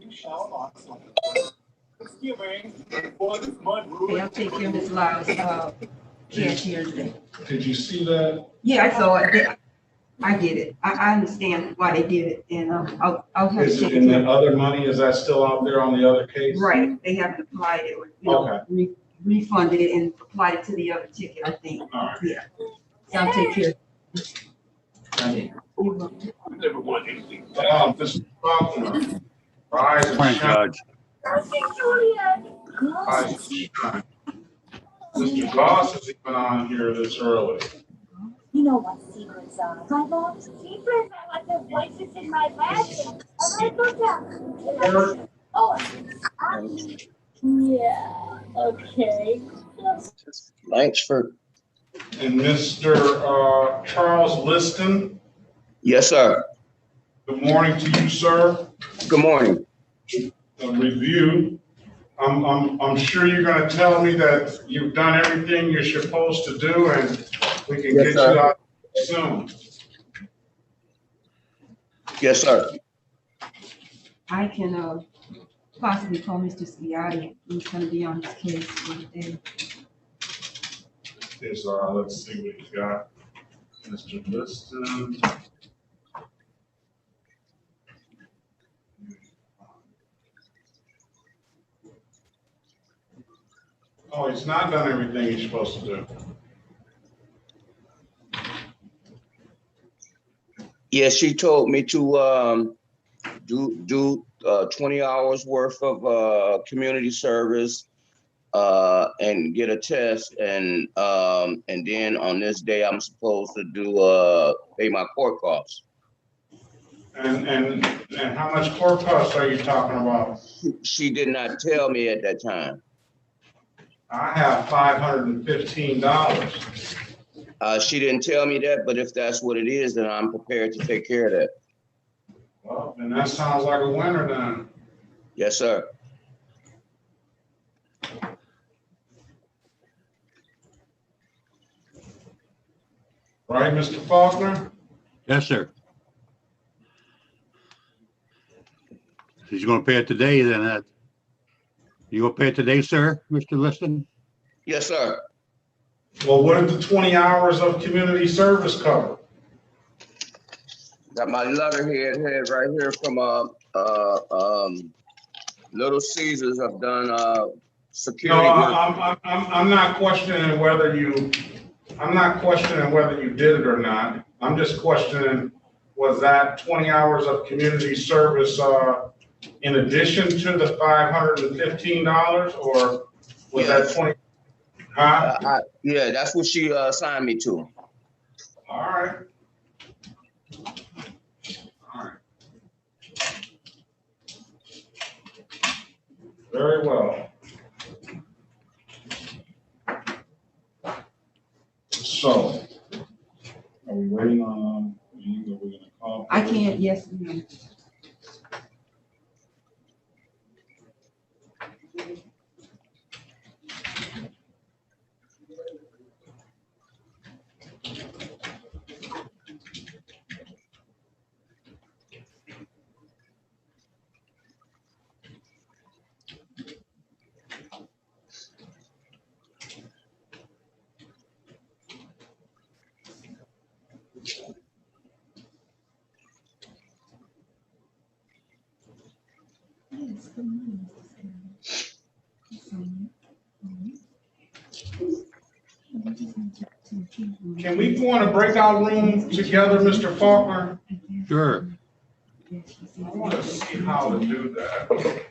Okay, I'll take care of Ms. Lyle's cashier today. Did you see that? Yeah, I saw it. I get it. I understand why they did it, and I'll have to Is check it in it the out. other money? Is that still out there on the other case? Right, they haven't applied it, or, refunded it and applied it to the other ticket, I think. All right. Yeah. So I'll take care. Thank you. You're welcome. Mr. Faulkner, rise and Morning, shine. Judge. Rise and shine. Mr. Goss is even on here this early. You know what secrets are. My mom's secrets. I like the voices in my bed. Oh, yeah. Okay. Thanks for. And Mr. Charles Liston, Yes, sir. good morning to you, sir. Good morning. A review. I'm sure you're gonna tell me that you've done everything you're supposed to do and we can Yes, get sir. you out soon. Yes, sir. I can possibly call Mr. Sciotti. He's gonna be on his case for the day. Is, let's see what you got. Mr. Liston. Oh, he's not done everything he's supposed to do. Yes, she told me to do 20 hours worth of community service and get a test, and then on this day I'm supposed to do pay my court costs. And how much court costs are you talking about? She did not tell me at that time. I have $515. She didn't tell me that, but if that's what it is, then I'm prepared to take care of that. Well, then that sounds like a winner then. Yes, sir. Right, Mr. Faulkner? Yes, sir. He's gonna pay it today, then. You gonna pay it today, sir, Mr. Liston? Yes, sir. Well, what did the 20 hours of community service cover? Got my letterhead right here from Little Caesars. I've done No, security work. I'm not questioning whether you did it or not. I'm just questioning, was that 20 hours of community service in addition to the $515, or was that 20? Huh? Yeah, that's what she assigned me to. All right. All right. Very well. So, are we waiting on, are we gonna call? I can't, yes, ma'am. Yes, good morning, Mr. Sciotti. Can we go in a breakout room together, Mr. Faulkner? Sure. I want to see how to do that.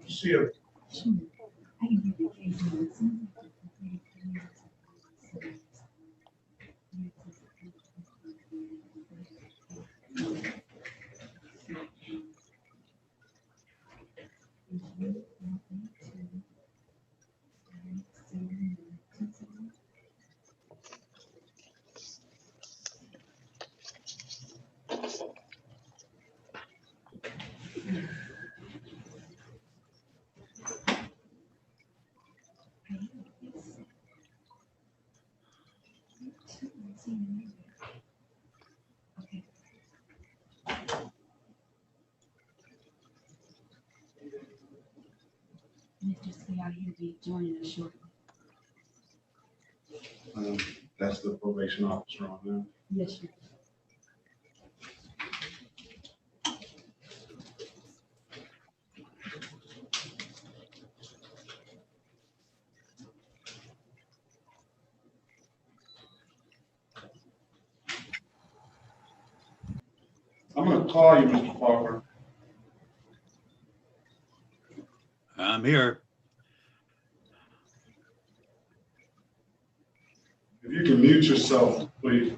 See if, he'll be joining us shortly. That's the probation officer on there. Yes, sir. I'm gonna call you, Mr. Faulkner. I'm here. If you can mute yourself, please.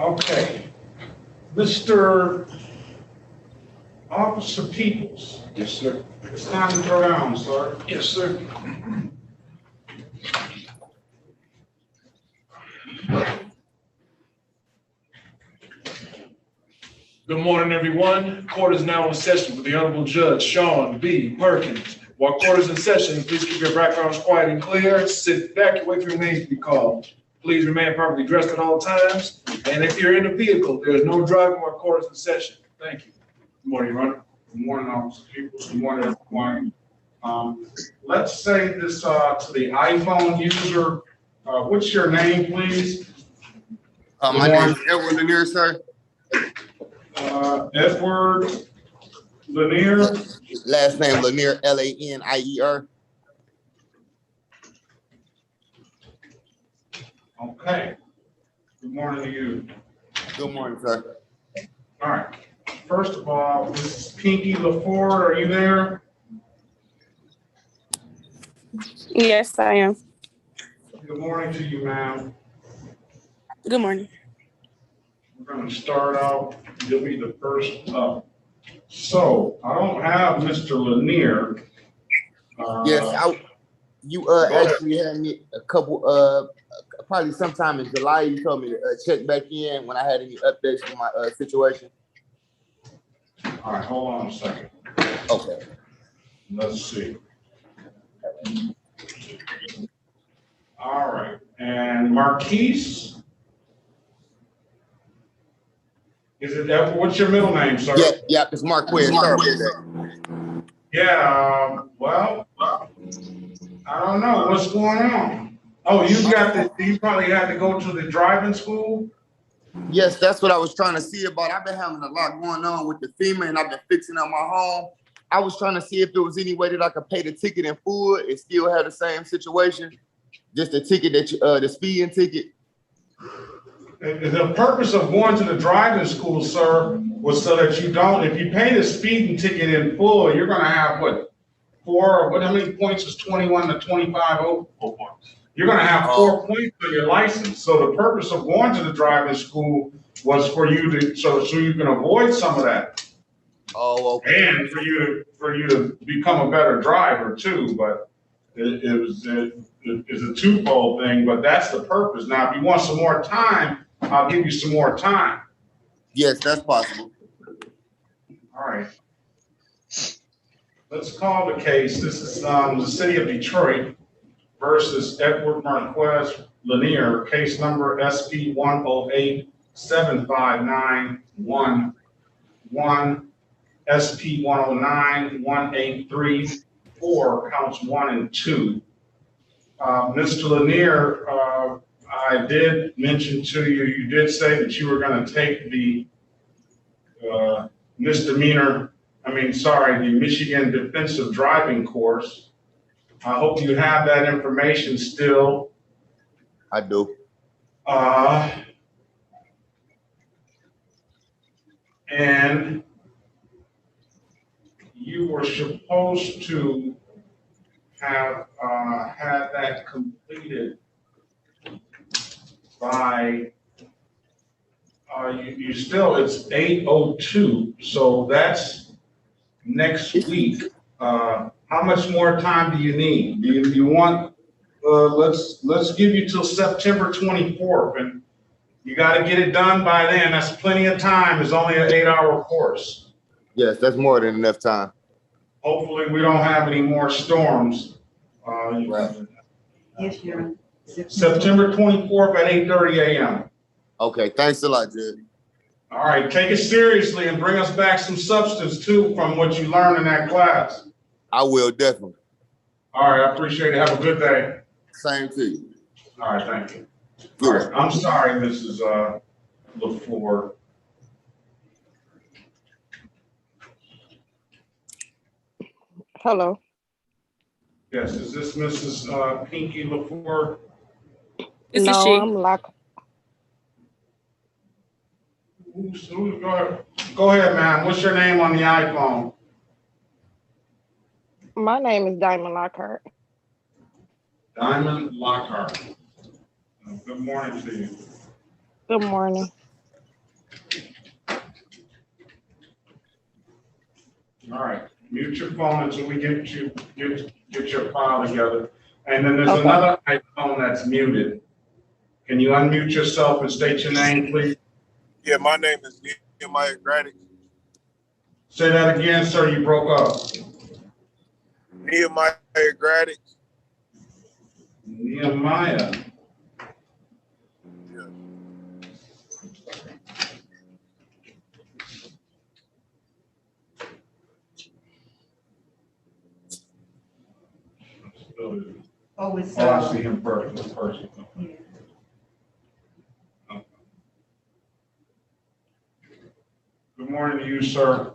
Okay. Mr. Officer Peoples. Yes, sir. It's time to throw down, sir. Yes, sir. Good morning, everyone. Court is now in session with the Honorable Judge Sean B. Perkins. While court is in session, please keep your backgrounds quiet and clear. Sit back and wait for your name to be called. Please remain properly dressed at all times. And if you're in a vehicle, there is no driving while court is in session. Thank you. Good morning, Your Honor. Good morning, Officer Peoples. Good morning, everyone. Let's say this to the iPhone user. What's your name, please? My name is Edward Lanier, sir. Edward Lanier. Last name Lanier, Lanier. Okay. Good morning to you. Good morning, sir. All right. First of all, this is Pinky LaFord. Are you there? Yes, I am. Good morning to you, ma'am. Good morning. We're going to start out. You'll be the first up. So I don't have Mr. Lanier. Yes, you actually had me a couple probably sometime in July. You told me to check back in when I had any updates on my situation. All right, hold on a second. Okay. Let's see. All right, and Marquise? Is it that? What's your middle name, sir? Yeah, it's Marquez. Sorry about that. Yeah, well, I don't know. What's going on? Oh, you probably had to go to the driving school? Yes, that's what I was trying to see about. I've been having a lot going on with the FEMA, and I've been fixing up my home. I was trying to see if there was any way that I could pay the ticket in full and still have the same situation. Just the ticket that the speeding ticket. The purpose of going to the driving school, sir, was so that you don't, if you pay the speeding ticket in full, you're gonna have how many points is 21 to 25? 4 points. You're gonna have 4 points on your license. So the purpose of going to the driving school was for you to, so you can avoid some of that. Oh, okay. And for you to become a better driver too, but it is a twofold thing, but that's the purpose. Now, if you want some more time, I'll give you some more time. Yes, that's possible. All right. Let's call the case. This is the city of Detroit versus Edward Marquez Lanier, case number SP 108-75911, SP 109-1834, counts 1 and 2. Mr. Lanier, I did mention to you, you did say that you were going to take the the Michigan defensive driving course. I hope you have that information still. I do. And you were supposed to have had that completed by it's 8:02, so that's next week. How much more time do you need? Do you want, let's give you till September 24th, and you gotta get it done by then. That's plenty of time. It's only an 8-hour course. Yes, that's more than enough time. Hopefully, we don't have any more storms. Right. Yes, Your Honor. September 24th at 8:30 a.m. Okay, thanks a lot, Judge. All right, take it seriously and bring us back some substance too from what you learned in that class. I will definitely. All right, I appreciate it. Have a good day. Same to you. All right, thank you. All Good. right, I'm sorry, Mrs. LaFleur. Hello. Yes, is this Mrs. Pinky LaFleur? This no, is she. I'm locked. Go ahead, ma'am. What's your name on the iPhone? My name is Diamond Lockhart. Diamond Lockhart. Good morning to you. Good morning. All right, mute your phone until we get your file together. And then there's Okay. another iPhone that's muted. Can you unmute yourself and state your name, please? Yeah, my name is Nehemiah Graddick. Say that again, sir, you broke up. Nehemiah Graddick. Nehemiah. Yeah. Oh, it's, Oh, I see him first, person. yeah. Good morning to you, sir.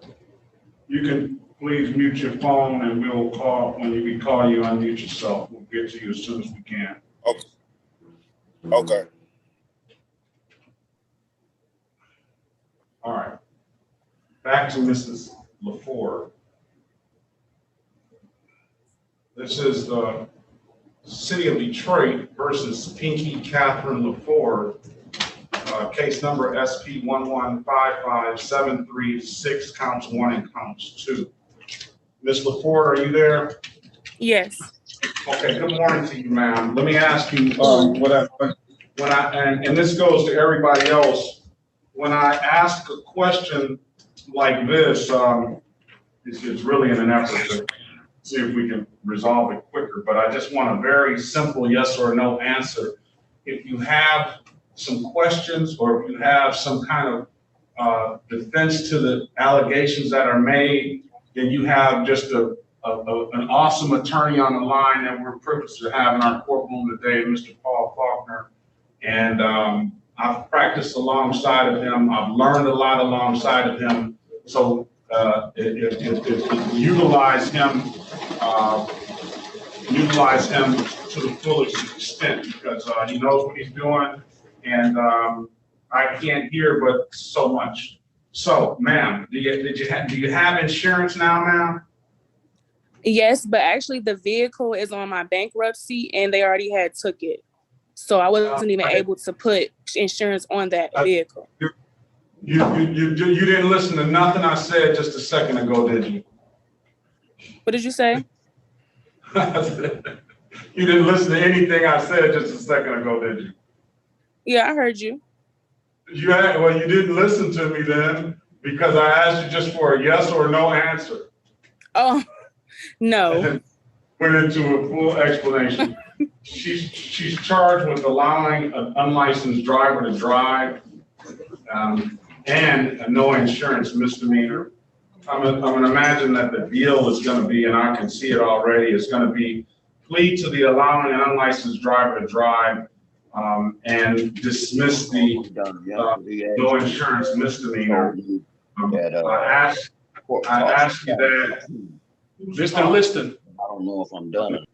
You can please mute your phone and we'll call, when we call you, unmute yourself. We'll get to you as soon as we can. Okay. Okay. All right. Back to Mrs. LaFleur. This is the City of Detroit versus Pinky Catherine LaFleur, case number SP 1155736, counts 1 and counts 2. Ms. LaFleur, are you there? Yes. Okay, good morning to you, ma'am. Let me ask you, and this goes to everybody else, when I ask a question like this, it's really in an effort to see if we can resolve it quicker, but I just want a very simple yes or no answer. If you have some questions or if you have some kind of defense to the allegations that are made, then you have just an awesome attorney on the line that we're privileged to have in our courtroom today, Mr. Paul Faulkner. And I've practiced alongside of him. I've learned a lot alongside of him. So utilize him to the fullest extent because he knows what he's doing, and I can't hear but so much. So, ma'am, do you have insurance now, ma'am? Yes, but actually the vehicle is on my bankruptcy and they already had took it. So I wasn't even able to put insurance on that vehicle. You didn't listen to nothing I said just a second ago, did you? What did you say? You didn't listen to anything I said just a second ago, did you? Yeah, I heard you. Well, you didn't listen to me then because I asked you just for a yes or no answer. Oh, no. Went into a full explanation. She's charged with allowing an unlicensed driver to drive and a no insurance misdemeanor. I'm gonna imagine that the deal is gonna be, and I can see it already, it's gonna be plead to the allowing an unlicensed driver to drive and dismiss the no insurance misdemeanor. I asked you that. Mr. Liston. I don't know if I'm done.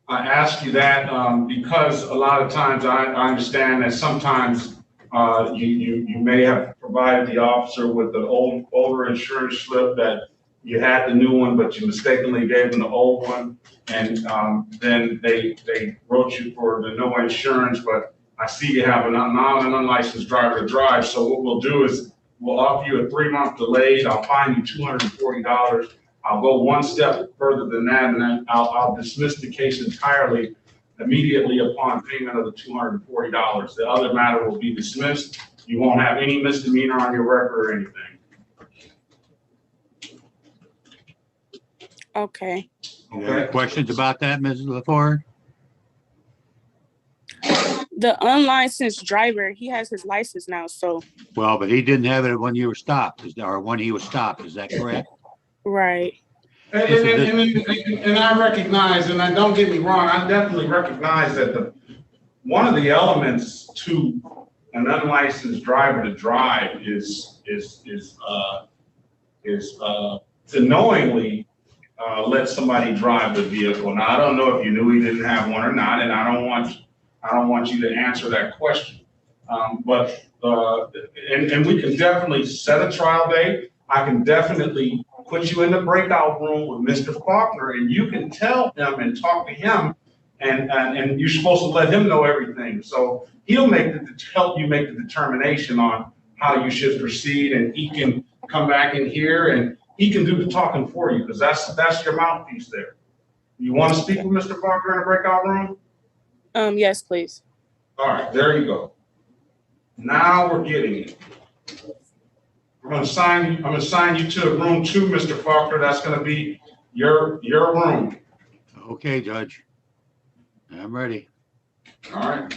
I ask you that because a lot of times I understand that sometimes you may have provided the officer with the older insurance slip that you had the new one, but you mistakenly gave them the old one. And then they wrote you for the no insurance, but I see you have an unlicensed driver to drive. So what we'll do is we'll offer you a 3-month delay. I'll fine you $240. I'll go one step further than that, and then I'll dismiss the case entirely immediately upon payment of the $240. The other matter will be dismissed. You won't have any misdemeanor on your record or anything. Okay. You have any questions about that, Mrs. LaFleur? The unlicensed driver, he has his license now, so. Well, but he didn't have it when you were stopped, or when he was stopped. Is that correct? Right. And I recognize, and I don't get me wrong, I definitely recognize that one of the elements to an unlicensed driver to drive is to knowingly let somebody drive the vehicle. Now, I don't know if you knew he didn't have one or not, and I don't want you to answer that question. And we can definitely set a trial date. I can definitely put you in the breakout room with Mr. Faulkner, and you can tell him and talk to him, and you're supposed to let him know everything. So he'll help you make the determination on how you should proceed, and he can come back in here and he can do the talking for you, because that's your mouthpiece there. You want to speak with Mr. Faulkner in the breakout room? Yes, please. All right, there you go. Now we're getting it. I'm gonna assign you to room 2, Mr. Faulkner. That's gonna be your room. Okay, Judge. I'm ready. All right.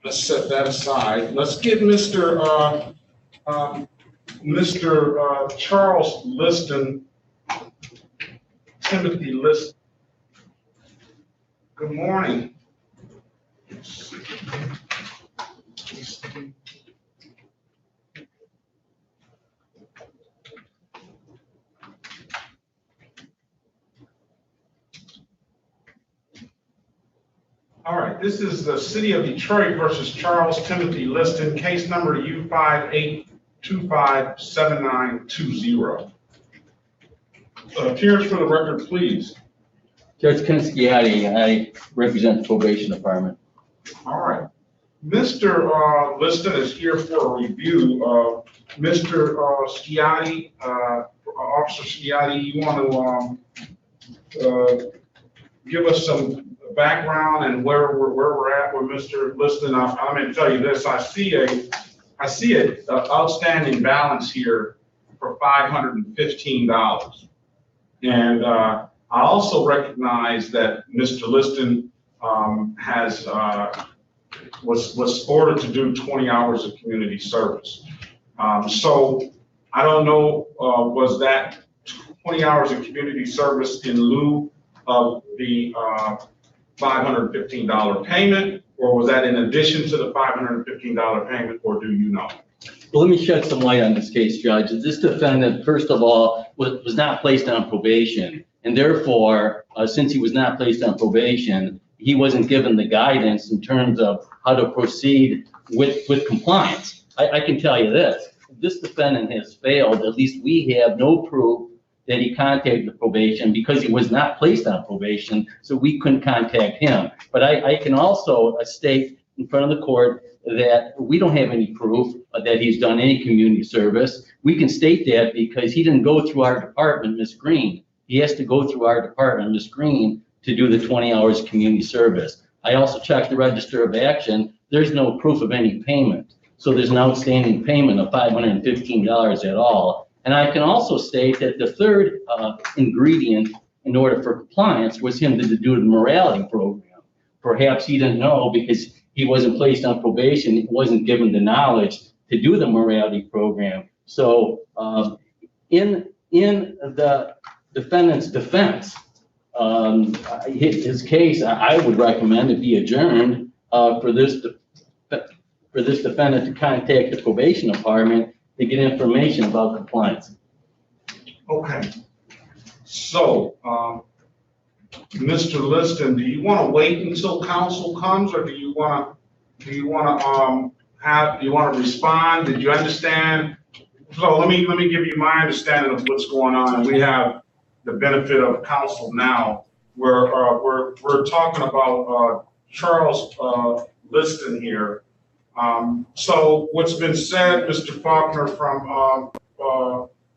Let's set that aside. Let's get Mr. Charles Liston, Timothy Liston. Good morning. All right, this is the City of Detroit versus Charles Timothy Liston, case number U58257920. Appearance for the record, please. Judge Kinskiati, I represent the probation department. All right. Mr. Liston is here for a review. Mr. Sciatti, Officer Sciatti, you want to give us some background and where we're at with Mr. Liston? I'm going to tell you this. I see a outstanding balance here for $515. And I also recognize that Mr. Liston was ordered to do 20 hours of community service. So I don't know, was that 20 hours of community service in lieu of the $515 payment, or was that in addition to the $515 payment, or do you know? Well, let me shed some light on this case, Judge. This defendant, first of all, was not placed on probation, and therefore, since he was not placed on probation, he wasn't given the guidance in terms of how to proceed with compliance. I can tell you this defendant has failed. At least we have no proof that he contacted the probation because he was not placed on probation, so we couldn't contact him. But I can also state in front of the court that we don't have any proof that he's done any community service. We can state that because he didn't go through our department, Ms. Green. he has to go through our department, Ms. Green, to do the 20 hours community service. I also checked the register of action. There's no proof of any payment. So there's an outstanding payment of $515 at all. And I can also state that the third ingredient in order for compliance was him to do the morality program. Perhaps he didn't know because he wasn't placed on probation. He wasn't given the knowledge to do the morality program. So in the defendant's defense, his case, I would recommend it be adjourned for this defendant to contact the probation department to get information about compliance. Okay. So, Mr. Liston, do you want to wait until counsel comes, or do you want to respond? Did you understand? So let me give you my understanding of what's going on. And we have the benefit of counsel now. We're talking about Charles Liston here. So what's been said, Mr. Faulkner, from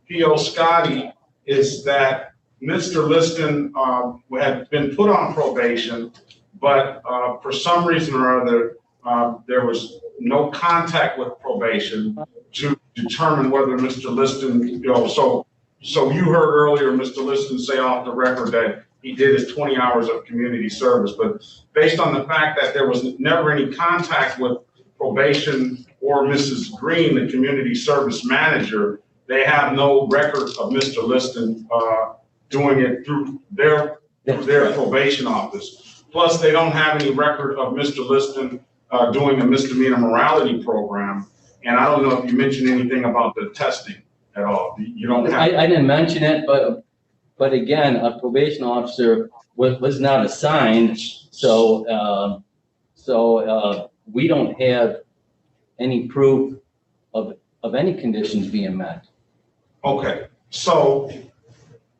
P.O. Scotty, is that Mr. Liston had been put on probation, but for some reason or other, there was no contact with probation to determine whether Mr. Liston, so you heard earlier Mr. Liston say off the record that he did his 20 hours of community service, but based on the fact that there was never any contact with probation or Mrs. Green, the community service manager, they have no record of Mr. Liston doing it through their probation office. Plus, they don't have any record of Mr. Liston doing a misdemeanor morality program. And I don't know if you mentioned anything about the testing at all. You don't have. I didn't mention it, but again, a probation officer was not assigned, so we don't have any proof of any conditions being met. Okay, so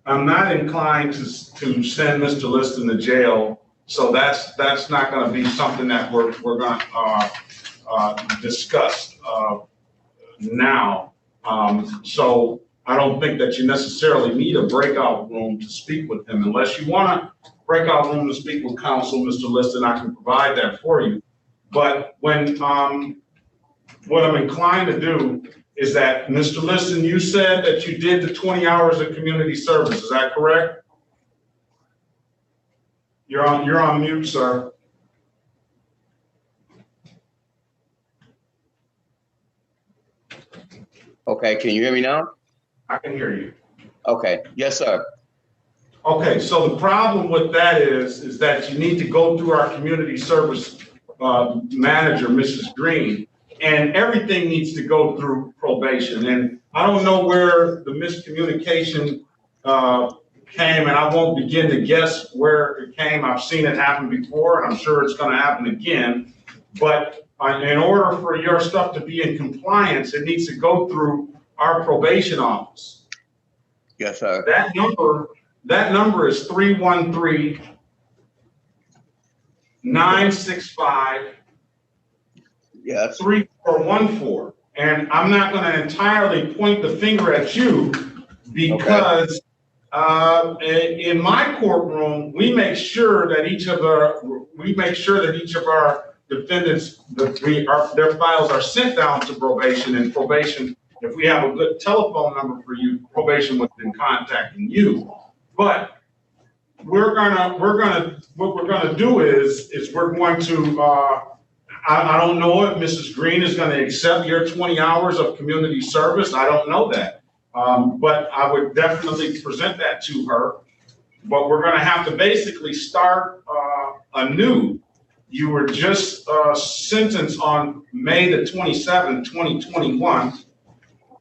I'm not inclined to send Mr. Liston to jail. So that's not going to be something that we're going to discuss now. So I don't think that you necessarily need a breakout room to speak with him. Unless you want a breakout room to speak with counsel, Mr. Liston, I can provide that for you. But when what I'm inclined to do is that, Mr. Liston, you said that you did the 20 hours of community service. Is that correct? You're on mute, sir. Okay, can you hear me now? I can hear you. Okay, yes, sir. Okay, so the problem with that is that you need to go through our community service manager, Mrs. Green, and everything needs to go through probation. And I don't know where the miscommunication came, and I won't begin to guess where it came. I've seen it happen before, and I'm sure it's going to happen again. But in order for your stuff to be in compliance, it needs to go through our probation office. Yes, sir. That number is 313-965. Yes. 3414. And I'm not going to entirely point the finger at you because in my courtroom, we make sure that each of our defendants, their files are sent down to probation, and probation, if we have a good telephone number for you, probation would have been contacting you. But what we're gonna do is we're going to I don't know if Mrs. Green is going to accept your 20 hours of community service. I don't know that. But I would definitely present that to her. But we're going to have to basically start anew. You were just sentenced on May the 27th, 2021.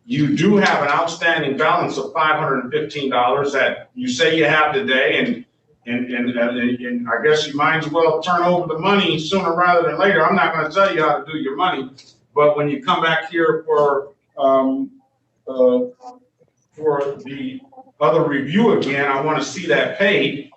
You do have an outstanding balance of $515 that you say you have today, and I guess you might as well turn over the money sooner rather than later. I'm not going to tell you how to do your money, but when you come back here for the other review again, I want to see that paid.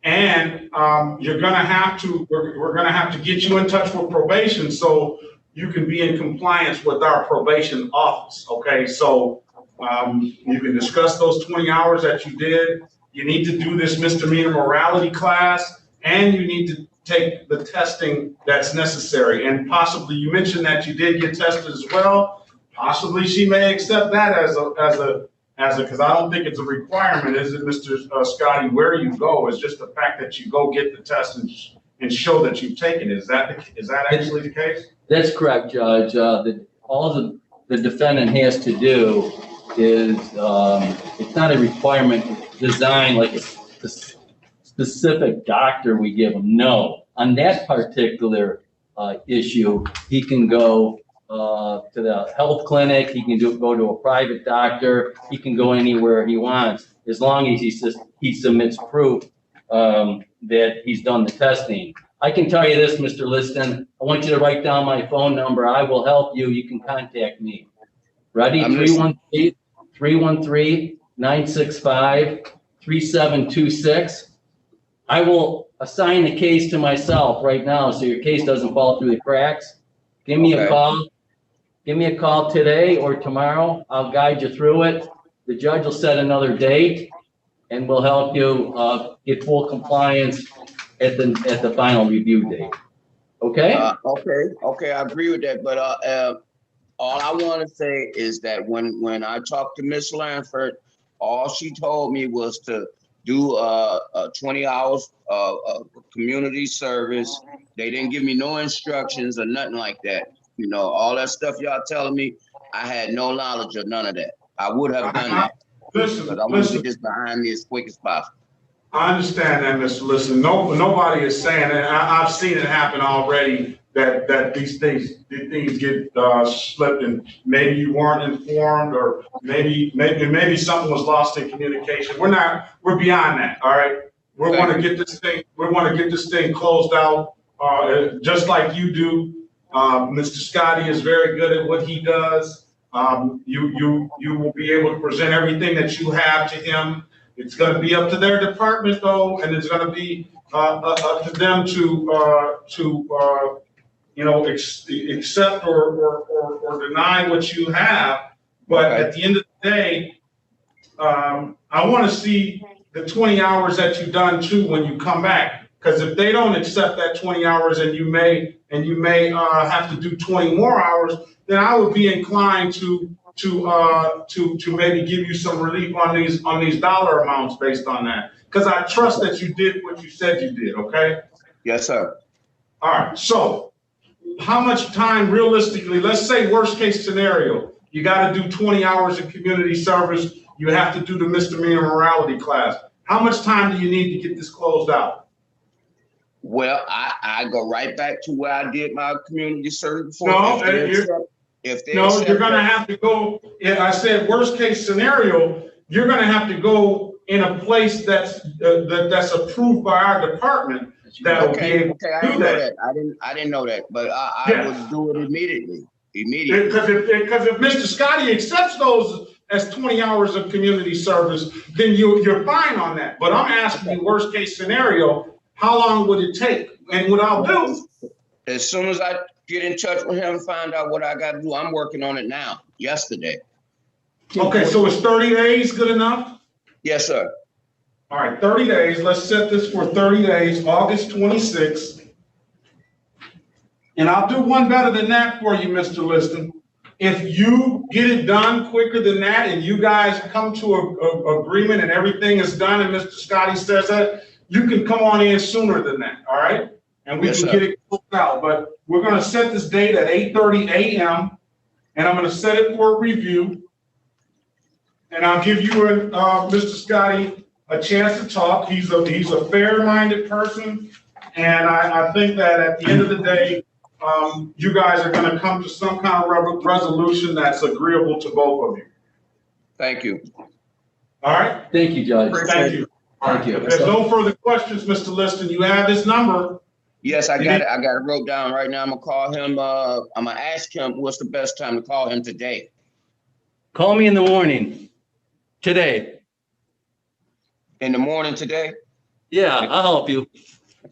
And we're going to have to get you in touch with probation so you can be in compliance with our probation office. Okay, so you can discuss those 20 hours that you did. you need to do this misdemeanor morality class, and you need to take the testing that's necessary. And possibly, you mentioned that you did get tested as well. Possibly she may accept that because I don't think it's a requirement, is it, Mr. Scotty, where you go? It's just the fact that you go get the test and show that you've taken it. Is that actually the case? That's correct, Judge. All the defendant has to do is, it's not a requirement to design like a specific doctor we give him. No, on that particular issue, he can go to the health clinic, he can go to a private doctor, he can go anywhere he wants, as long as he submits proof that he's done the testing. I can tell you this, Mr. Liston, I want you to write down my phone number. I will help you. You can contact me. Ready? 313-965-3726. I will assign the case to myself right now so your case doesn't fall through the cracks. Give me a call. Give me a call today or tomorrow. I'll guide you through it. The judge will set another date and we'll help you get full compliance at the final review date. Okay? Okay, I agree with that. But all I want to say is that when I talked to Miss Lanford, all she told me was to do 20 hours of community service. They didn't give me no instructions or nothing like that. You know, all that stuff y'all telling me, I had no knowledge of none of that. I would have done that. Listen, I want to get this behind me as quick as possible. I understand that, Mr. Listen. Nobody is saying, and I've seen it happen already, that these things get slipped, and maybe you weren't informed, or maybe something was lost in communication. We're beyond that. All right. We want to get this thing closed out, just like you do. Mr. Scotty is very good at what he does. You will be able to present everything that you have to him. It's going to be up to their department, though, and it's going to be up to them to accept or deny what you have. But at the end of the day, I want to see the 20 hours that you've done too when you come back. Because if they don't accept that 20 hours and you may have to do 20 more hours, then I would be inclined to maybe give you some relief on these dollar amounts based on that. Because I trust that you did what you said you did, okay? Yes, sir. All right, so how much time realistically, let's say worst case scenario, you got to do 20 hours of community service, you have to do the misdemeanor morality class. How much time do you need to get this closed out? Well, I go right back to where I did my community service before. No, you're going to have to go. I said worst case scenario, you're going to have to go in a place that's approved by our department. Okay, I didn't know that. I didn't know that, but I would do it immediately. Because if Mr. Scotty accepts those as 20 hours of community service, then you're fine on that. But I'm asking you worst case scenario. How long would it take? And what I'll do, as soon as I get in touch with him and find out what I got to do, I'm working on it now, yesterday. Okay, so is 30 days good enough? Yes, sir. All right, 30 days. Let's set this for 30 days, August 26th. And I'll do one better than that for you, Mr. Liston. If you get it done quicker than that and you guys come to an agreement and everything is done and Mr. Scotty says that, you can come on in sooner than that, all right? And we can get it closed out. But we're going to set this date at 8:30 a.m. and I'm going to set it for a review. And I'll give you, Mr. Scotty, a chance to talk. He's a fair-minded person, and I think that at the end of the day, you guys are going to come to some kind of resolution that's agreeable to both of you. Thank you. All right? Thank you, Judge. Thank you. Thank you. If there's no further questions, Mr. Liston, you have this number. Yes, I got it. I got it wrote down right now. I'm gonna call him. I'm gonna ask him what's the best time to call him today. Call me in the morning today. In the morning today? Yeah, I'll help you. I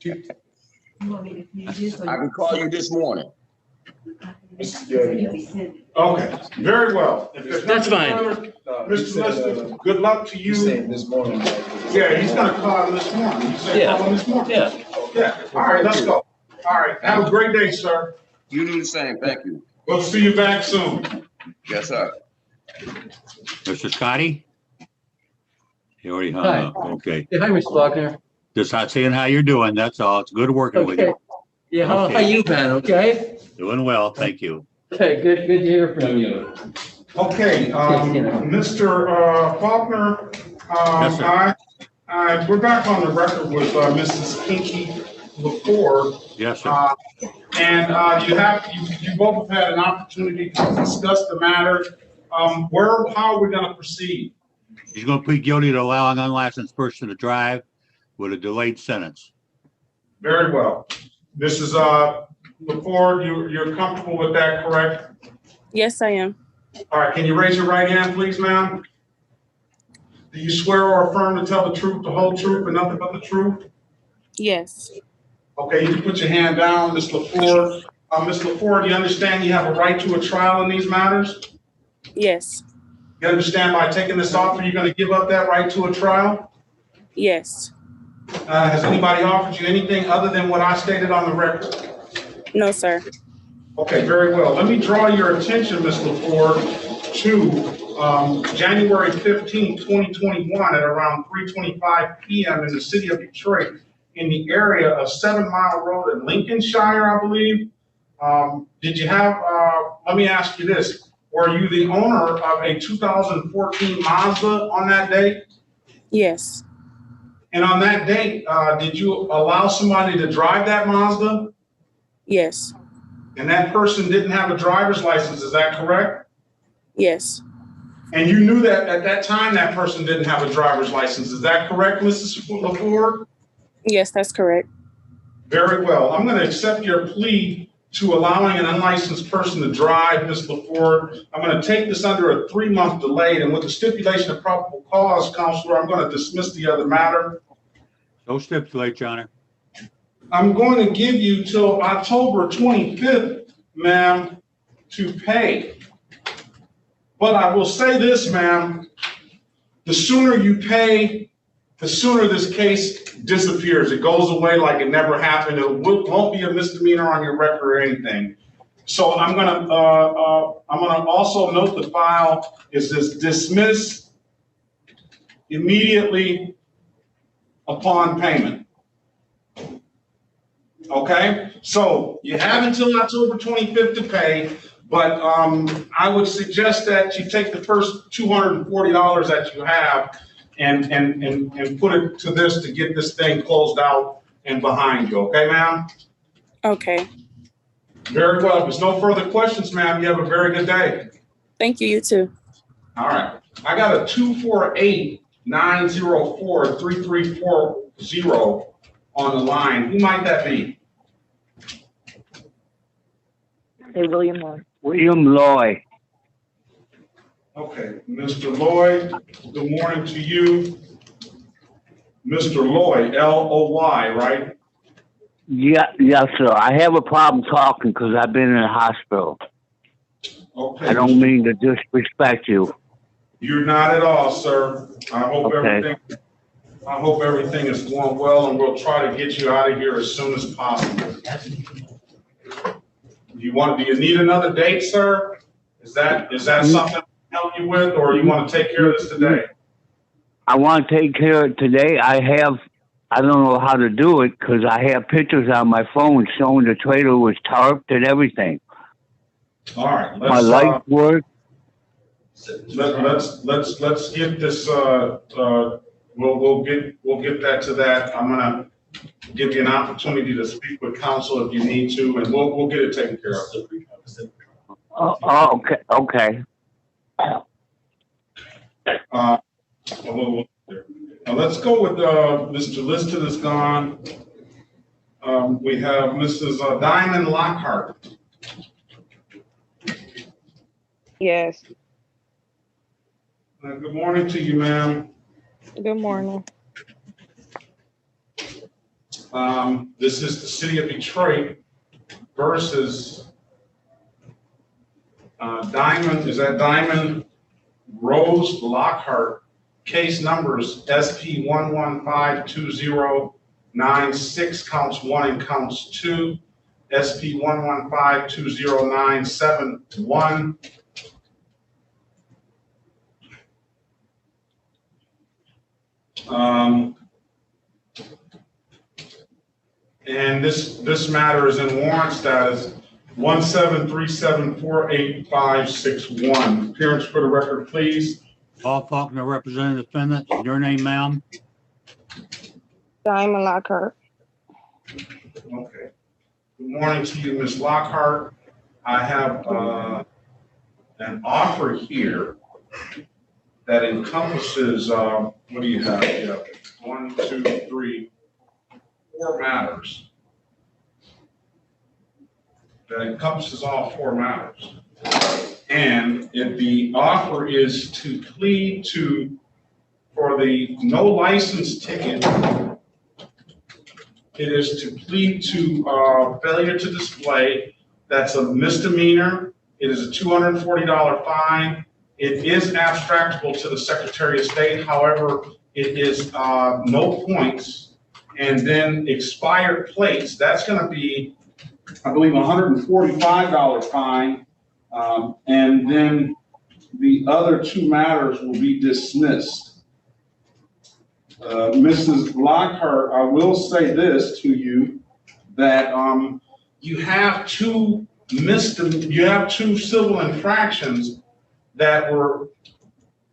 can call you this morning. Okay, very well. If there's That's nothing fine. further, Mr. Lister, good luck to you. This morning. Yeah, he's gonna call him this morning. You said call him this morning? Yeah. Yeah, all right, let's go. All right, have a great day, sir. You do the same. Thank you. We'll see you back soon. Yes, sir. Mr. Scotty? He already hung Hi. up. Okay. Yeah, hi, Mr. Faulkner. Just not saying how you're doing. That's all. It's good working with Okay. you. Yeah, how Okay. you been? Okay? Doing well. Thank you. Okay, good to hear from you. Okay, Mr. Faulkner, Yes, sir. we're back on the record with Mrs. Kinky LaFord. Yes, sir. And you both have had an opportunity to discuss the matter. How are we gonna proceed? He's going to plead guilty to allowing unlicensed person to drive with a delayed sentence. Very well. This is, LaFord, you're comfortable with that, correct? Yes, I am. All right, can you raise your right hand, please, ma'am? Do you swear or affirm to tell the truth, the whole truth, and nothing but the truth? Yes. Okay, you can put your hand down, Ms. LaFord. Ms. LaFord, you understand you have a right to a trial in these matters? Yes. You understand by taking this offer, you're gonna give up that right to a trial? Yes. Has anybody offered you anything other than what I stated on the record? No, sir. Okay, very well. Let me draw your attention, Ms. LaFord, to January 15th, 2021 at around 3:25 p.m. in the city of Detroit in the area of 7 Mile Road in Lincolnshire, I believe. Did you have, let me ask you this. Were you the owner of a 2014 Mazda on that date? Yes. And on that date, did you allow somebody to drive that Mazda? Yes. And that person didn't have a driver's license, is that correct? Yes. And you knew that at that time that person didn't have a driver's license, is that correct, Mrs. LaFord? Yes, that's correct. Very well. I'm going to accept your plea to allowing an unlicensed person to drive, Ms. LaFord. I'm going to take this under a 3-month delay, and with the stipulation of probable cause, Counselor, I'm going to dismiss the other matter. So stipulate, Your Honor. I'm going to give you till October 25th, ma'am, to pay. But I will say this, ma'am, the sooner you pay, the sooner this case disappears. It goes away like it never happened. It won't be a misdemeanor on your record or anything. So I'm gonna also note the file is this dismiss immediately upon payment. Okay, so you have until October 25th to pay, but I would suggest that you take the first $240 that you have and put it to this to get this thing closed out and behind you. Okay, ma'am? Okay. Very well. If there's no further questions, ma'am, you have a very good day. Thank you. You too. All right. I got a 248-904-3340 on the line. Who might that be? Hey, William Lloyd. William Lloyd. Okay, Mr. Lloyd, good morning to you. Mr. Lloyd, L-O-Y, right? Yeah, yes, sir. I have a problem talking because I've been in the hospital. Okay. I don't mean to disrespect you. You're not at all, sir. I hope everything is going well, and we'll try to get you out of here as soon as possible. Do you need another date, sir? Is that something I can help you with, or you want to take care of this today? I want to take care of it today. I don't know how to do it because I have pictures on my phone showing the trailer was tarped and everything. All right. My lights work. Let's get this. We'll get that to that. I'm gonna give you an opportunity to speak with counsel if you need to, and we'll get it taken care of. Okay. Okay. Let's go with Mr. Liston is gone. We have Mrs. Diamond Lockhart. Yes. Good morning to you, ma'am. Good morning. This is the city of Detroit versus Diamond, is that Diamond Rose Lockhart, case numbers SP 1152096, counts 1 and counts 2, SP 1152097-1. And this matter is in warrant status 173748561. Appearance for the record, please. Paul Faulkner, representing the defendant. Your name, ma'am? Diamond Lockhart. Okay. Good morning to you, Ms. Lockhart. I have an offer here that encompasses, what do you have? You have 1, 2, 3, 4 matters. That encompasses all 4 matters. And if the offer is to plead for the no license ticket, it is to plead to failure to display. That's a misdemeanor. It is a $240 fine. It is abstractable to the Secretary of State. However, it is no points. And then expired plates, that's going to be, I believe, $145 fine. And then the other 2 matters will be dismissed. Mrs. Lockhart, I will say this to you, that you have 2 civil infractions that were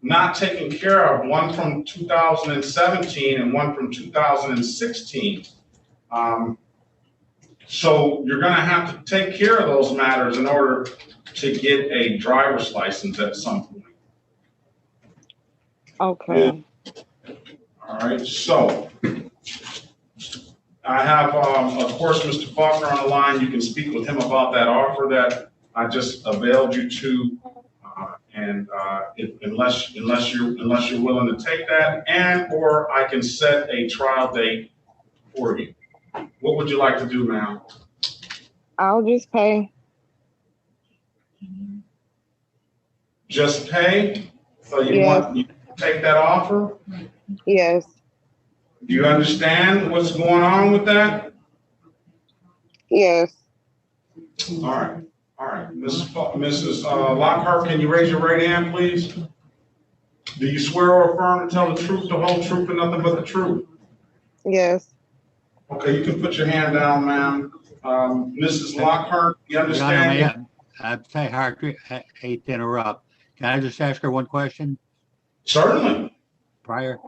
not taken care of, one from 2017 and one from 2016. So you're going to have to take care of those matters in order to get a driver's license at some point. Okay. All right, so I have, of course, Mr. Faulkner on the line. You can speak with him about that offer that I just availed you to, unless you're willing to take that, or I can set a trial date for you. What would you like to do, ma'am? I'll just pay. Just pay? So you want you take that offer? Yes. Do you understand what's going on with that? Yes. All right. All right. Mrs. Lockhart, can you raise your right hand, please? Do you swear or affirm to tell the truth, the whole truth, and nothing but the truth? Yes. Okay, you can put your hand down, ma'am. Mrs. Lockhart, you understand? I hate to interrupt. Can I just ask her one question? Certainly. Prior?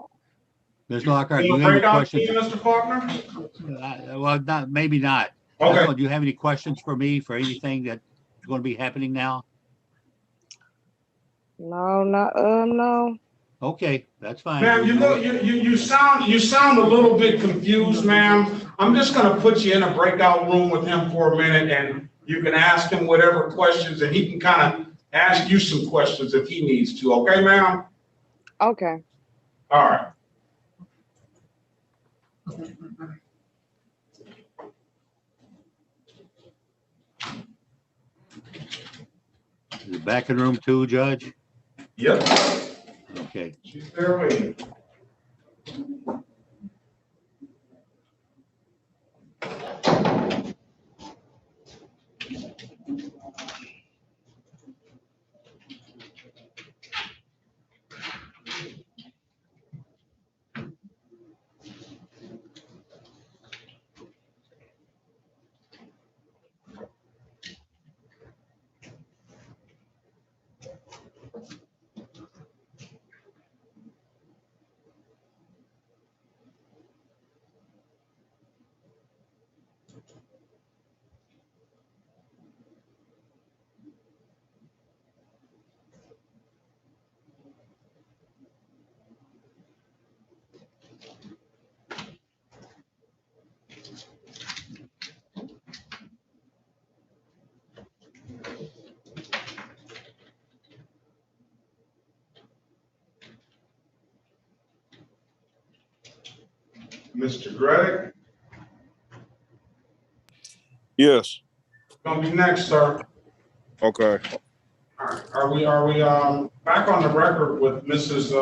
Ms. Lockhart, do You you want have to any break out questions? to you, Mr. Faulkner? Well, maybe not. Okay. Do you have any questions for me for anything that's going to be happening now? No, no. Okay, that's fine. Ma'am, you sound a little bit confused, ma'am. I'm just gonna put you in a breakout room with him for a minute, and you can ask him whatever questions, and he can kind of ask you some questions if he needs to, okay, ma'am? Okay. All right. Is it back in room 2, Judge? Yep. Okay. She's there waiting. Mr. Gregg? Yes. Gonna be next, sir. Okay. All right, are we, back on the record with Mrs.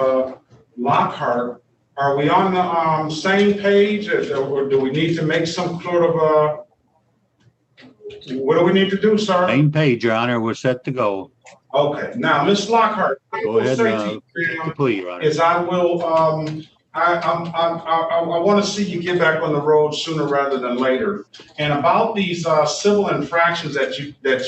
Lockhart? Are we on the, same page, or do we need to make some sort of, what do we need to do, sir? Same page, Your Honor. We're set to go. Okay, now, Ms. Lockhart, I Go will ahead, say to you, take the ma'am, plea, Your Honor. is I will, I want to see you get back on the road sooner rather than later. And about these civil infractions that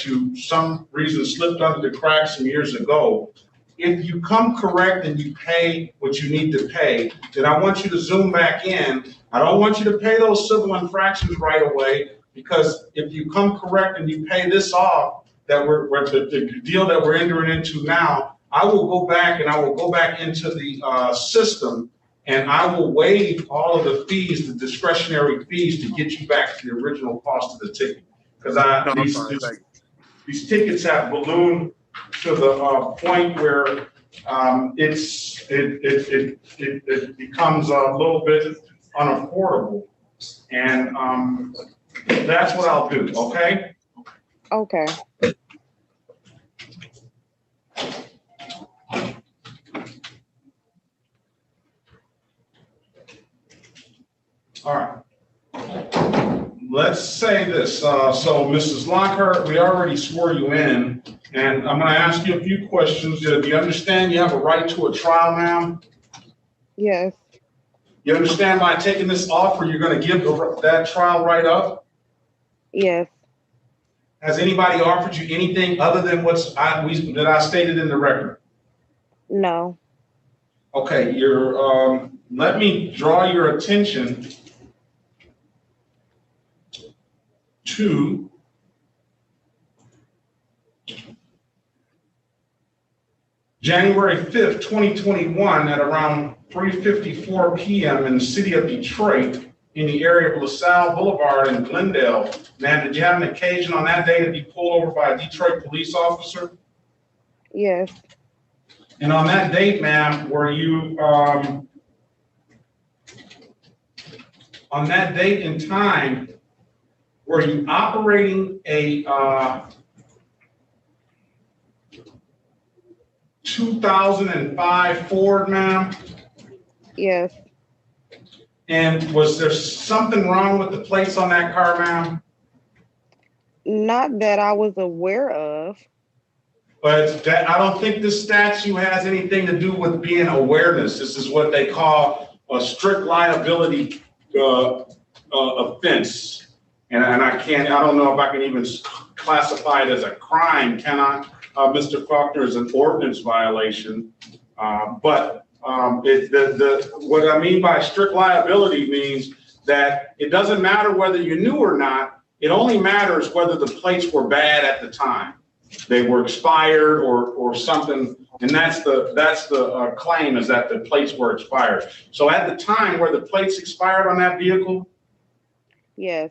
you some reason slipped under the cracks some years ago, if you come correct and you pay what you need to pay, then I want you to zoom back in. I don't want you to pay those civil infractions right away, because if you come correct and you pay this off, that the deal that we're entering into now, I will go back and I will go back into the system, and I will waive all of the fees, the discretionary fees, to get you back to the original cost of the ticket. Because these tickets have ballooned to the point where it becomes a little bit unaffordable, and that's what I'll do. Okay. Okay. All right. Let's say this. So, Mrs. Lockhart, we already swore you in, and I'm going to ask you a few questions. Do you understand you have a right to a trial, ma'am? Yes. You understand by taking this offer, you're going to give that trial right up? Yes. Has anybody offered you anything other than that I stated in the record? No. Okay, let me draw your attention to January 5th, 2021 at around 3:54 p.m. in the city of Detroit, in the area of LaSalle Boulevard in Glendale. Ma'am, did you have an occasion on that day to be pulled over by a Detroit police officer? Yes. And on that date, ma'am, were you, on that date and time, were you operating a 2005 Ford, ma'am? Yes. And was there something wrong with the plates on that car, ma'am? Not that I was aware of. But I don't think this statute has anything to do with being awareness. This is what they call a strict liability offense. And I don't know if I can even classify it as a crime, can I? Mr. Faulkner, is an ordinance violation. But what I mean by strict liability means that it doesn't matter whether you knew or not. It only matters whether the plates were bad at the time. They were expired or something, and that's the claim, is that the plates were expired. So at the time, were the plates expired on that vehicle? Yes.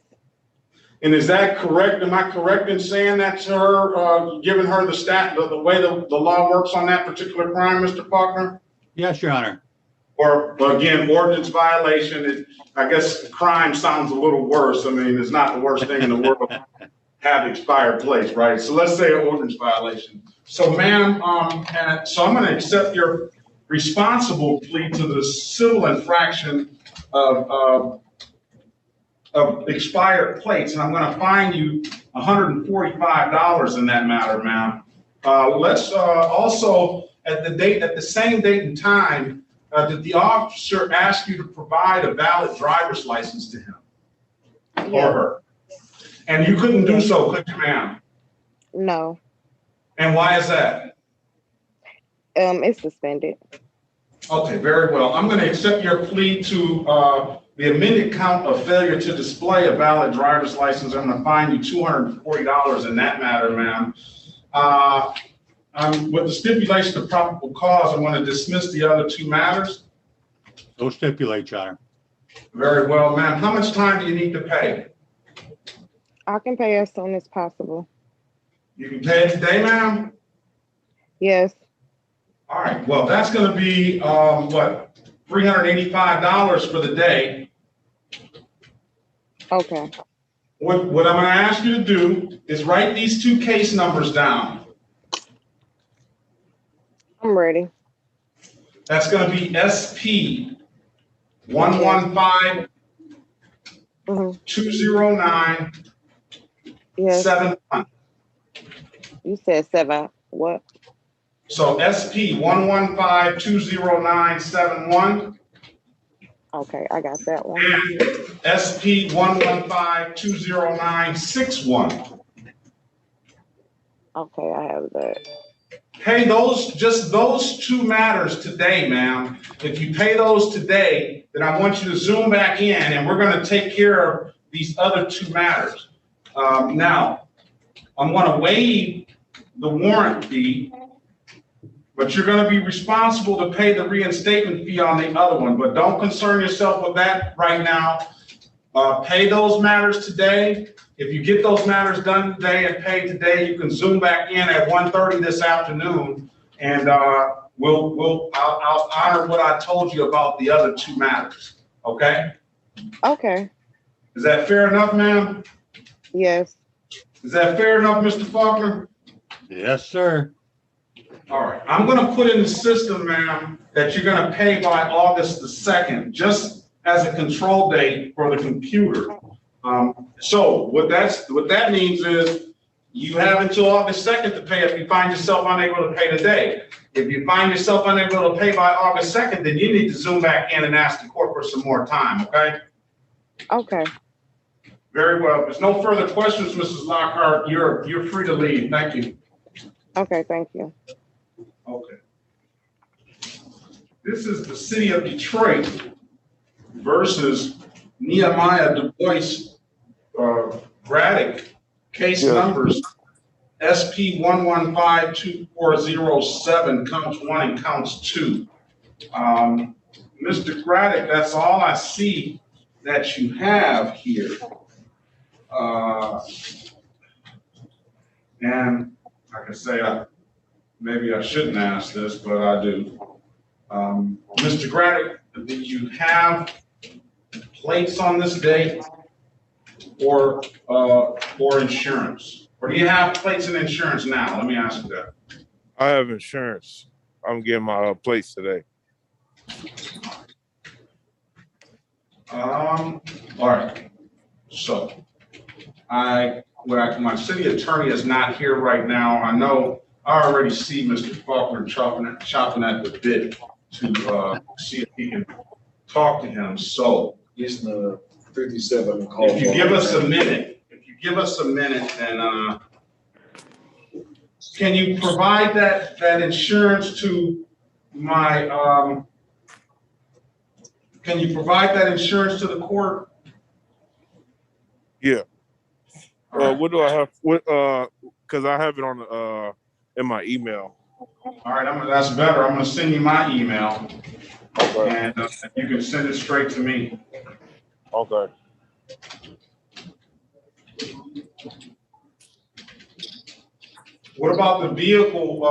And is that correct? Am I correct in saying that to her, giving her the way the law works on that particular crime, Mr. Faulkner? Yes, Your Honor. Or again, ordinance violation. I guess crime sounds a little worse. I mean, it's not the worst thing in the world. Have expired plates, right? So let's say an ordinance violation. So, ma'am, so I'm going to accept your responsible plea to the civil infraction of expired plates, and I'm going to fine you $145 in that matter, ma'am. Let's also at the same date and time, did the officer ask you to provide a valid driver's license to him or her? And you couldn't do so, could you, ma'am? No. And why is that? It's suspended. Okay, very well. I'm going to accept your plea to the amended count of failure to display a valid driver's license. I'm going to fine you $240 in that matter, ma'am. With the stipulation of probable cause, I'm going to dismiss the other two matters. So stipulate, Your Honor. Very well, ma'am. How much time do you need to pay? I can pay as soon as possible. You can pay it today, ma'am? Yes. All right. Well, that's going to be, what, $385 for the day. Okay. What I'm going to ask you to do is write these two case numbers down. I'm ready. That's gonna be SP 115 Mhm. 209 Yes. 71. You said 7. What? So SP 115 209 71 Okay, I got that one. and SP 115 209 61. Okay, I have that. Pay just those two matters today, ma'am. If you pay those today, then I want you to zoom back in and we're gonna take care of these other two matters. Now, I'm gonna waive the warrant fee, but you're gonna be responsible to pay the reinstatement fee on the other one, but don't concern yourself with that right now. Pay those matters today. If you get those matters done today and paid today, you can zoom back in at 1:30 this afternoon, and I'll honor what I told you about the other two matters. Okay? Okay. Is that fair enough, ma'am? Yes. Is that fair enough, Mr. Faulkner? Yes, sir. All right. I'm going to put in the system, ma'am, that you're going to pay by August the 2nd, just as a control date for the computer. So what that means is you have until August 2nd to pay if you find yourself unable to pay today. If you find yourself unable to pay by August 2nd, then you need to zoom back in and ask the court for some more time, okay? Okay. Very well. If there's no further questions, Mrs. Lockhart, you're free to leave. Thank you. Okay, thank you. Okay. This is the city of Detroit versus Nehemiah Du Bois Braddock, case numbers SP 1152407, counts 1 and counts 2. Mr. Braddock, that's all I see that you have here. And like I say, maybe I shouldn't ask this, but I do. Mr. Braddock, do you have plates on this date or insurance? Or do you have plates and insurance now? Let me ask you that. I have insurance. I'm getting my plates today. All right. So my city attorney is not here right now. I know I already see Mr. Faulkner chopping at the bit to see if he can talk to him. So He's in the 57 call. if you give us a minute, then can you provide that insurance to my can you provide that insurance to the court? Yeah. Right. What do I have? What? Because I have it on in my email. All right, that's better. I'm going to send you my email, Okay. and you can send it straight to me. Okay. What about the vehicle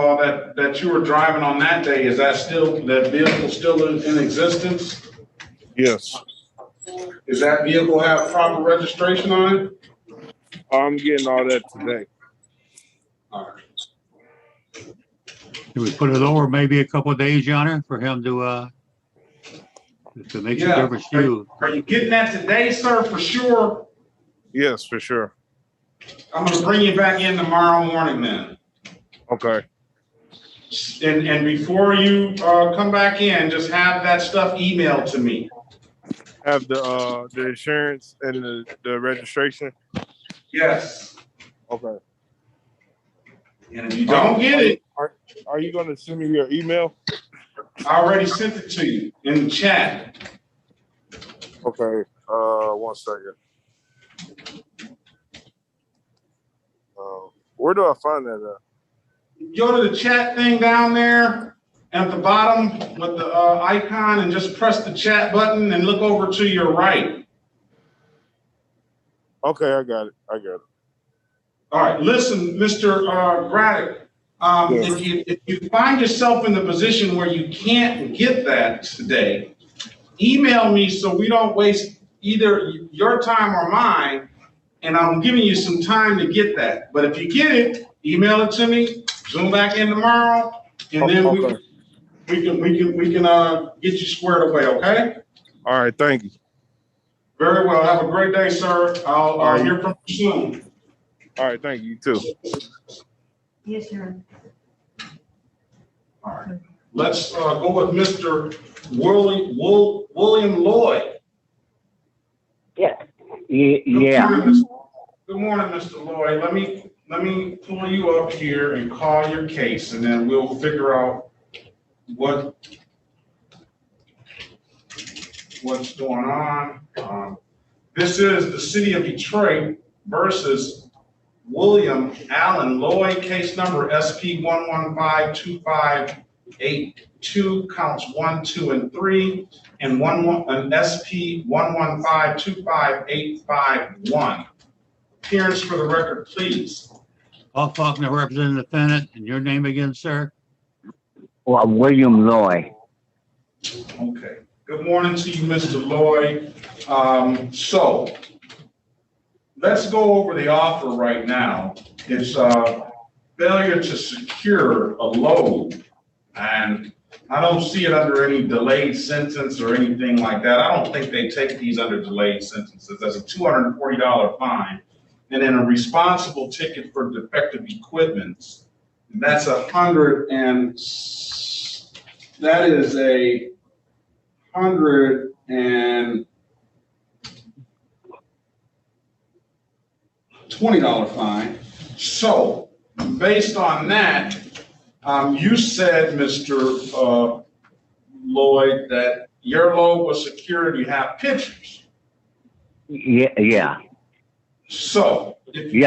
that you were driving on that day? Is that vehicle still in existence? Yes. Does that vehicle have proper registration on it? I'm getting all that today. All right. Can we put it over maybe a couple of days, Your Honor, for him to make a difference to you? Are you getting that today, sir, for sure? Yes, for sure. I'm going to bring you back in tomorrow morning, then. Okay. And before you come back in, just have that stuff emailed to me. Have the insurance and the registration. Yes. Okay. And if you don't get it, are you going to send me your email? I already sent it to you in the chat. Okay. 1 second. Where do I find that at? Go to the chat thing down there at the bottom with the icon and just press the chat button and look over to your right. Okay, I got it. All right, listen, Mr. Braddock, Yes. if you find yourself in the position where you can't get that today, email me so we don't waste either your time or mine, and I'm giving you some time to get that. But if you get it, email it to me, zoom back in tomorrow, and then we can get you squared away, okay? All right, thank you. Very well. Have a great day, sir. I'll hear from you soon. All right, thank you, you too. Yes, sir. All right. Let's go with Mr. William Lloyd. Yeah. Good morning, Mr. Lloyd. Let me pull you up here and call your case, and then we'll figure out what's going on. This is the City of Detroit versus William Allen Lloyd, case number SP 1152582, counts 1, 2, and 3, and SP 115258551. Appearance for the record, please. Paul Faulkner representing the defendant, and your name again, sir? Well, William Lloyd. Okay. Good morning to you, Mr. Lloyd. So let's go over the offer right now. It's failure to secure a load, and I don't see it under any delayed sentence or anything like that. I don't think they take these under delayed sentences. That's a $240 fine, and then a responsible ticket for defective equipment. That's that is a $120 fine. So based on that, you said, Mr. Lloyd, that your load was secured. You have pictures. Yeah. So if you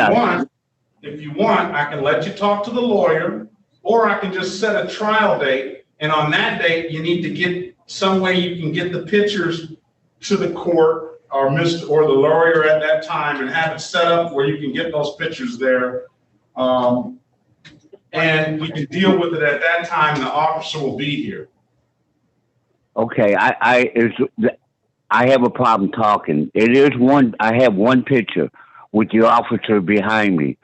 want, I can let you talk to the lawyer, or I can just set a trial date. And on that date, you need to get some way you can get the pictures to the court or the lawyer at that time, and have it set up where you can get those pictures there. And we can deal with it at that time. The officer will be here. Okay, I have a problem talking. I have one picture with the officer behind me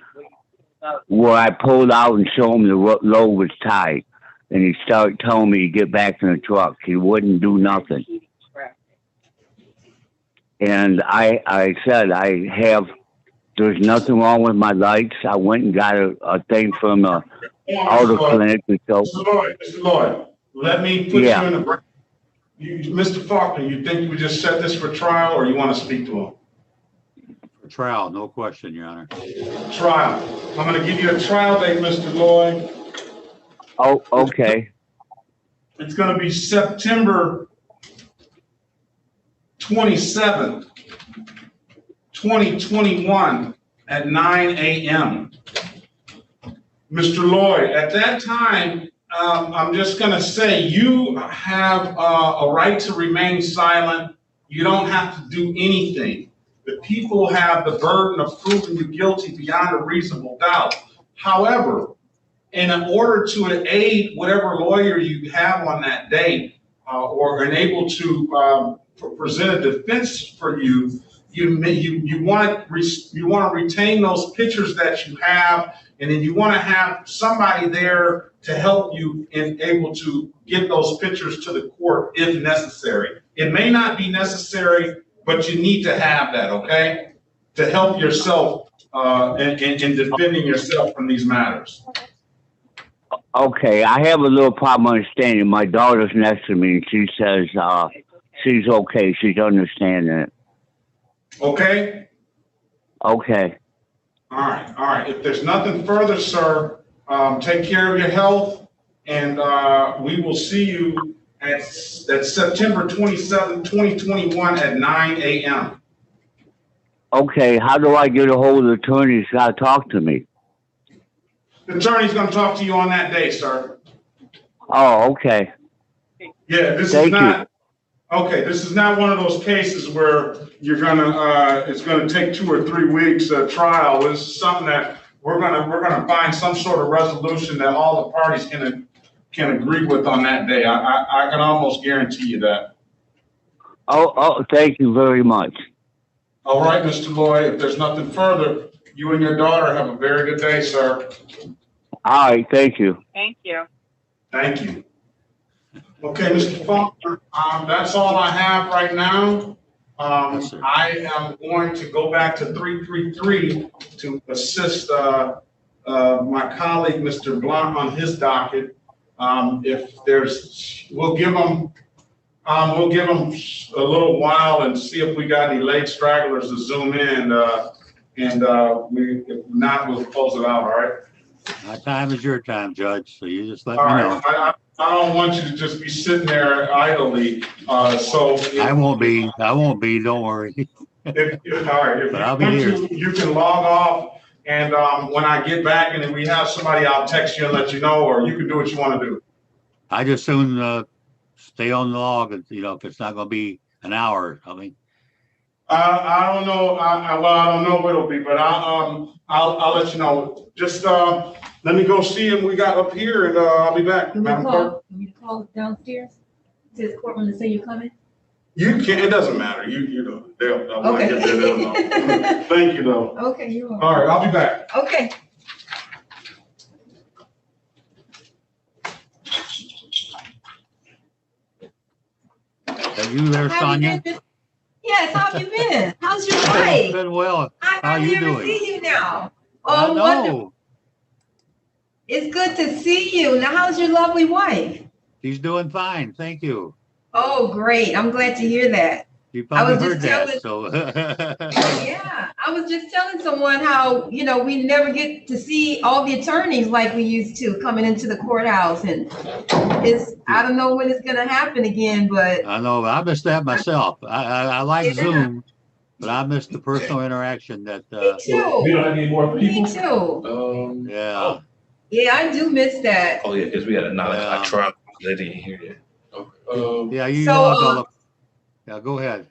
where I pulled out and showed him the load was tight, and he started telling me to get back in the truck. He wouldn't do nothing. And I said, there's nothing wrong with my lights. I went and got a thing from the auto clinic. Mr. Lloyd, let me put you in the break. Mr. Faulkner, you think you would just set this for trial, or you want to speak to him? For trial, no question, Your Honor. Trial. I'm going to give you a trial date, Mr. Lloyd. Oh, okay. It's going to be September 27th, 2021 at 9 a.m. Mr. Lloyd, at that time, I'm just going to say you have a right to remain silent. You don't have to do anything. The people have the burden of proving you guilty beyond a reasonable doubt. However, in order to aid whatever lawyer you have on that date, or enable to present a defense for you, you want to retain those pictures that you have, and then you want to have somebody there to help you in able to get those pictures to the court if necessary. It may not be necessary, but you need to have that, okay, to help yourself in defending yourself from these matters. Okay, I have a little problem understanding. My daughter's next to me, and she says she's okay. She's understanding it. Okay? Okay. All right. If there's nothing further, sir, take care of your health, and we will see you at September 27th, 2021 at 9 a.m. Okay, how do I get a hold of the attorney who's got to talk to me? The attorney's going to talk to you on that day, sir. Oh, okay. Yeah, this is not one of those cases where you're it's gonna take 2 or 3 weeks trial. This is something that we're gonna find some sort of resolution that all the parties can agree with on that day. I can almost guarantee you that. Oh, thank you very much. All right, Mr. Lloyd, if there's nothing further, you and your daughter have a very good day, sir. All right, thank you. Thank you. Thank you. Okay, Mr. Faulkner, that's all I have right now. Yes, sir. I am going to go back to 333 to assist, my colleague, Mr. Blunt, on his docket. If there's, we'll give him a little while and see if we got any late stragglers to zoom in, if not, we'll close it out, all right? My time is your time, Judge, so you just let All me right, know. I don't want you to just be sitting there idly, so. I won't be, don't worry. All right, if But you I'll be want here. to, you can log off, and when I get back and if we have somebody, I'll text you and let you know, or you can do what you want to do. I just soon stay on the log, and if it's not gonna be an hour or something. I don't know, I don't know what it'll be, but I'll let you know. Just let me go see him we got up here, and I'll be back. Can we Madam Clerk. call downstairs to this courtroom to say you're coming? You can, it doesn't matter, you know, when I get there, they'll know. Okay. Thank you, though. Okay, you're welcome. All right, I'll be back. Okay. Are you there, How have you Sonia? been? Yes, how have you been? How's your It's wife? been well. I How hardly you ever doing? see you now. I Oh, wonderful. know. It's good to see you. Now, how's your lovely wife? She's doing fine, thank you. Oh, great. I'm glad to hear that. You I probably was heard just that, so. Yeah, I was just telling someone how, we never get to see all the attorneys like we used to coming into the courthouse. And I don't know when it's gonna happen again, but I know, I missed that myself. I like yeah, Zoom, but I missed the personal interaction that, me We too. don't have any more people. Me too. yeah. Yeah, I do miss that. Oh, yeah, because we had a 9 o'clock Yeah. trial. They didn't hear yet. Yeah, you So, logged all up. Yeah, go ahead.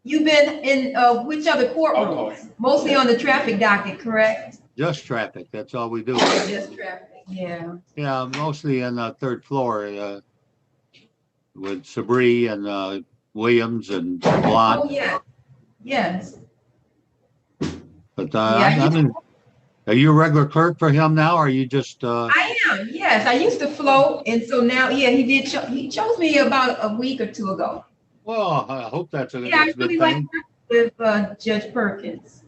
You've been in which other courtrooms? Mostly on the traffic docket, correct? Just traffic, that's all we do. Just traffic. Yeah. Yeah, mostly on the third floor, with Sabri and, Williams and Oh, Blunt. yeah. Yes. But, Yeah, I mean, are you a regular clerk for him now, or are you just, I am. Yes, I used to float, and so now, yeah, he chose me about a week or two ago. well, I hope that's Yeah, I a good really like thing. working with Judge Perkins.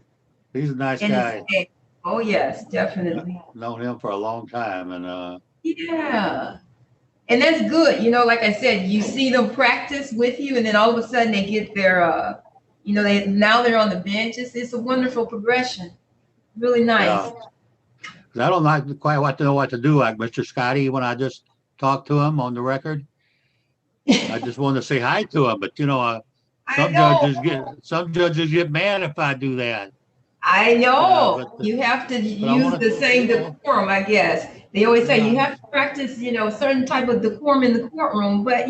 He's a nice And guy. oh, yes, definitely. Known him for a long time, and, Yeah. And that's good. Like I said, you see them practice with you, and then all of a sudden they get their, now they're on the bench. It's a wonderful progression. Really nice. yeah. 'Cause I don't like quite know what to do, like Mr. Scotty, when I just talked to him on the record. I just want to say hi to him, but I know. some judges get mad if I do that. I know. but You have to I use wanna- the same decorum, I guess. They always say you have to practice, certain type of decorum in the courtroom. But,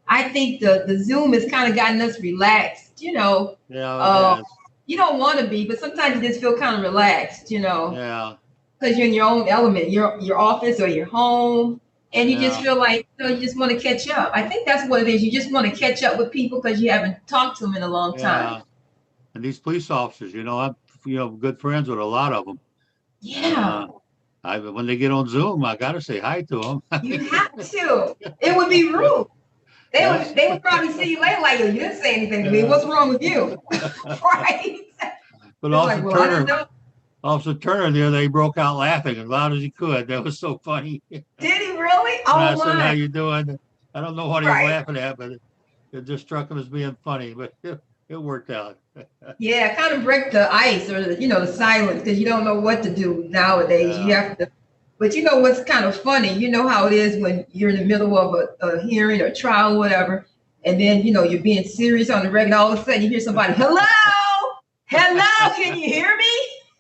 I think the Zoom has kind of gotten us relaxed, Yeah, You don't want to be, but sometimes you just feel kind of relaxed, yeah. because you're in your own element, your office or your home. And you just Yeah. feel like, you just want to catch up. I think that's what it is. You just want to catch up with people because you haven't talked to them in a long time. Yeah. And these police officers, I'm good friends with a lot of them. Yeah. When they get on Zoom, I gotta say hi to them. You have to. It would be rude. They would probably see you later like, you didn't say anything to me. What's wrong with you? Right? But They're like, well, I didn't know. Officer Turner there, they broke out laughing as loud as he could. That was so funny. Did he really? When I Oh said, how my. you doing? I don't know what he was Right. laughing at, but it just struck him as being funny, but it worked out. Yeah, kind of break the ice or the silence because you don't know what to do nowadays. You have to. But what's kind of funny? You know how it is when you're in the middle of a hearing or trial or whatever, and then you're being serious on the record. All of a sudden you hear somebody, hello, can you hear me?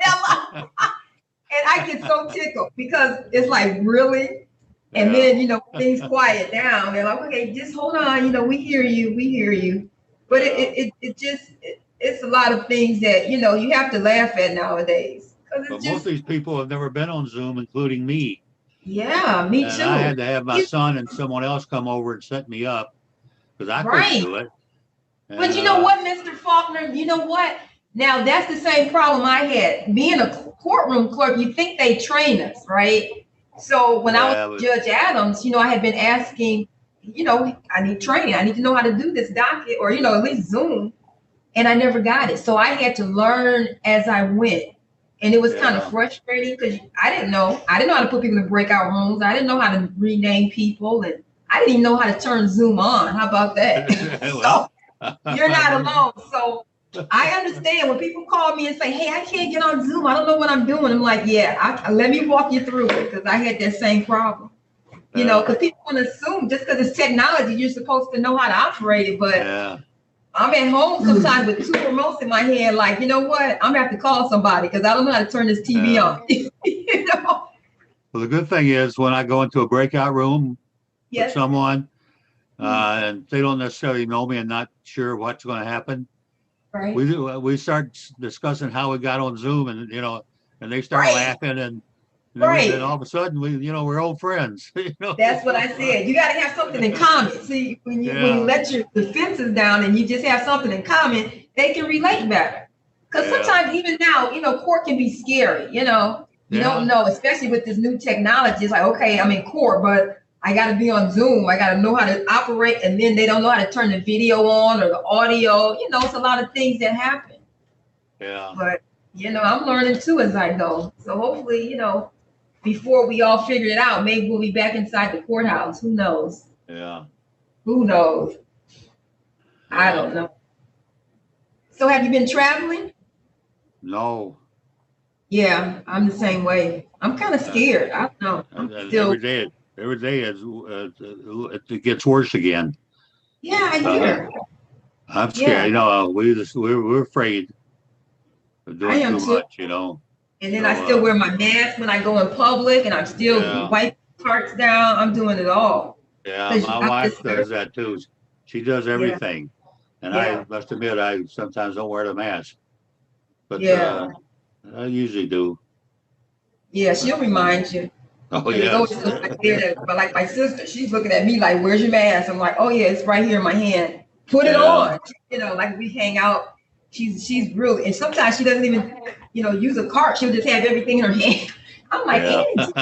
Hello. And I get so tickled because it's like, really? And then, things quiet down. They're like, okay, just hold on. We hear you. But it's a lot of things that, you have to laugh at nowadays. But most of these people have never been on Zoom, including me. Yeah, me And too. I had to have my son and someone else come over and set me up because I couldn't do it. But you know what, Mr. Faulkner? You know what? Now, that's the same problem I had. Being a courtroom clerk, you think they train us, right? So when I was Judge Adams, I had been asking I need training. I need to know how to do this docket or, at least Zoom. And I never got it. So I had to learn as I went. And it was kind of Yeah. frustrating because I didn't know. I didn't know how to put people in breakout rooms. I didn't know how to rename people. And I didn't even know how to turn Zoom on. How about that? So you're not alone. So I understand when people call me and say, hey, I can't get on Zoom. I don't know what I'm doing. I'm like, yeah, let me walk you through it because I had that same problem. Because people want to assume just because it's technology, you're supposed to know how to operate it. But Yeah. I'm at home sometimes with two remotes in my hand, like, you know what? I'm gonna have to call somebody because I don't know how to turn this TV on. Well, the good thing is when I go into a breakout room with Yes. someone, and they don't necessarily know me and not sure what's going to happen, Right. we start discussing how we got on Zoom, and and they start Right. laughing, and Right. then all of a sudden we're old friends. That's what I said. You got to have something in common. See, when you let your defenses down and you just have something in common, they can relate better. Because sometimes even now, court can be scary. You don't know, especially with this new technology. It's like, okay, I'm in court, but I got to be on Zoom. I got to know how to operate, and then they don't know how to turn the video on or the audio. It's a lot of things that happen. Yeah. But I'm learning too as I go. So hopefully, before we all figure it out, maybe we'll be back inside the courthouse. Who knows? Yeah. Who knows? I don't know. So have you been traveling? No. Yeah, I'm the same way. I'm kind of scared. I don't know. I'm still. Every day it gets worse again. Yeah, I hear. I'm scared. Yeah. We're afraid of I doing am too too. much. And then I still wear my mask when I go in public, and I'm still wiping carts down. I'm doing it all. Yeah, my wife does that too. She does everything. And I must admit, I sometimes don't wear the mask, but I usually do. Yeah, she'll remind you. Oh, And it's always yes. like there. But like my sister, she's looking at me like, "Where's your mask?" I'm like, "Oh yeah, it's right here in my hand. Put it on." Like we hang out. She's really, and sometimes she doesn't even, use a cart. She'll just have everything in her hand. I'm like, Yeah. it's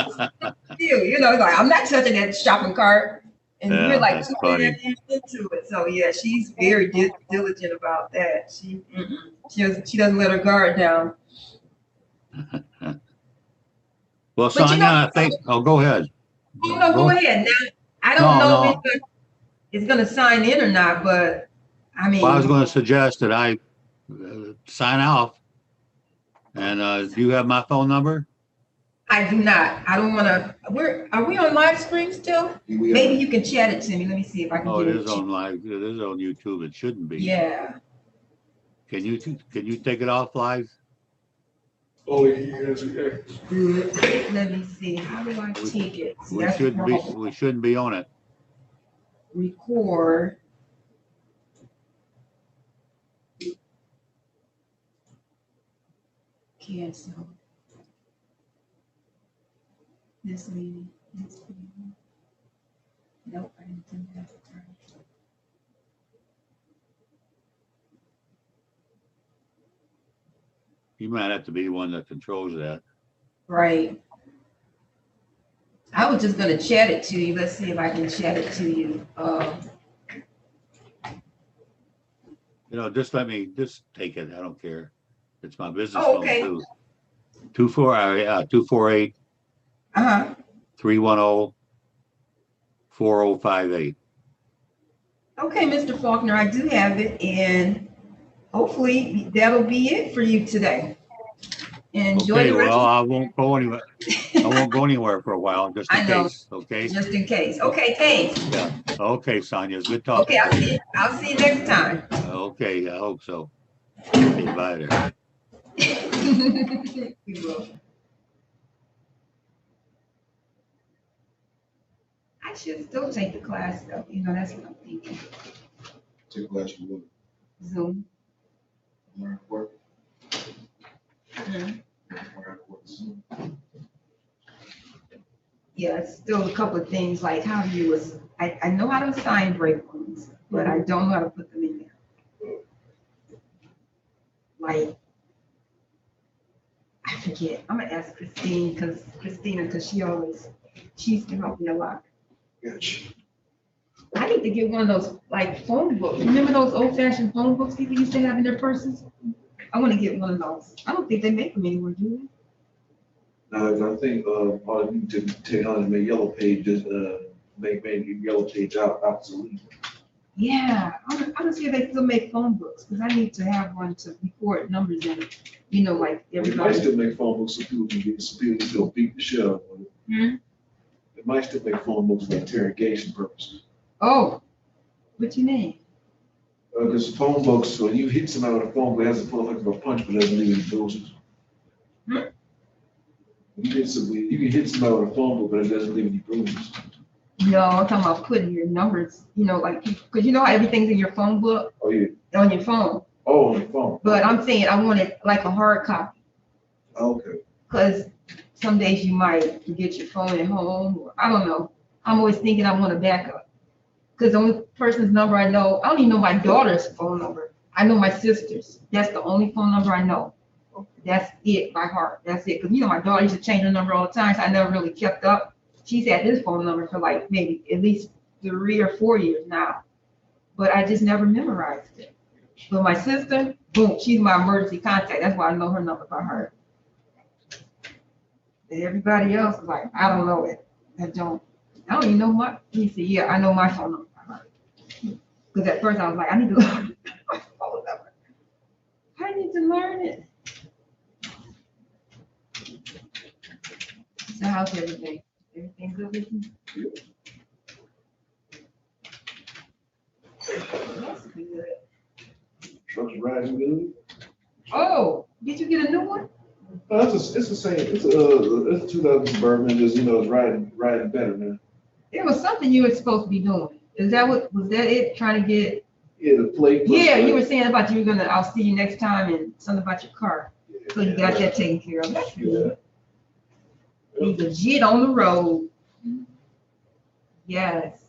like I'm not touching that shopping cart. And we're like That's 2 funny. years into it. So yeah, she's very diligent about that. She doesn't let her guard down. Well, But Sonia, I think. Oh, go ahead. No, go ahead. Now, I don't know if No. it's going to sign in or not, but I mean. Well, I was going to suggest that I sign off. And do you have my phone number? I do not. I don't want to. Are we on live stream still? Maybe you can chat it to me. Let me see if I can Oh, get it it. is on live. It is on YouTube. It shouldn't be. Yeah. Can you take it off live? Oh, yes. Let me see. How do I take it? We shouldn't be on it. Record. Cancel. This meeting. Nope, I didn't do that. You might have to be the one that controls that. Right. I was just going to chat it to you. Let's see if I can chat it to you. Just take it. I don't care. It's my business Oh, phone okay. too. 248 310 4058. Okay, Mr. Faulkner, I do have it, and hopefully that'll be it for you today. Enjoy the rest. Well, I won't go anywhere. I won't go anywhere for a while, just in case. Okay. Just in case. Okay, thanks. Yeah. Okay, Sonia. Good talking. Okay, I'll see you next time. Okay, I hope so. Okay, bye there. We will. I should still take the class though. That's what I'm thinking. Take class for what? Zoom. Learn work. Yeah, it's still a couple of things like how you was. I know how to assign breakpoints, but I don't know how to put them in there. Like, I forget. I'm gonna ask Christina because she used to help me a lot. Gotcha. I need to get one of those like phone books. Remember those old fashioned phone books people used to have in their purses? I want to get one of those. I don't think they make them anymore, do I think, all you need to technology make yellow pages, make yellow page out obsolete. they? Yeah, I don't see if they still make phone books because I need to have one to record numbers in it. You know, like They might everybody. still make phone books so people can get, some people can still beat the shit out of it. Hmm? They might still make phone books for interrogation purposes. Oh, what you mean? Because phone books, when you hit somebody with a phone book, it has a full effect of a punch, but doesn't leave any bruises. Hmm? You can hit somebody with a phone book, but it doesn't leave any bruises. No, I'm talking about putting your numbers, you know, like, because you know how everything's in your phone book, Oh, yeah. on your phone. Oh, on your phone. But I'm saying I want it like a hard copy. Okay. Because some days you might forget your phone at home, or I don't know. I'm always thinking I want a backup. Because the only person's number I know, I don't even know my daughter's phone number. I know my sister's. That's the only phone number I know. That's it by heart. That's it. Because you know my daughter used to change her number all the time, so I never really kept up. She's had this phone number for like maybe at least 3 or 4 years now. But I just never memorized it. But my sister, boom, she's my emergency contact. That's why I know her number by heart. And everybody else is like, I don't know it. I don't even know my, let me see, yeah, I know my phone number by heart. Because at first I was like, I need to learn my phone number. I need to learn it. So how's everything? Everything good with you? That's good. Truck's riding good. Oh, did you get a new one? It's the same. It's a 2000 Suburban. Just it's riding better now. There was something you were supposed to be doing. Was that it? Trying to get? Yeah, the plate. Yeah, you were saying about you were gonna. I'll see you next time, and something about your car. So you got that taken care of. That's good. He's legit on the road. Yes.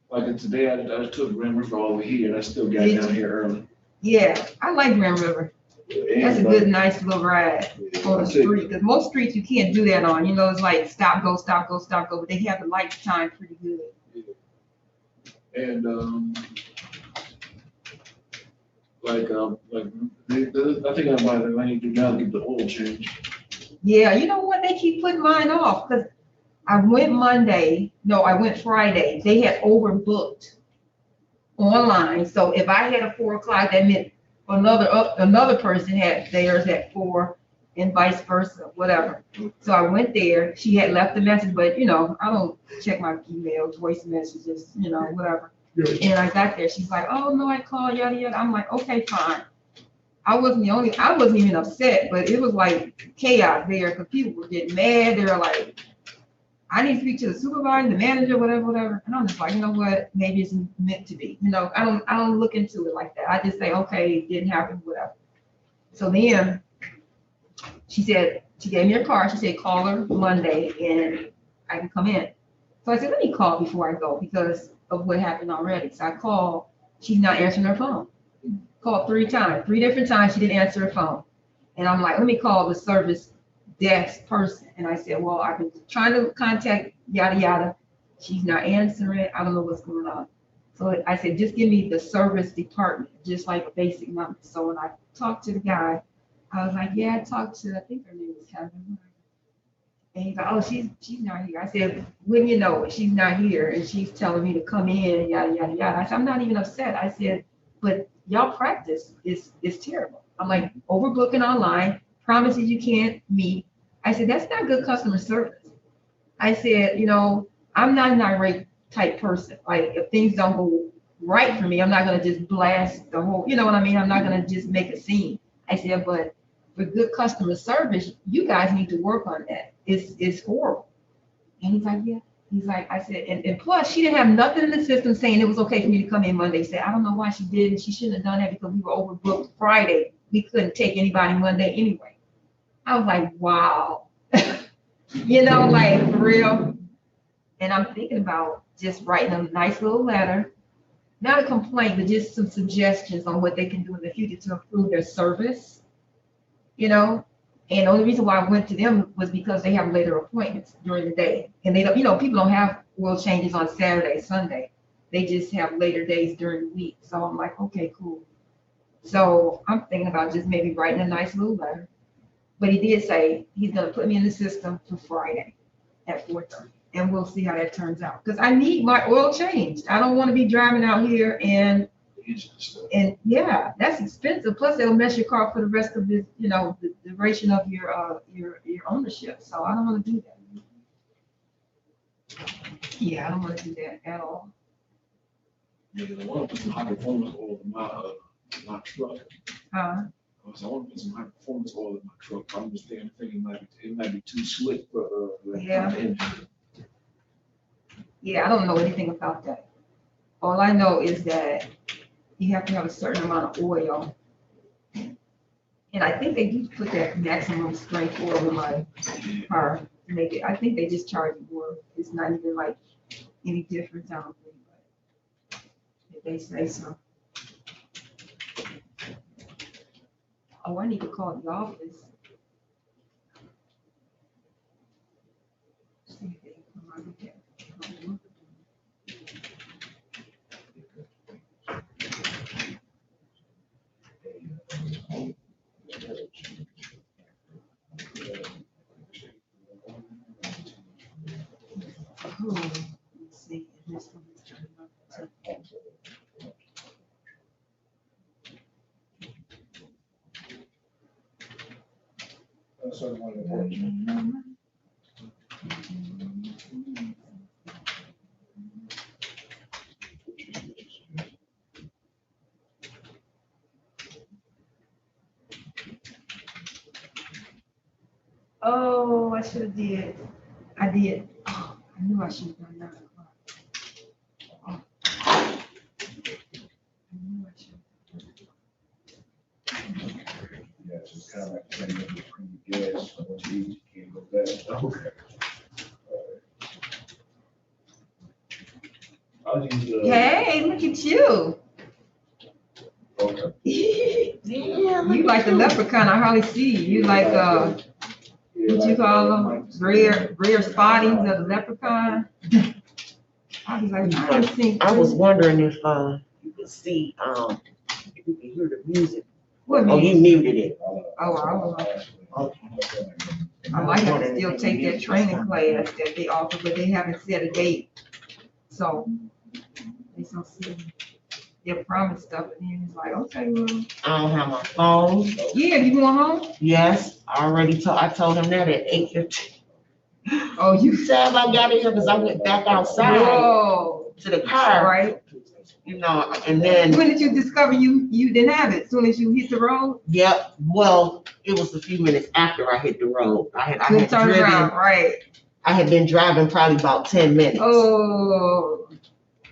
Like today, I took Grand River all the way here, and I still got down here early. Yeah, I like Grand River. That's a good, nice little ride on the street. Because most streets you can't do that on. You know, it's like stop, go, stop, go, stop, go. But they have the light time pretty good. And I think I need to now get the oil change. Yeah, you know what? They keep putting mine off because I went Friday. They had overbooked online. So if I had a 4 o'clock, that meant another person had theirs at 4 and vice versa, whatever. So I went there. She had left a message, but you know, I don't check my emails, voice messages, you know, whatever. And I got there. She's like, oh no, I called, yada yada. I'm like, okay, fine. I wasn't even upset, but it was like chaos there because people were getting mad. They were like, I need to speak to the supervisor, the manager, whatever. And I'm just like, you know what? Maybe it's meant to be. You know, I don't look into it like that. I just say, okay, it didn't happen, whatever. So then she said, she gave me her card. She said, call her Monday and I can come in. So I said, let me call before I go because of what happened already. So I called. She's not answering her phone. Called 3 times, 3 different times. She didn't answer her phone. And I'm like, let me call the service desk person. And I said, well, I've been trying to contact yada yada. She's not answering. I don't know what's going on. So I said, just give me the service department, just like a basic number. So when I talked to the guy, I was like, yeah, I talked to, I think her name was Kevin. And he's like, oh, she's not here. I said, when you know it, she's not here. And she's telling me to come in, yada, yada, yada. I said, I'm not even upset. I said, but y'all practice is terrible. I'm like, overbooking online, promises you can't meet. I said, that's not good customer service. I said, you know, I'm not an irate type person. Like if things don't go right for me, I'm not gonna just blast the whole, you know what I mean? I'm not gonna just make a scene. I said, but for good customer service, you guys need to work on that. It's horrible. And he's like, yeah. He's like, I said, and plus she didn't have nothing in the system saying it was okay for me to come in Monday. He said, I don't know why she didn't. She shouldn't have done that because we were overbooked Friday. We couldn't take anybody Monday anyway. I was like, wow. You know, like for real. And I'm thinking about just writing a nice little letter, not a complaint, but just some suggestions on what they can do in the future to improve their service, you know? And the only reason why I went to them was because they have later appointments during the day. And they don't, you know, people don't have oil changes on Saturday, Sunday. They just have later days during the week. So I'm like, okay, cool. So I'm thinking about just maybe writing a nice little letter. But he did say he's gonna put me in the system for Friday at 4:30. And we'll see how that turns out. Because I need my oil changed. I don't want to be driving out here and yeah, that's expensive. Plus it'll mess your car for the rest of the, the duration of your ownership. So I don't want to do that. Yeah, I don't want to do that at all. Yeah, I want to put some high performance oil in my truck. Huh? So I want to put some high performance oil in my truck. I'm just thinking it might be too slick for Yeah. the engine. Yeah, I don't know anything about that. All I know is that you have to have a certain amount of oil. And I think they do put that maximum strength oil in my car to make it. I think they just charge you more. It's not even like any difference, I don't think, but if they say so. Oh, I need to call the office. See if they can come out with that. Oh, let's see. This one is turning up to- Oh, I should have did. I did. Oh, I knew I should have done 9 o'clock. Oh. I knew I should have. Yeah, it's just kind of like saying that you bring the gas, so once you eat, you can't go back. Okay. I'll use, Hey, look at you. okay. You like the leprechaun. I hardly see you. You like what you call them? Rare spottings of the leprechaun. I was like, I don't think. I was wondering if you could see if you could hear the music. What Oh, you music? muted it. Oh, I don't know. Okay. I might have to still take that training class that they offer, but they haven't set a date. So they so silly. They'll promise stuff and then it's like, okay, well. I don't have my phone. Yeah, you going home? Yes, I told him that at 8:15. Oh, you said I got in here because I went back outside to the car. Right. And then. When did you discover you didn't have it? As soon as you hit the road? Yep. Well, it was a few minutes after I hit the road. I had turn driven, around, right. I had been driving probably about 10 minutes. Oh.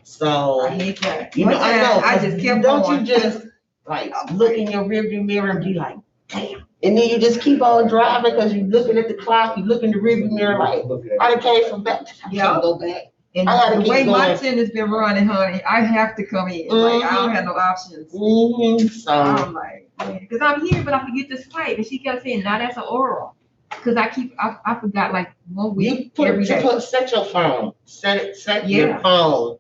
So. I hate that. I know. I just kept Don't going. you just like look in your rearview mirror and be like, damn. And then you just keep on driving because you're looking at the clock, you look in the rearview mirror like, I done came from back. I can't go back. And the way my tennis been running, honey, I have to come in. Like, I don't have no options. So I'm like, because I'm here, but I forget to swipe. And she kept saying, now that's an oral. Because I forgot like 1 week every day. Set your phone. Set your phone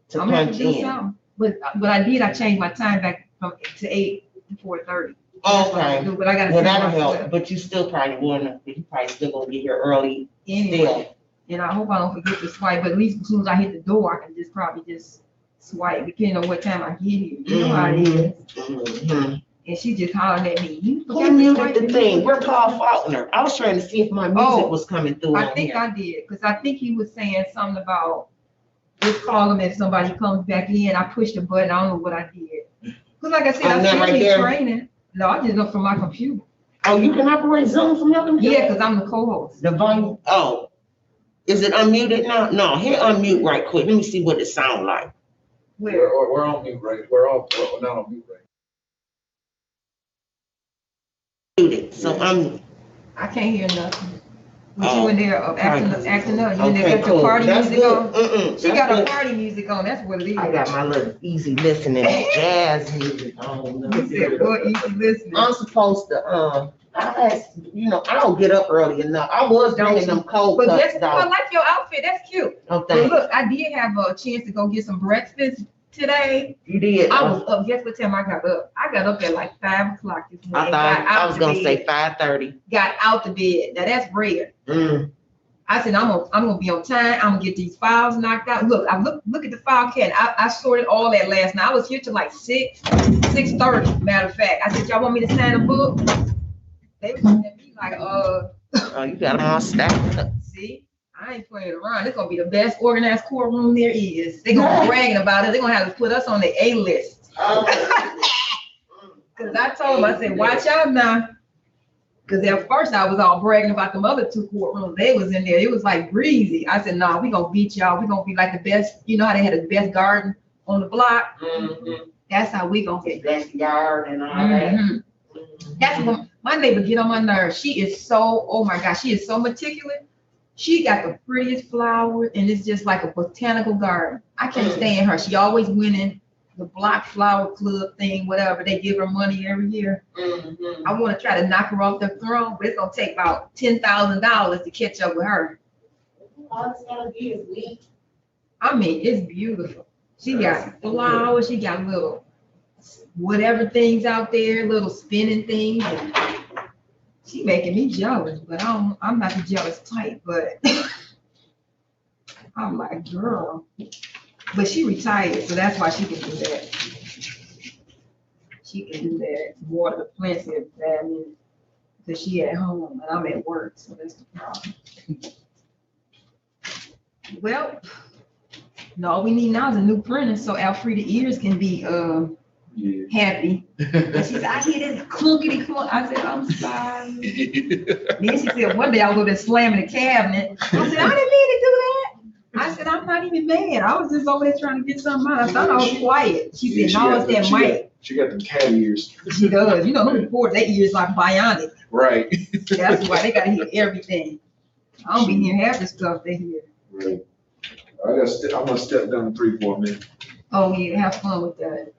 to I'm gonna punch do in. something. But I changed my time back from to 8 to 4:30. Okay. But I gotta Well, see that'll myself. help. But you still probably wanna, you probably still gonna get here early. Anyway. And I hope I don't forget to swipe, but at least as soon as I hit the door, I can just probably just swipe, depending on what time I get here. You know how it is. Mm-hmm. And she just hollered at me. You Who forgot to muted swipe the it." thing? We're Paul Faulkner. I was trying to see if my music was coming through. I think I did, because I think he was saying something about just call him if somebody comes back in. I pushed the button. I don't know what I did. Because like I said, I still need training. No, I just know from my computer. Oh, you can operate Zoom from your computer? Yeah, because I'm the co-host. The volume, is it unmuted now? No, hit unmute right quick. Let me see what it sounds like. We're on mute, right? We're not on mute, right? Muted, so I can't hear nothing. With you in there acting up, you in there Okay, got your party That's music good. on. She got That's her good. party music on, that's what it is. I got my little easy listening jazz music on. You said, what easy listening? I'm supposed to, I don't get up early enough. I was bringing them cold But cuts I though. like your outfit. That's cute. Oh, But thanks. look, I did have a chance to go get some breakfast today. You did. I was up. Guess what time I got up? I got up at like 5 o'clock this morning. I was gonna say 5:30. Got out the bed. Now that's rare. I said I'm gonna be on time. I'm gonna get these files knocked out. Look, look at the file cabinet. I sorted all that last night. I was here till like 6:30. Matter of fact, I said, y'all want me to sign a book? They was looking at me like, Oh, you got them all stacked up. see, I ain't playing around. It's gonna be the best organized courtroom there is. They gonna be bragging about it. They're gonna have to put us on the A list. Cause I told them, I said, watch out now. Cause at first I was all bragging about them other two courtrooms. They was in there. It was like breezy. I said, nah, we gonna beat y'all. We gonna be like the best. You know how they had the best garden on the block? That's how we gonna get best yard and all that. That's what my neighbor get on my nerves. She is so, oh my gosh, she is so meticulous. She got the prettiest flowers and it's just like a botanical garden. I can't stand her. She always winning the block flower club thing, whatever. They give her money every year. I want to try to knock her off the throne, but it's gonna take about $10,000 to catch up with her. All it's gonna be is weed. I mean, it's beautiful. She got flowers. She got little whatever things out there, little spinning things. And she making me jealous, but I'm not the jealous type. But I'm like, girl. But she retired, so that's why she can do that. She can do that. Water the plants every 5 minutes because she at home and I'm at work, so that's the problem. Well, no, all we need now is a new printer so Alfreda ears can be happy. And she said, I hear this clunkety clunk. I said, I'm sorry. Then she said, one day I was over there slamming the cabinet. I said, I didn't mean to do that. I said, I'm not even mad. I was just over there trying to get something out. I thought I was quiet. She said, no, it's that mic. She got them cat ears. She does. You know, them reports, their ears like bionic. Right. That's why they gotta hear everything. I don't be hearing half the stuff they hear. Right. I'm gonna step down 3 for a minute. Oh yeah, have fun with that.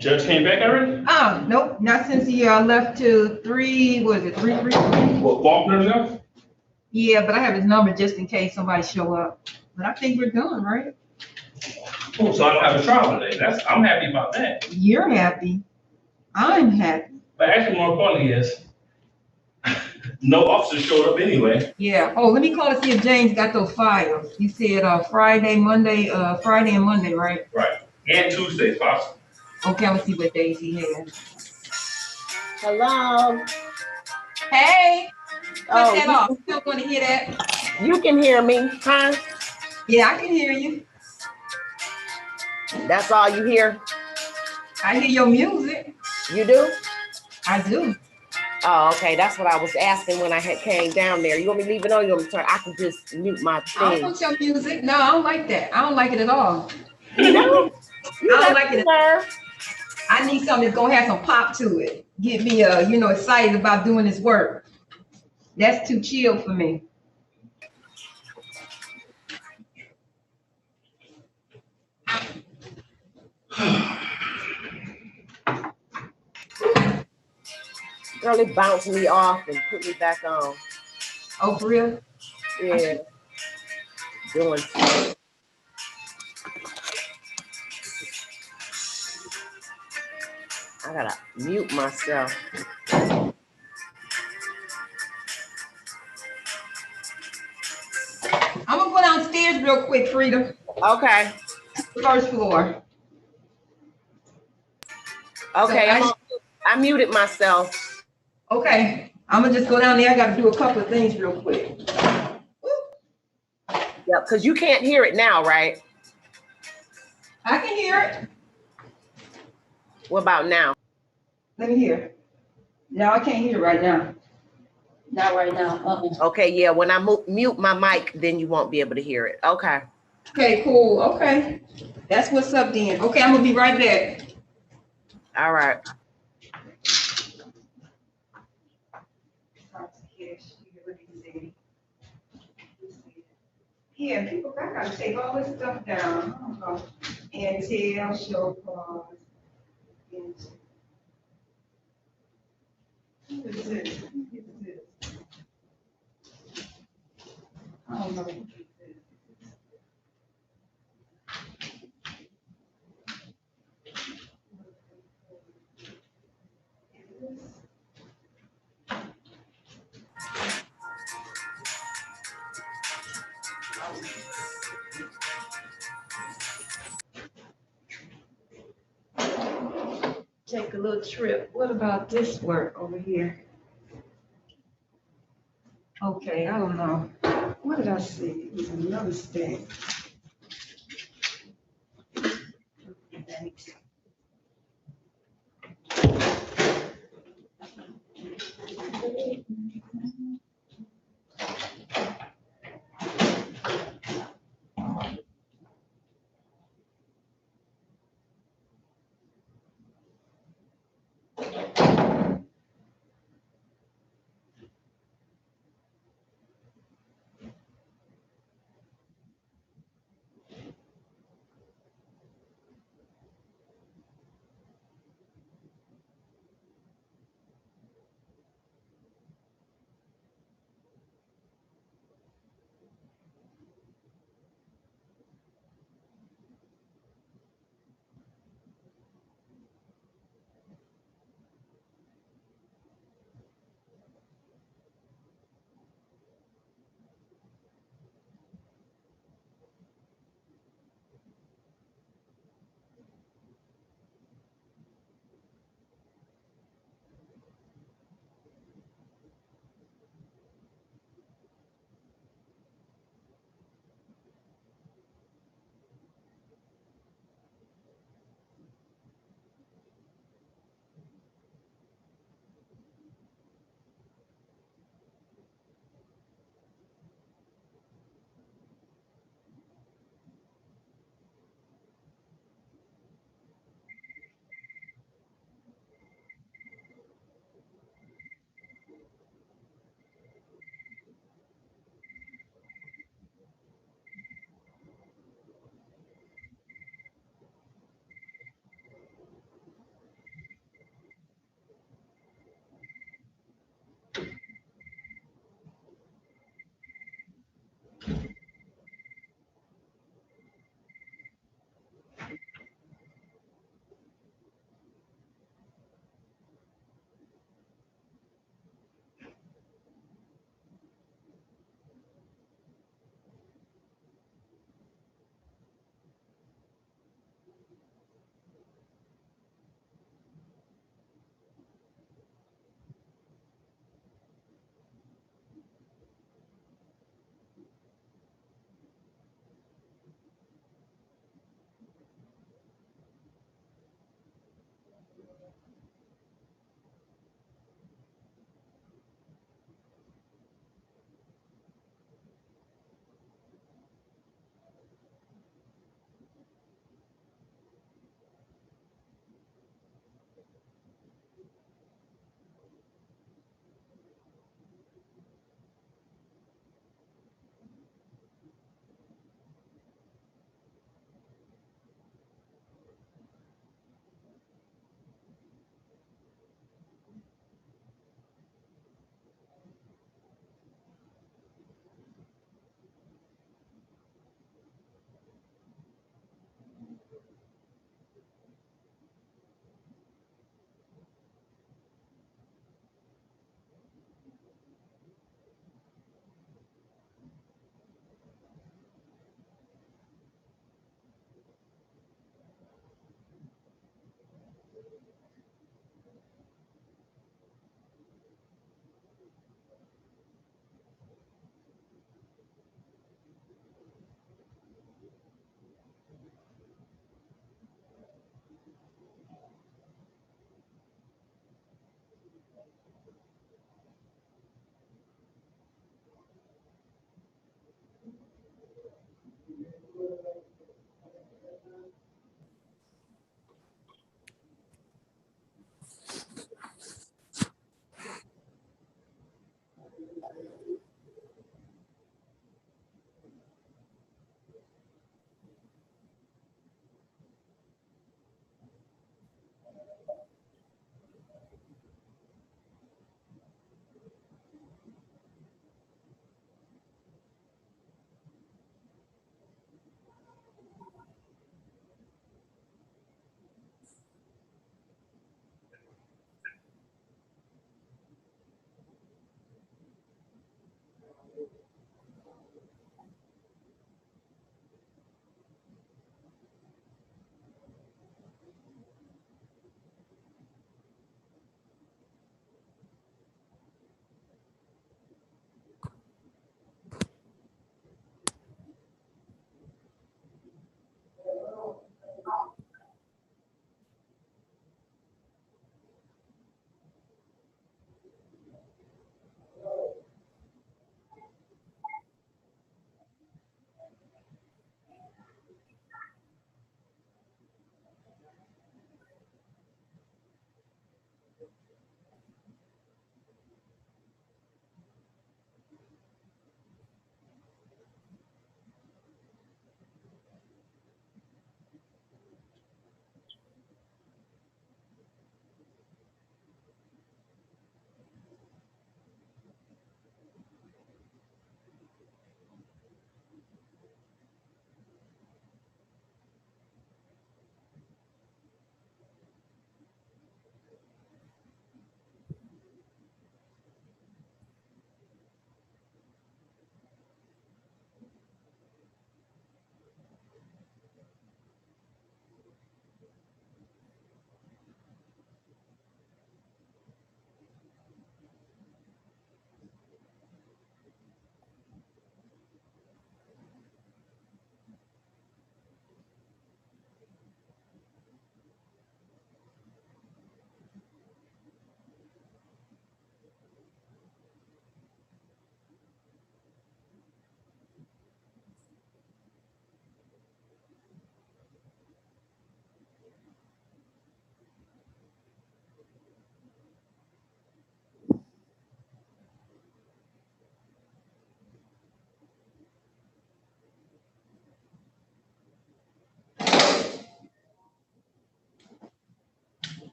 Judge came back already? Nope, not since he left to 3, what is it, 333? What, Faulkner left? Yeah, but I have his number just in case somebody show up. But I think we're done, right? Oh, so I don't have a trial today. I'm happy about that. You're happy. I'm happy. But actually, more importantly is, no officer showed up anyway. Yeah. Oh, let me call to see if James got those files. You said Friday and Monday, right? Right. And Tuesdays, possible. Okay, I'm gonna see what days he has. Hello. Hey, cut that Oh, off. You don't want to hear that. you can hear me, huh? Yeah, I can hear you. That's all you hear? I hear your music. You do? I do. Oh, okay. That's what I was asking when I had came down there. You want me to leave it on? You want me to turn? I can just mute my I don't thing. want your music. No, I don't like that. I don't like it at all. You know? I don't like it. I need something that's gonna have some pop to it. Get me excited about doing this work. That's too chill for me. Girl, it bounced me off and put me back on. Oh, for real? Yeah. Doing stuff. I gotta mute myself. I'm gonna go downstairs real quick, Frida. Okay. First floor. Okay, So I muted myself. Okay, I'm gonna just go down there. I gotta do a couple of things real quick. Yep, because you can't hear it now, right? I can hear it. What about now? Let me hear. No, I can't hear it right now. Not right now. Okay, yeah, when I mute my mic, then you won't be able to hear it. Okay. Okay, cool. Okay. That's what's up then. Okay, I'm gonna be right back. All right. Yeah, people, I gotta take all this stuff down. And tell, show cause. Who is this? Who is this? I don't know. Who is this? Take a little trip. What about this work over here? Okay, I don't know. What did I see? It was another state.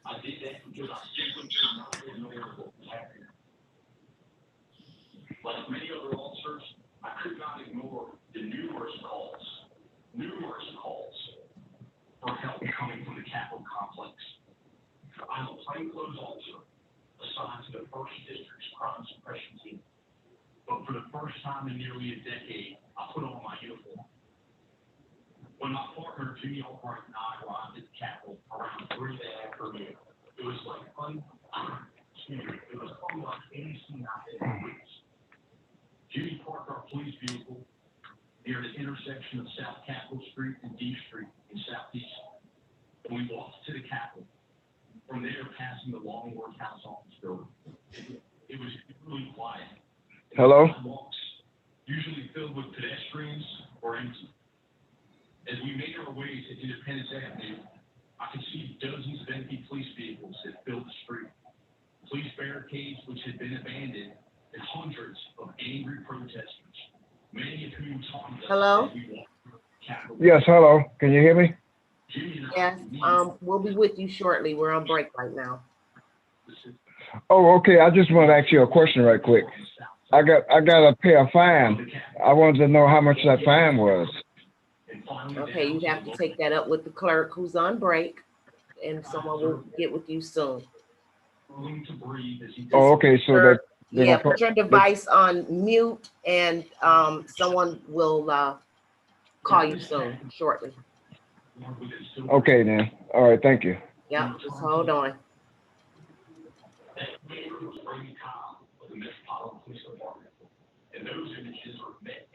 I did that because I simply could not ignore what was happening. Like many other officers, I could not ignore the numerous calls for help coming from the Capitol complex. I'm a plainclothes officer assigned to the 1st District's crime suppression team. But for the first time in nearly a decade, I put on my uniform. When my partner, Jimmy Albright, and I arrived at the Capitol around 3 that afternoon, it was like any scene I had witnessed. Jimmy parked our police vehicle near the intersection of South Capitol Street and D Street in Southeast. And we walked to the Capitol. From there, passing the Longworth House Office building. It was really quiet. Hello? Sidewalks, usually filled with pedestrians, were empty. As we made our way to Independence Avenue, I could see dozens of empty police vehicles that filled the street, police barricades which had been abandoned, and hundreds of angry protesters, many of whom taunted us Hello? as we walked through the Yes, hello. Can you hear me? Yes, we'll be with you shortly. We're on break right now. Oh, okay. I just want to ask you a question right quick. I got to pay a fine. I wanted to know how much that fine was. Okay, you have to take that up with the clerk who's on break, and someone will get with you soon. Oh, okay. So that they're Yeah, gonna put your device on mute, and someone will call you soon, shortly. Okay then. All right. Thank you. Yep, just hold on. And those images are met.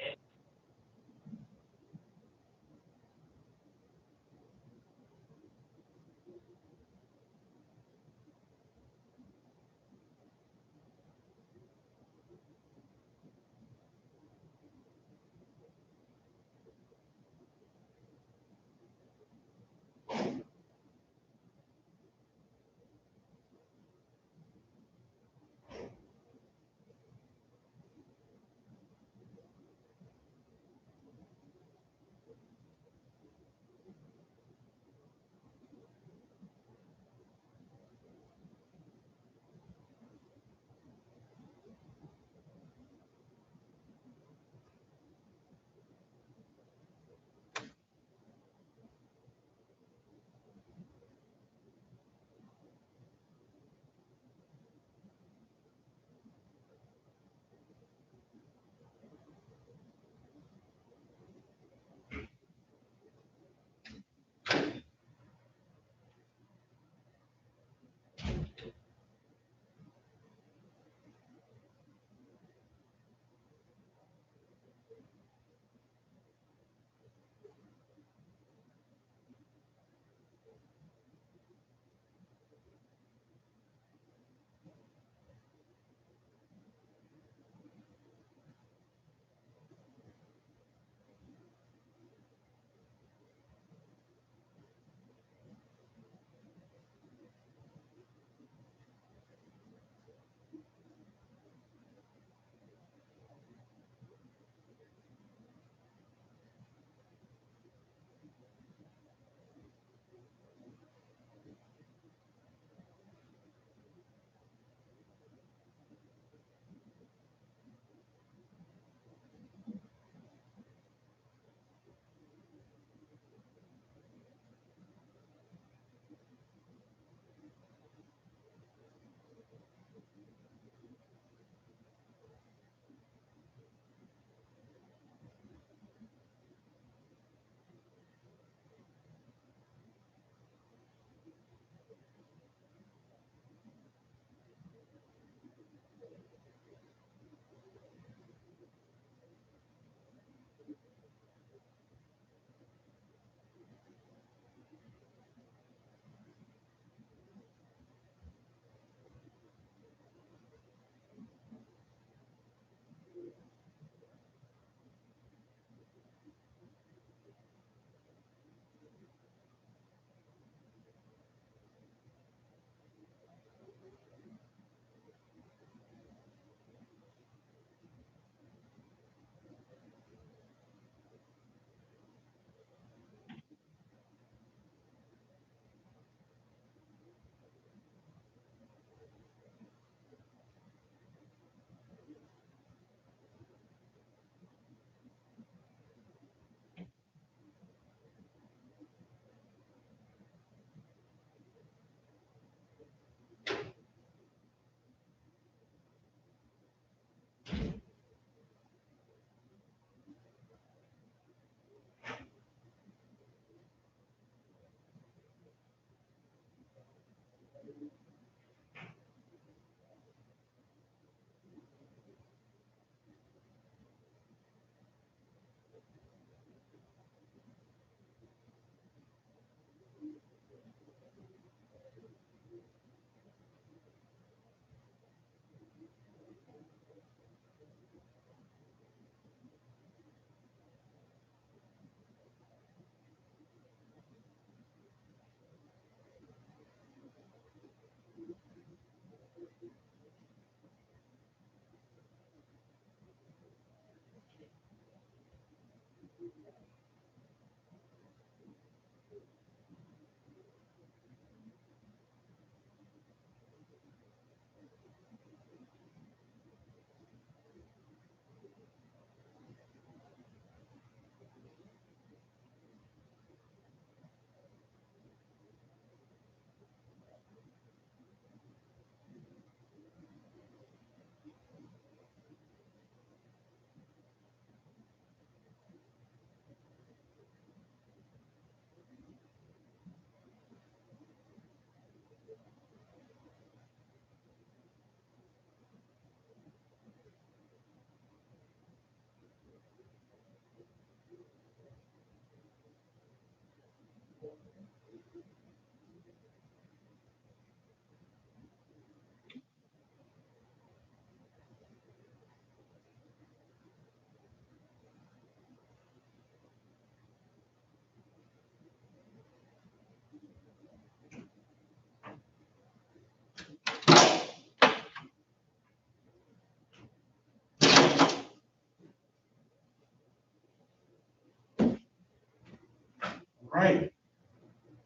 right.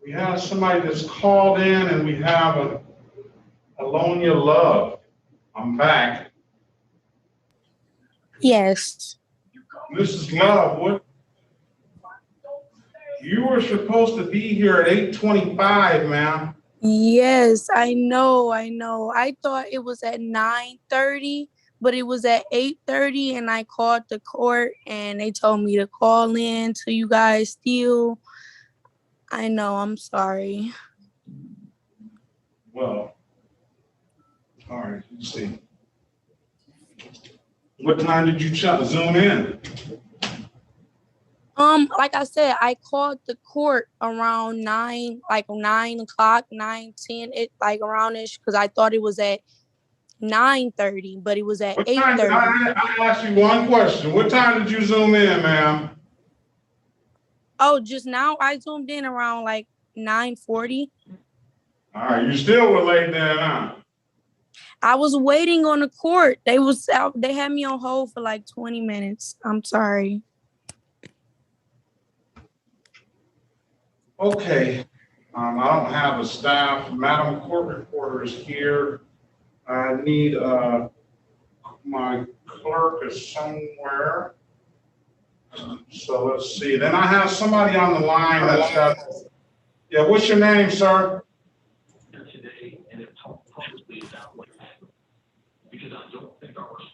We have somebody that's called in and we have a Alonia Love. I'm back. Yes. Mrs. Love, what? You were supposed to be here at 8:25, ma'am. Yes, I know. I thought it was at 9:30, but it was at 8:30, and I called the court and they told me to call in to you guys still. I know, I'm sorry. Well, all right, let's see. What time did you zoom in? Like I said, I called the court around 9, like 9 o'clock, 9:10, it like around ish, because I thought it was at 9:30, but it was at What time? 8:30. I asked you one question. What time did you zoom in, ma'am? Oh, just now I zoomed in around like 9:40. All right, you still were late then, huh? I was waiting on the court. They had me on hold for like 20 minutes. I'm sorry. Okay. I don't have a staff. Madam Court Reporter is here. I need my clerk is somewhere. So let's see. Then I have somebody on the line that's got. Yeah, what's your name, sir?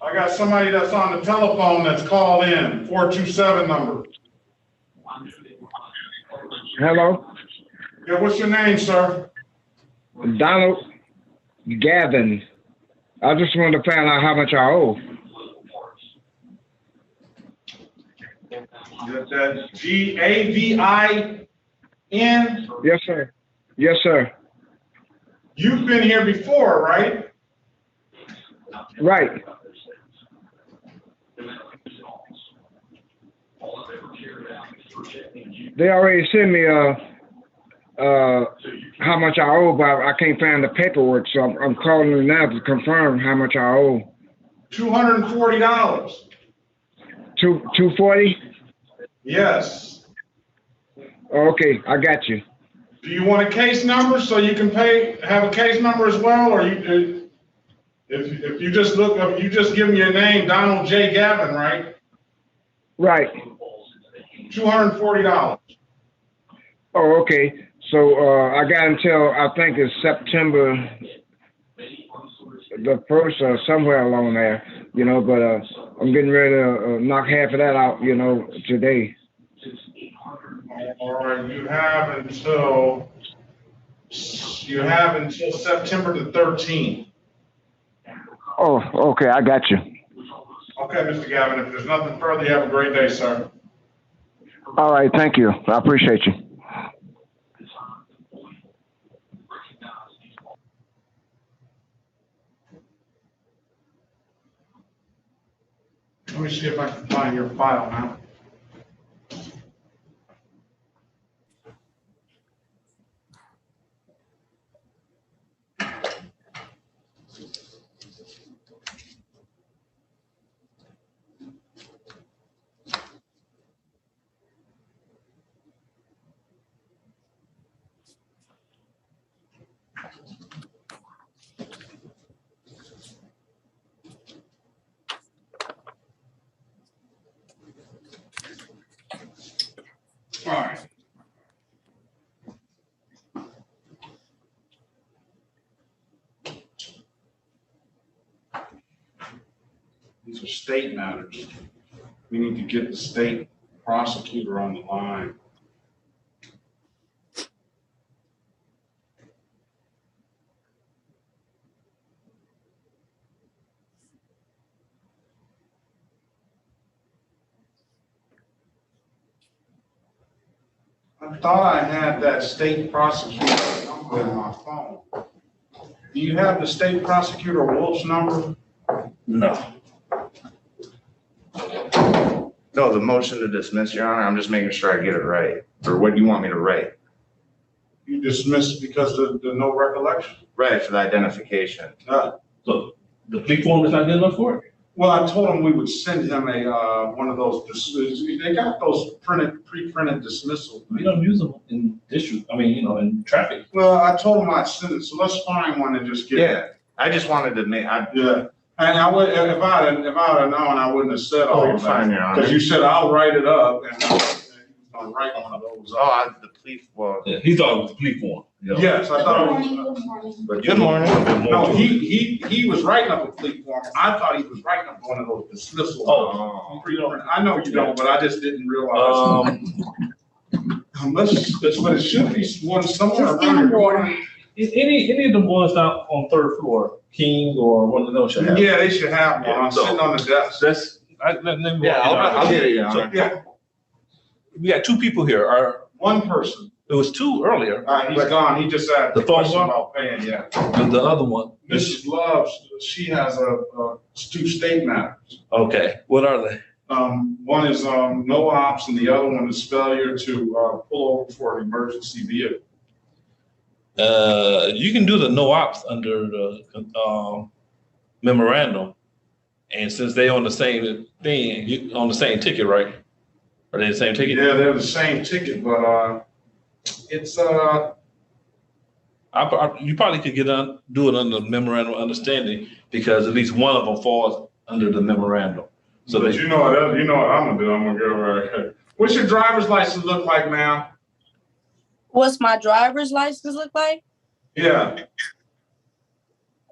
I got somebody that's on the telephone that's called in, 427 number. Hello, Yeah, what's your name, sir? Donald Gavin. I just wanted to find out how much I owe. That's Gavin? Yes, sir. Yes, sir. You've been here before, right? Right. They already sent me how much I owe, but I can't find the paperwork, so I'm calling them now to confirm how much I owe. $240. 240? Yes. Okay, I got you. Do you want a case number so you can have a case number as well, or if you just you just give me your name, Donald J. Gavin, right? Right. $240. Oh, okay. So I got until I think it's September the 1st or somewhere along there, but I'm getting ready to knock half of that out, today. All right, you have until September the 13th. Oh, okay, I got you. Okay, Mr. Gavin, if there's nothing further, you have a great day, sir. All right, thank you. I appreciate you. Let me see if I can find your file now. All right. These are state matters. We need to get the state prosecutor on the line. I thought I had that state prosecutor number in my phone. Do you have the state prosecutor Wolf's number? No. No, the motion to dismiss, Your Honor, I'm just making sure I get it right. Or what do you want me to write? You dismissed because of the no recollection? Right, for the identification. So the plea form is not good enough for it? Well, I told him we would send him a, one of those, they got those pre-printed dismissal. We don't use them in district, in traffic. Well, I told him I'd send it, so let's find one and just get it. I just wanted to make, Yeah, and I would, if I'd have known, I wouldn't have said all you're of fine, that. Your Honor. Because you said, I'll write it up, and I was gonna write one of those up. the plea, well. Yeah, he thought it was the plea form. Yes, I thought it was. Good morning. But good morning. No, he was writing up a plea form. I thought he was writing up one of those dismissal. Oh. I know you don't, but I just didn't realize. Unless, but it should be one somewhere around here. Any of the ones out on third floor, King or one of those should have. Yeah, they should have one. I'm sitting on the desk. I'll get it, Your Honor. Yeah, We got two people here. one person. It was two earlier. All right, he's gone. He just had The a phone question one? about paying, yeah. And the other one. Mrs. Love, she has two state matters. Okay, what are they? One is, no ops and the other one is failure to, pull over for an emergency vehicle. You can do the no ops under the memorandum. And since they on the same thing, you on the same ticket, right? Are they the same ticket? Yeah, they're the same ticket, but, it's, you probably could do it under memorandum of understanding because at least one of them falls under the memorandum. So but you know what I'm gonna do? I'm gonna go right here. What's your driver's license look like, ma'am? What's my driver's license look like? Yeah.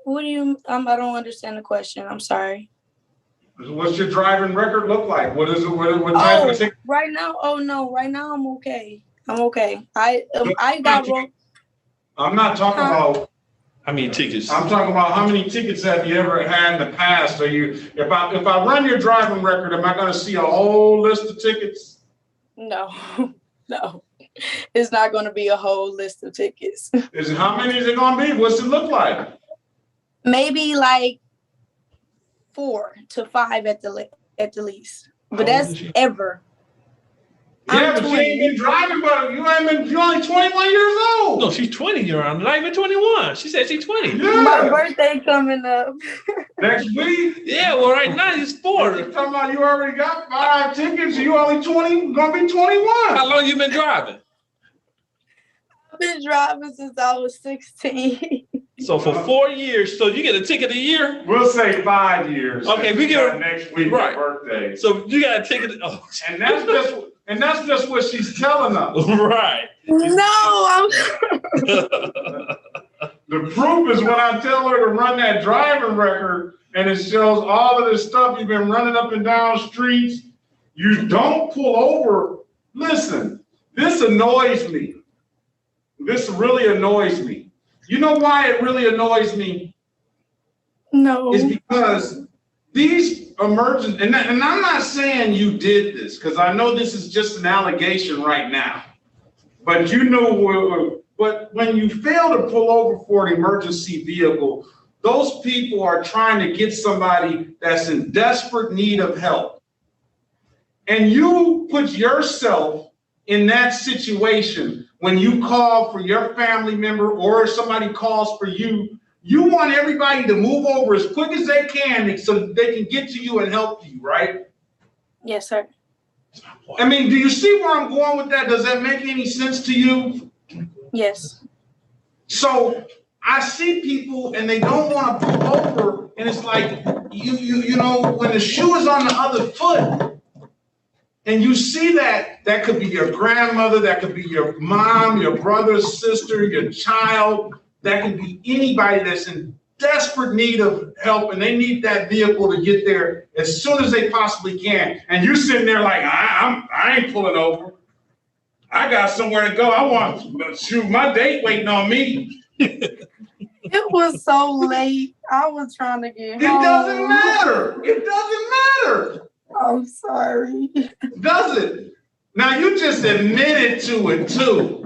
What do you, I don't understand the question. I'm sorry. What's your driving record look like? What is it? What type of ticket? Right now, right now I'm okay. I'm okay. I got wrong. I'm not talking about how many tickets. I'm talking about how many tickets have you ever had in the past? Are you, if I run your driving record, am I gonna see a whole list of tickets? No, no. It's not gonna be a whole list of tickets. How many is it gonna be? What's it look like? Maybe like 4 to 5 at the least. But that's ever. Yeah, but she ain't been driving, but you're only 21 years old. No, she's 20 years old. Not even 21. She said she's 20. Yeah. My birthday coming up. Next week? Yeah, well, right now he's 4. You're talking about you already got 5 tickets, you only 20, gonna be 21. How long you been driving? I've been driving since I was 16. So for 4 years, so you get a ticket a year? We'll say 5 years. Okay, we get her next week, right. Birthday. So you got a ticket. Oh. And that's just what she's telling us. Right. No, The proof is when I tell her to run that driving record and it shows all of this stuff you've been running up and down streets. You don't pull over. Listen, this annoys me. This really annoys me. You know why it really annoys me? No. It's because these emergent, and I'm not saying you did this, because I know this is just an allegation right now. But you know, but when you fail to pull over for an emergency vehicle, those people are trying to get somebody that's in desperate need of help. And you put yourself in that situation when you call for your family member or if somebody calls for you. You want everybody to move over as quick as they can so that they can get to you and help you, right? Yes, sir. I mean, do you see where I'm going with that? Does that make any sense to you? Yes. So I see people and they don't want to pull over, and it's like you know, when the shoe is on the other foot, and you see that could be your grandmother, that could be your mom, your brother, sister, your child. That can be anybody that's in desperate need of help, and they need that vehicle to get there as soon as they possibly can. And you're sitting there like, I ain't pulling over. I got somewhere to go. I want, shoot, my date waiting on me. It was so late. I was trying to get home. It doesn't matter. It doesn't matter. I'm sorry. Does it? Now you just admitted to it too.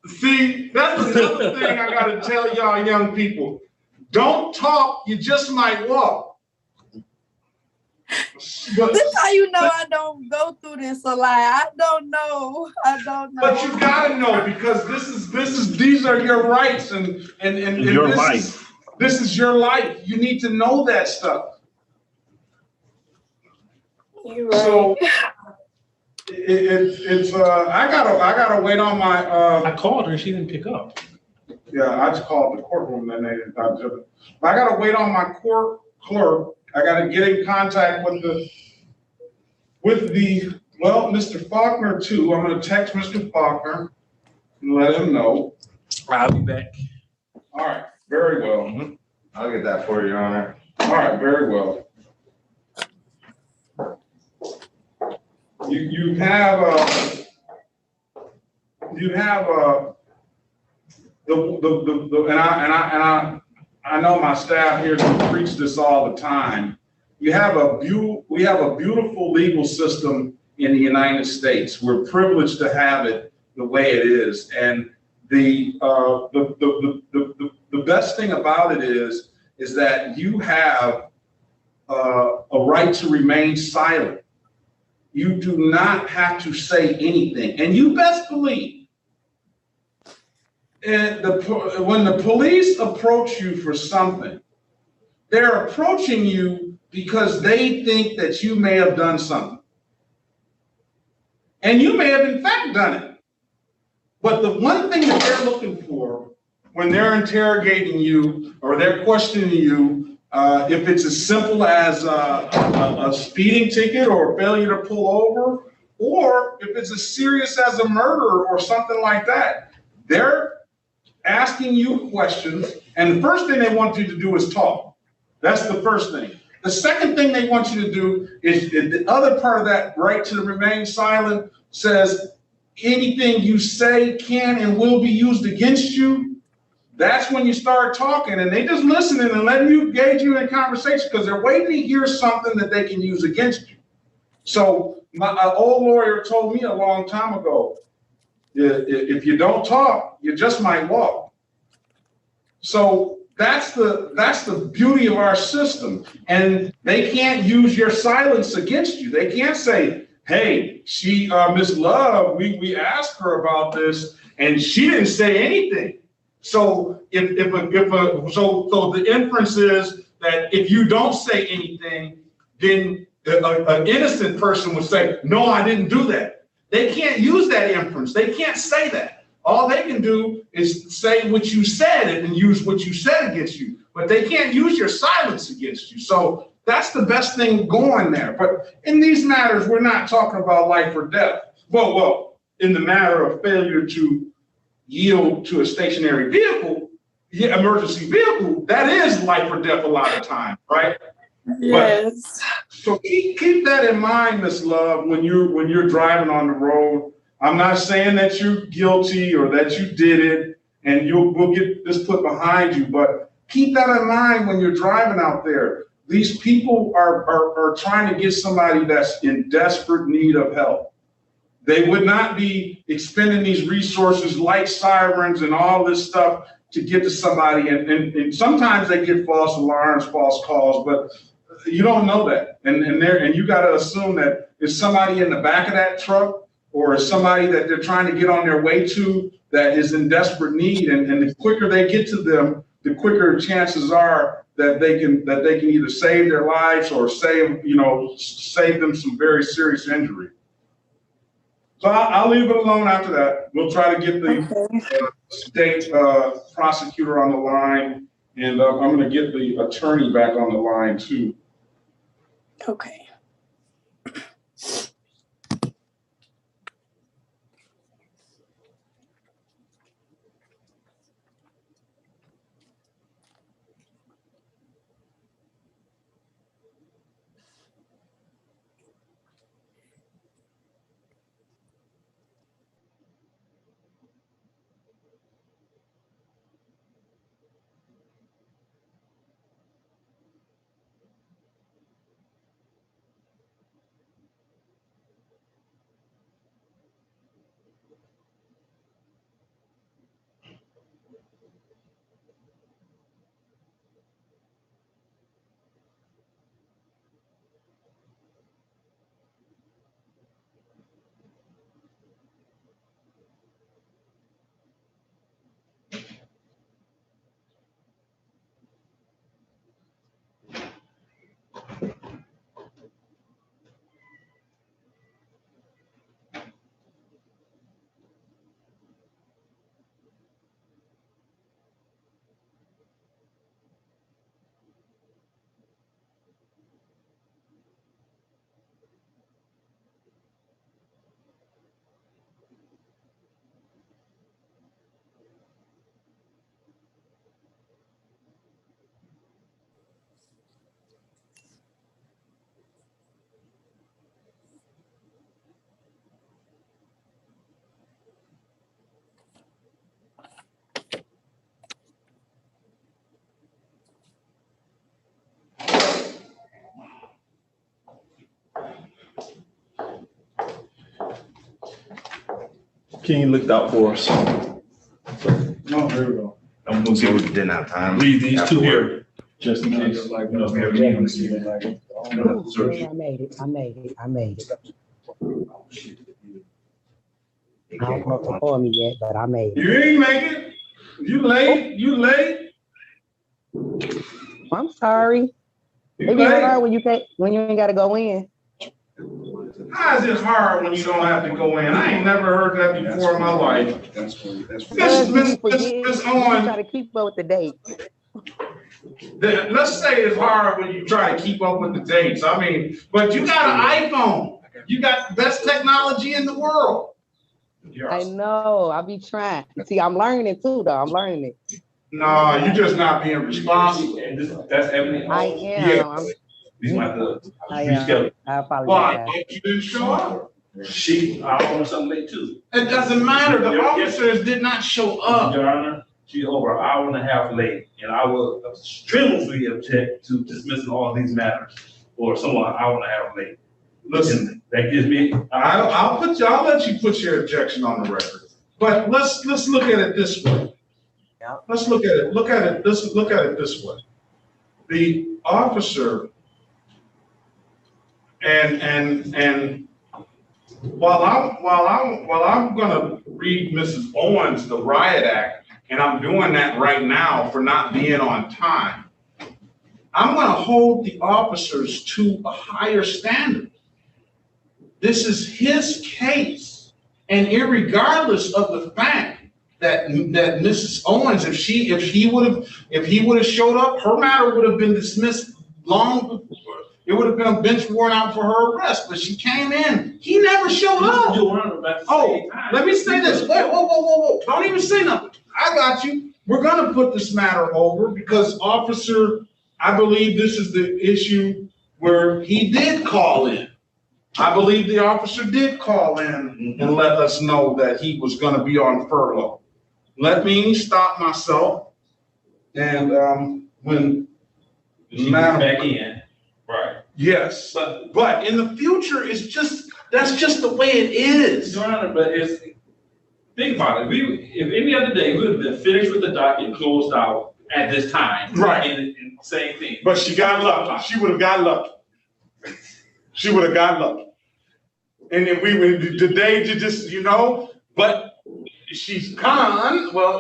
See, that's another thing I gotta tell y'all young people. Don't talk, you just might walk. This how you know I don't go through this a lot. I don't know. But you gotta know, because these are your rights and your life. This is your life. You need to know that stuff. You're right. So I gotta wait on my, I called her and she didn't pick up. yeah, I just called the courtroom and they didn't talk to me. I gotta wait on my court clerk. I gotta get in contact with well, Mr. Faulkner too. I'm gonna text Mr. Faulkner and let him know. I'll be back. All right, very well. I'll get that for you, Your Honor. All right, very well. You have I know my staff here preach this all the time. We have a beautiful legal system in the United States. We're privileged to have it the way it is, and the best thing about it is that you have a right to remain silent. You do not have to say anything, and you best believe. And when the police approach you for something, they're approaching you because they think that you may have done something. And you may have in fact done it. But the one thing that they're looking for when they're interrogating you or they're questioning you, if it's as simple as a speeding ticket or a failure to pull over, or if it's as serious as a murder or something like that, they're asking you questions, and the first thing they want you to do is talk. That's the first thing. The second thing they want you to do is the other part of that right to remain silent says anything you say can and will be used against you. That's when you start talking, and they just listening and letting you engage you in conversation because they're waiting to hear something that they can use against you. So my old lawyer told me a long time ago, if you don't talk, you just might walk. So that's the beauty of our system. And they can't use your silence against you. They can't say, hey, Miss Love, we asked her about this and she didn't say anything. So so the inference is that if you don't say anything, then an innocent person would say, no, I didn't do that. They can't use that inference. They can't say that. All they can do is say what you said and use what you said against you, but they can't use your silence against you. So that's the best thing going there. But in these matters, we're not talking about life or death. Well, in the matter of failure to yield to a stationary vehicle, emergency vehicle, that is life or death a lot of time, right? Yes. So keep that in mind, Miss Love, when you're driving on the road. I'm not saying that you're guilty or that you did it and we'll get this put behind you, but keep that in mind when you're driving out there. These people are trying to get somebody that's in desperate need of help. They would not be expending these resources like sirens and all this stuff to get to somebody. And sometimes they get false alarms, false calls, but you don't know that. And you got to assume that it's somebody in the back of that truck or somebody that they're trying to get on their way to that is in desperate need. And the quicker they get to them, the quicker chances are that they can either save their lives or save them some very serious injury. So I'll leave it alone after that. We'll try to get the state prosecutor on the line, and I'm going to get the attorney back on the line too. Okay. King looked out for us. No, there we go. I'm gonna So we give, didn't have time. leave these two afterward. here, just in case. Like, you know, we have yeah, any- Ooh, I made it. I made it. I made it. I don't know if they call me yet, but I made it. You ain't make it. You late. You late. I'm sorry. You It be late. hard when you ain't gotta go in. How is it hard when you don't have to go in? I ain't never heard that before in my life. Miss You Owen, try to keep up with the date. let's say it's hard when you try to keep up with the dates. I mean, but you got an iPhone. You got the best technology in the world. I know. I be trying. See, I'm learning too, though. I'm learning it. No, you're just not being responsible. That's everything. I am. Yeah. These might have to I am. reschedule. I Why? apologize. You didn't show up. I want something late too. It doesn't matter. The officers did not show up. Your Honor, she's over an hour and a half late, and I will strenuously object to dismissing all these matters for someone an hour and a half late. Listen, That gives me, I'll let you put your objection on the record. But let's look at it this way. Yeah. Let's look at it. Look at it this way. The officer and while I'm gonna read Mrs. Owens the riot act, and I'm doing that right now for not being on time, I'm gonna hold the officers to a higher standard. This is his case, and irregardless of the fact that Mrs. Owens, if he would have showed up, her matter would have been dismissed long before. It would have been a bench warrant out for her arrest, but she came in. He never showed up. Oh, let me say this. Whoa. Don't even say nothing. I got you. We're gonna put this matter over because officer, I believe this is the issue where he did call in. I believe the officer did call in and let us know that he was gonna be on furlough. Let me stop myself. And when Madam back in, right? Yes, but in the future, that's just the way it is. Your Honor, but think about it. If any other day we would have been finished with the docket, closed out at this time, right? And same thing. But she got lucky. She would have got lucky. She would have got lucky. And then we would today to just but she's gone. Well,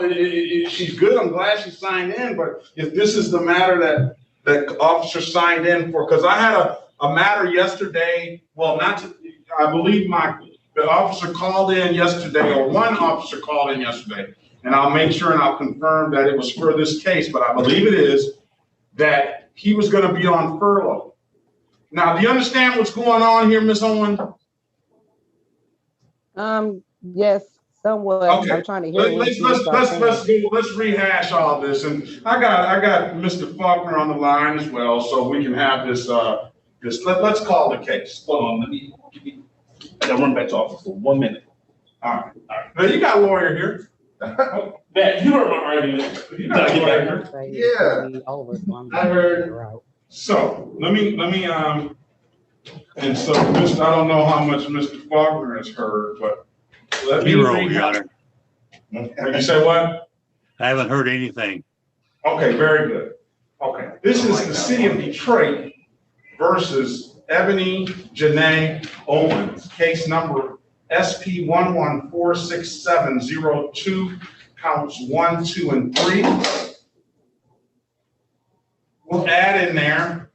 she's good. I'm glad she signed in. But if this is the matter that the officer signed in for, because I had a matter yesterday. Well, I believe the officer called in yesterday, or one officer called in yesterday, and I'll make sure and I'll confirm that it was for this case, but I believe it is, that he was going to be on furlough. Now, do you understand what's going on here, Ms. Owen? Yes, somewhat. Okay. I'm trying to hear. Let's rehash all this, and I got Mr. Faulkner on the line as well, so we can have this. Let's call the case. Hold on, I gotta run back to office for 1 minute. All right. Now you got a lawyer here. That you heard my argument. You got a lawyer here. Yeah. I heard. So let me and so I don't know how much Mr. Faulkner has heard, but let me read. Your Honor. Did you say what? I haven't heard anything. Okay, very good. Okay, this is the city of Detroit versus Ebony Janae Owens, case number SP 1146702, counts 1, 2, and 3. We'll add in there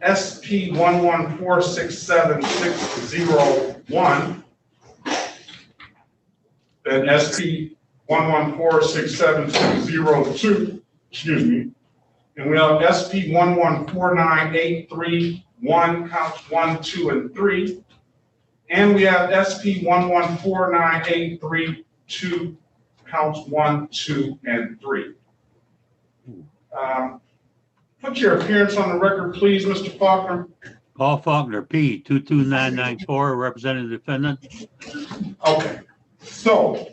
SP 1146761, and SP 1146762, excuse me. And we have SP 1149831, counts 1, 2, and 3. And we have SP 1149832, counts 1, 2, and 3. Put your appearance on the record, please, Mr. Faulkner. Paul Faulkner, P. 22994, representing the defendant. Okay. So,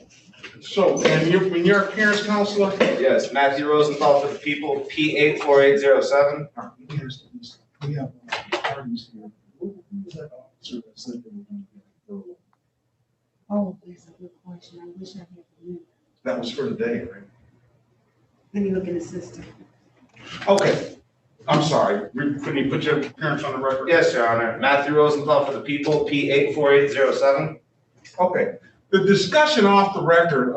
and your appearance, counselor? Yes, Matthew Rosenthal for the people, P 84807. We have parties here. Who was that officer that said they were going to get furloughed? Oh, that's a good question. I wish I had the number. That was for today, right? Let me look in the system. Okay, I'm sorry. Can you put your appearance on the record? Yes, Your Honor. Matthew Rosenthal for the people, P84807. Okay, the discussion off the record,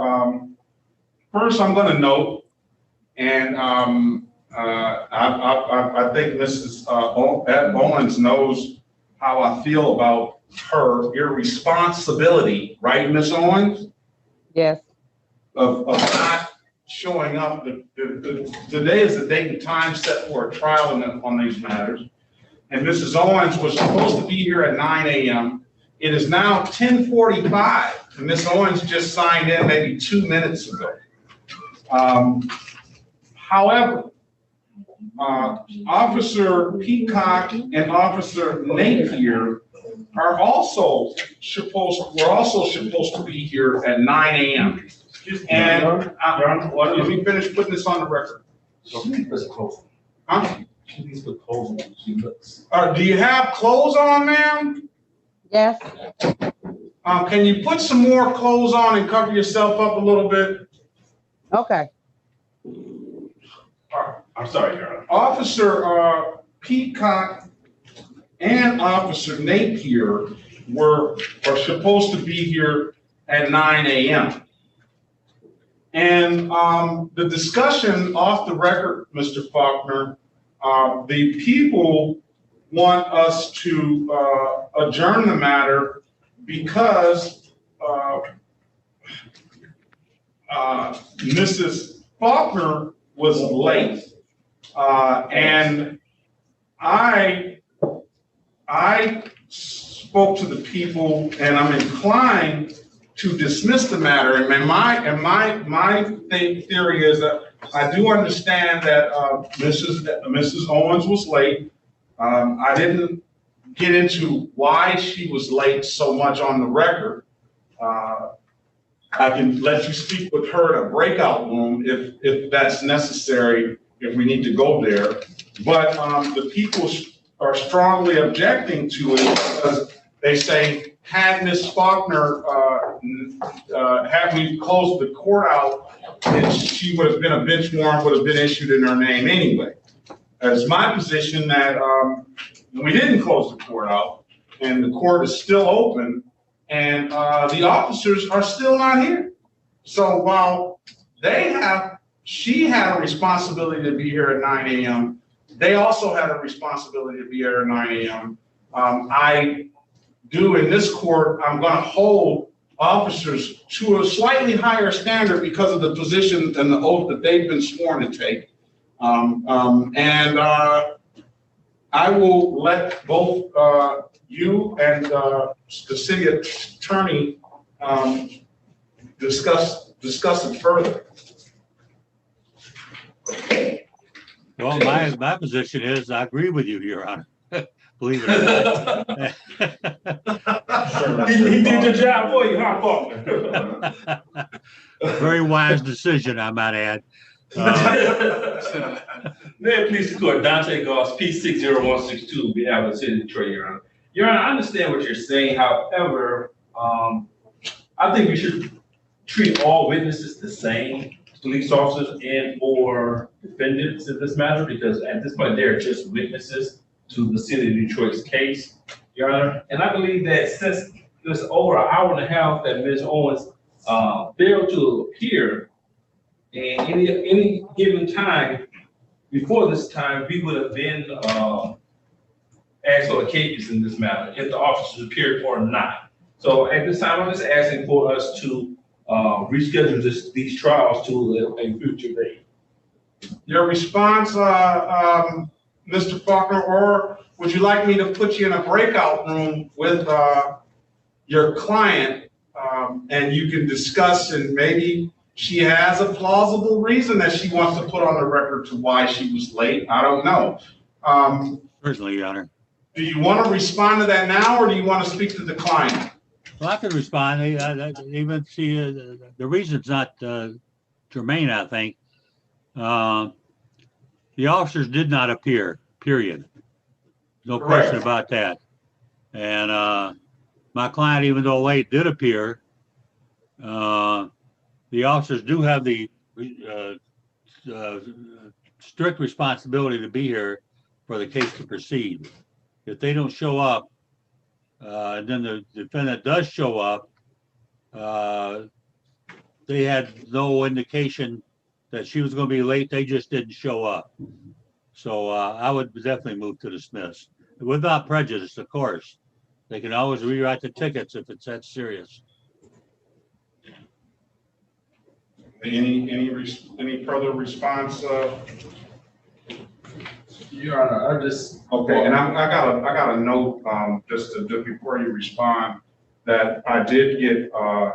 first I'm gonna note, and I think Mrs. Owens knows how I feel about her irresponsibility, right, Ms. Owens? Yes. Of not showing up. Today is the date and time set for a trial on these matters. And Mrs. Owens was supposed to be here at 9 a.m. It is now 10:45, and Ms. Owens just signed in maybe 2 minutes ago. However, Officer Peacock and Officer Napier were also supposed to be here at 9 a.m. And let me finish putting this on the record. Huh? Do you have clothes on, ma'am? Yes. Can you put some more clothes on and cover yourself up a little bit? Okay. I'm sorry, Your Honor. Officer Peacock and Officer Napier are supposed to be here at 9 a.m. And the discussion off the record, Mr. Faulkner, the people want us to adjourn the matter because Mrs. Faulkner was late. And I spoke to the people, and I'm inclined to dismiss the matter. And my theory is that I do understand that Mrs. Owens was late. I didn't get into why she was late so much on the record. I can let you speak with her in a breakout room if that's necessary, if we need to go there. But the people are strongly objecting to it because they say, had Ms. Faulkner, had we closed the court out, then she would have been, a bench warrant would have been issued in her name anyway. It's my position that we didn't close the court out and the court is still open and the officers are still not here. So while she had a responsibility to be here at 9 a.m., they also had a responsibility to be here at 9 a.m. I do in this court, I'm going to hold officers to a slightly higher standard because of the position and the oath that they've been sworn to take. I will let both you and the city attorney discuss it further. Well, my position is I agree with you, Your Honor. Believe it or not. He did your job for you, huh, Faulkner? A very wise decision, I might add. May it please the court, Dante Goss, P60162, behalf of the city of Detroit, Your Honor. Your Honor, I understand what you're saying. However, I think we should treat all witnesses the same, police officers and or defendants in this matter, because at this point, they're just witnesses to the city of Detroit's case, Your Honor. And I believe that since there's over an hour and a half that Ms. Owens failed to appear, and any given time before this time, we would have been asked for a case in this matter, if the officers appeared or not. So at this time, I'm just asking for us to reschedule these trials to a future date. Your response, Mr. Faulkner, or would you like me to put you in a breakout room with your client and you can discuss, and maybe she has a plausible reason that she wants to put on the record to why she was late? I don't know. Certainly, Your Honor. Do you want to respond to that now, or do you want to speak to the client? Well, I can respond. Even see the reason's not germane, I think. The officers did not appear, period. No question about that. And my client, even though late, did appear. The officers do have the strict responsibility to be here for the case to proceed. If they don't show up, and then the defendant does show up, they had no indication that she was going to be late. They just didn't show up. So I would definitely move to dismiss without prejudice, of course. They can always rewrite the tickets if it's that serious. Any further response? Your Honor, I just. Okay, and I got a note, just before you respond, that I did get a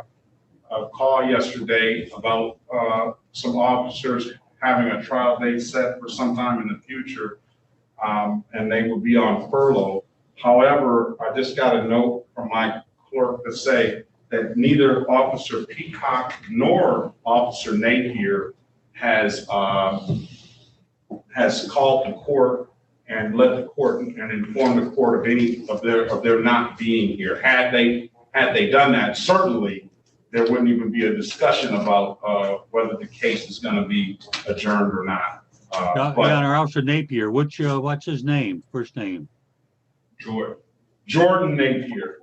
call yesterday about some officers having a trial date set for sometime in the future, and they will be on furlough. However, I just got a note from my clerk to say that neither Officer Peacock nor Officer Napier has called the court and let the court and informed the court of any of their not being here. Had they done that, certainly there wouldn't even be a discussion about whether the case is going to be adjourned or not. Your Honor, Officer Napier, what's his name? First name? Jordan Napier.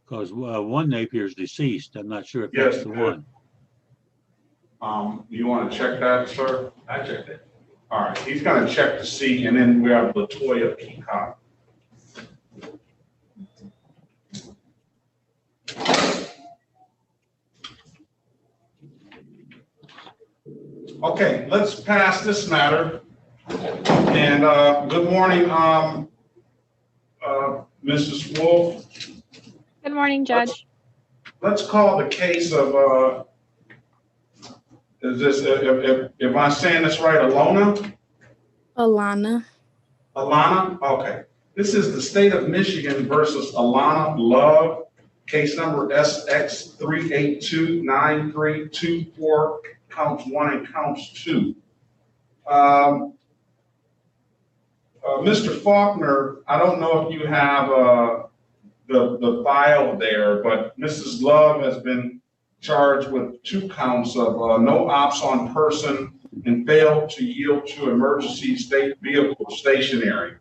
Because one Napier is deceased. I'm not sure if that's the one. You want to check that, sir? I checked it. All right, he's going to check to see, and then we have Latoya Peacock. Okay, let's pass this matter. And good morning, Mrs. Wolf. Good morning, Judge. Let's call the case of, is this, am I saying this right, Alana? Alana, okay. This is the state of Michigan versus Alana Love, case number SX 3829324, counts 1 and counts 2. Mr. Faulkner, I don't know if you have the file there, but Mrs. Love has been charged with 2 counts of no ops on person and failed to yield to emergency state vehicle stationary.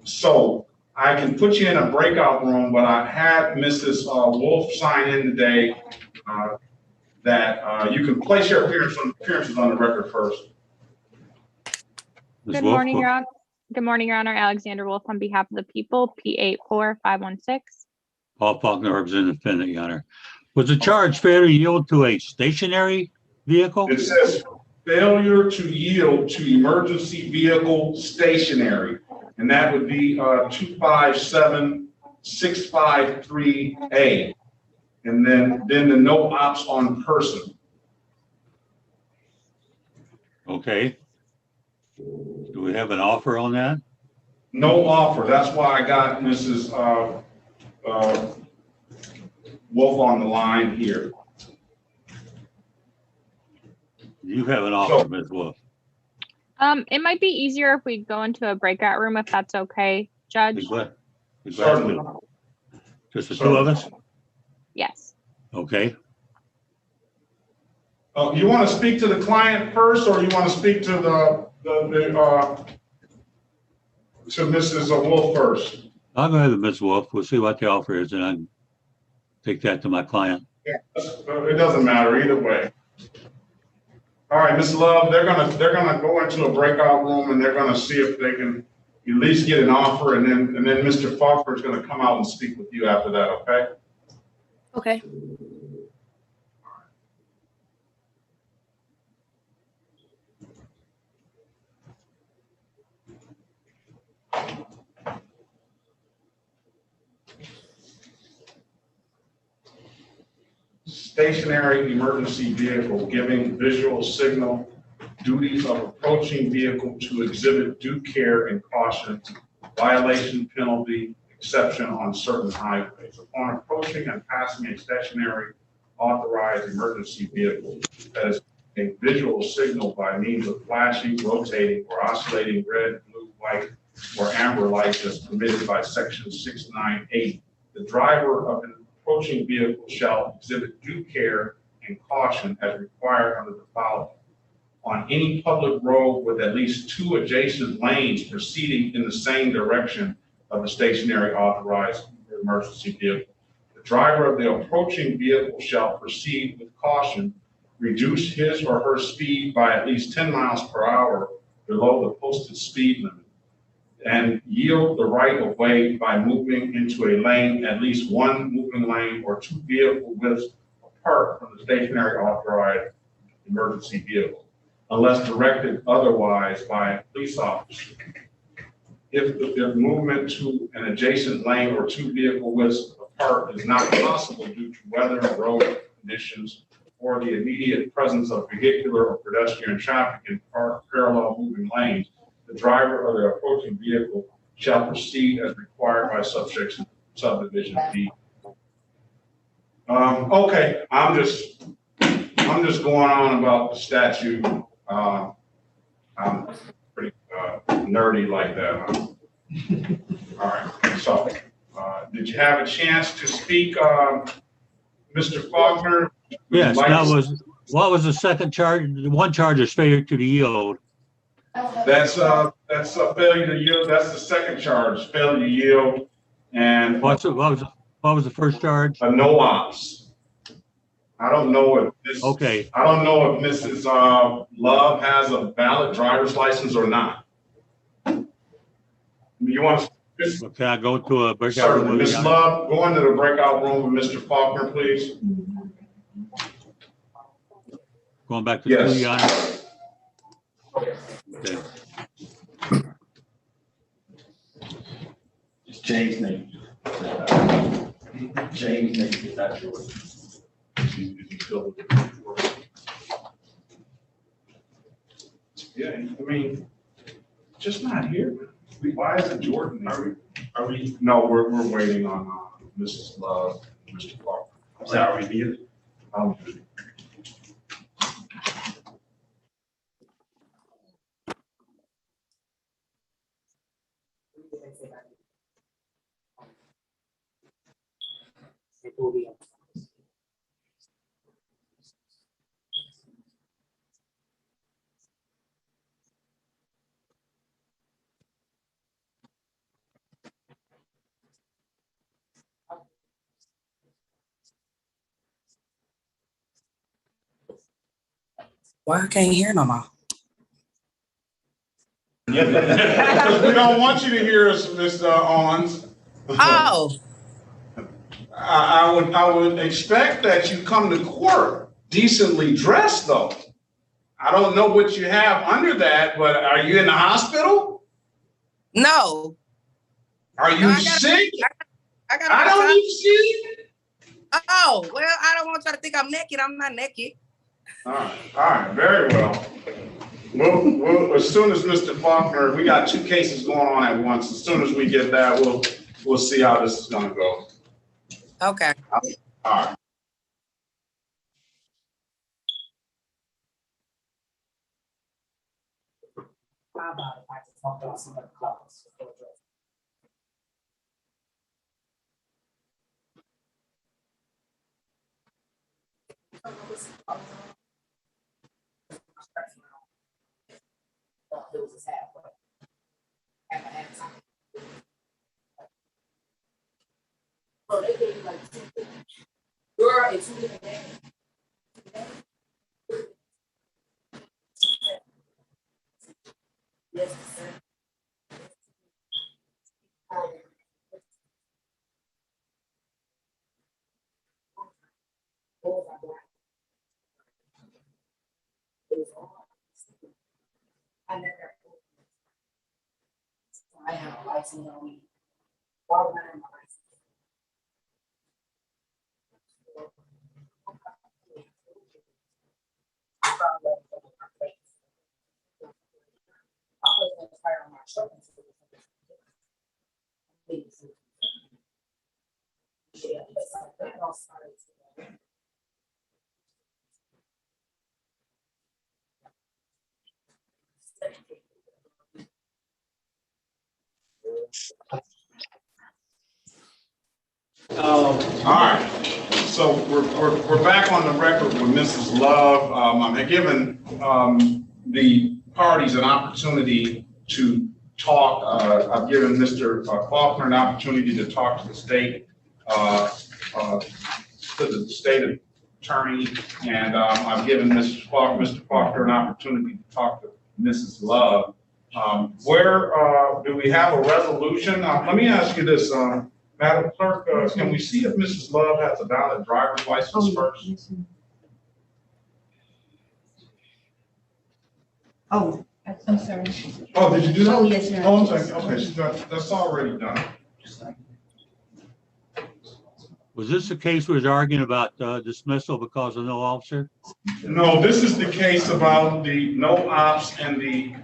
So I can put you in a breakout room, but I had Mrs. Wolf sign in today that you can place your appearances on the record first. Good morning, Your Honor. Good morning, Your Honor. Alexander Wolf on behalf of the people, P84516. Paul Faulkner representing the defendant, Your Honor. Was the charge failure to yield to a stationary vehicle? It says failure to yield to emergency vehicle stationary, and that would be 257653A, and then the no ops on person. Okay. Do we have an offer on that? No offer. That's why I got Mrs. Wolf on the line here. You have an offer, Ms. Wolf. It might be easier if we go into a breakout room, if that's okay, Judge. Certainly. Just the 2 of us? Yes. Okay. You want to speak to the client first, or you want to speak to to Mrs. Wolf first? I'll go ahead with Ms. Wolf. We'll see what the offer is, and I can take that to my client. Yeah, it doesn't matter either way. All right, Ms. Love, they're gonna go into a breakout room and they're gonna see if they can at least get an offer, and then Mr. Faulkner is gonna come out and speak with you after that. Okay? Okay. Stationary emergency vehicle giving visual signal, duties of approaching vehicle to exhibit due care and caution, violation penalty, exception on certain highways. Upon approaching and passing a stationary authorized emergency vehicle that is a visual signal by means of flashing, rotating, or oscillating red, blue, white, or amber lights as permitted by section 698, the driver of an approaching vehicle shall exhibit due care and caution as required under the following. On any public road with at least 2 adjacent lanes proceeding in the same direction of the stationary authorized emergency vehicle, the driver of the approaching vehicle shall proceed with caution, reduce his or her speed by at least 10 miles per hour below the posted speed limit, and yield the right of way by moving into a lane, at least 1 moving lane or 2 vehicle widths apart from the stationary authorized emergency vehicle, unless directed otherwise by a police officer. If movement to an adjacent lane or 2 vehicle widths apart is not possible due to weather, road conditions, or the immediate presence of vehicular or pedestrian traffic in parallel moving lanes, the driver of the approaching vehicle shall proceed as required by subdivision B. Okay, I'm just going on about the statute. I'm pretty nerdy like that, huh? All right, so did you have a chance to speak, Mr. Faulkner? Yes, what was the second charge? The one charge is failure to yield. That's a failure to yield. That's the second charge, failure to yield. And what was the first charge? A no ops. I don't know if this. Okay. I don't know if Mrs. Love has a valid driver's license or not. You want to? Okay, I go to a breakout room. Ms. Love, go into the breakout room with Mr. Faulkner, please. Going back to yes. 2 yards. Okay. It's James' name. James' name is not yours. Yeah, I mean, just not here. Why is it Jordan? Are we? No, we're waiting on Mrs. Love, Mr. Faulkner. I'm sorry, we need it. Why I can't hear no more? Because we don't want you to hear us, Mr. Owens. Oh. I would expect that you come to court decently dressed, though. I don't know what you have under that, but are you in the hospital? No. Are you sick? I don't need to see. Oh, well, I don't want y'all to think I'm naked. I'm not naked. All right, very well. We'll as soon as Mr. Faulkner, we got 2 cases going on at once. As soon as we get that, we'll see how this is gonna go. Okay. All right. How about if I just talk about some of the clothes? Oh, they gave you like 2 things. Girl, it's 2 different things. Yes, sir. I never. I have a license on me. Why would I have my license? So we're back on the record with Mrs. Love. I'm giving the parties an opportunity to talk. I've given Mr. Faulkner an opportunity to talk to the state, to the state attorney, and I've given Mr. Faulkner an opportunity to talk to Mrs. Love. Where do we have a resolution? Let me ask you this, Madam Clerk, can we see if Mrs. Love has a valid driver's license first? Oh, I'm sorry. Oh, did you do that? Oh, yes, sir. Oh, I'm sorry. Okay, she's got, that's already done. Was this the case we was arguing about dismissal because of no officer? No, this is the case about the no ops and the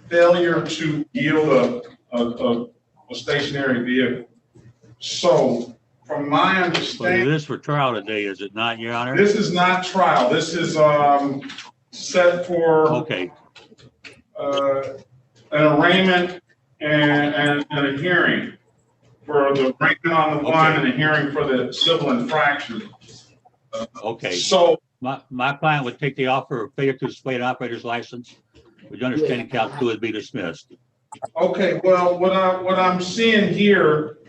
failure to yield a stationary vehicle. So, from my But understanding, it is for trial today, is it not, Your Honor? this is not trial. This is set for Okay, an arraignment and a hearing for the arraignment on the one and a hearing for the civil infraction. okay. So, My client would take the offer of failure to display an operator's license. Would you understand count two would be dismissed? okay, well, what I'm seeing here,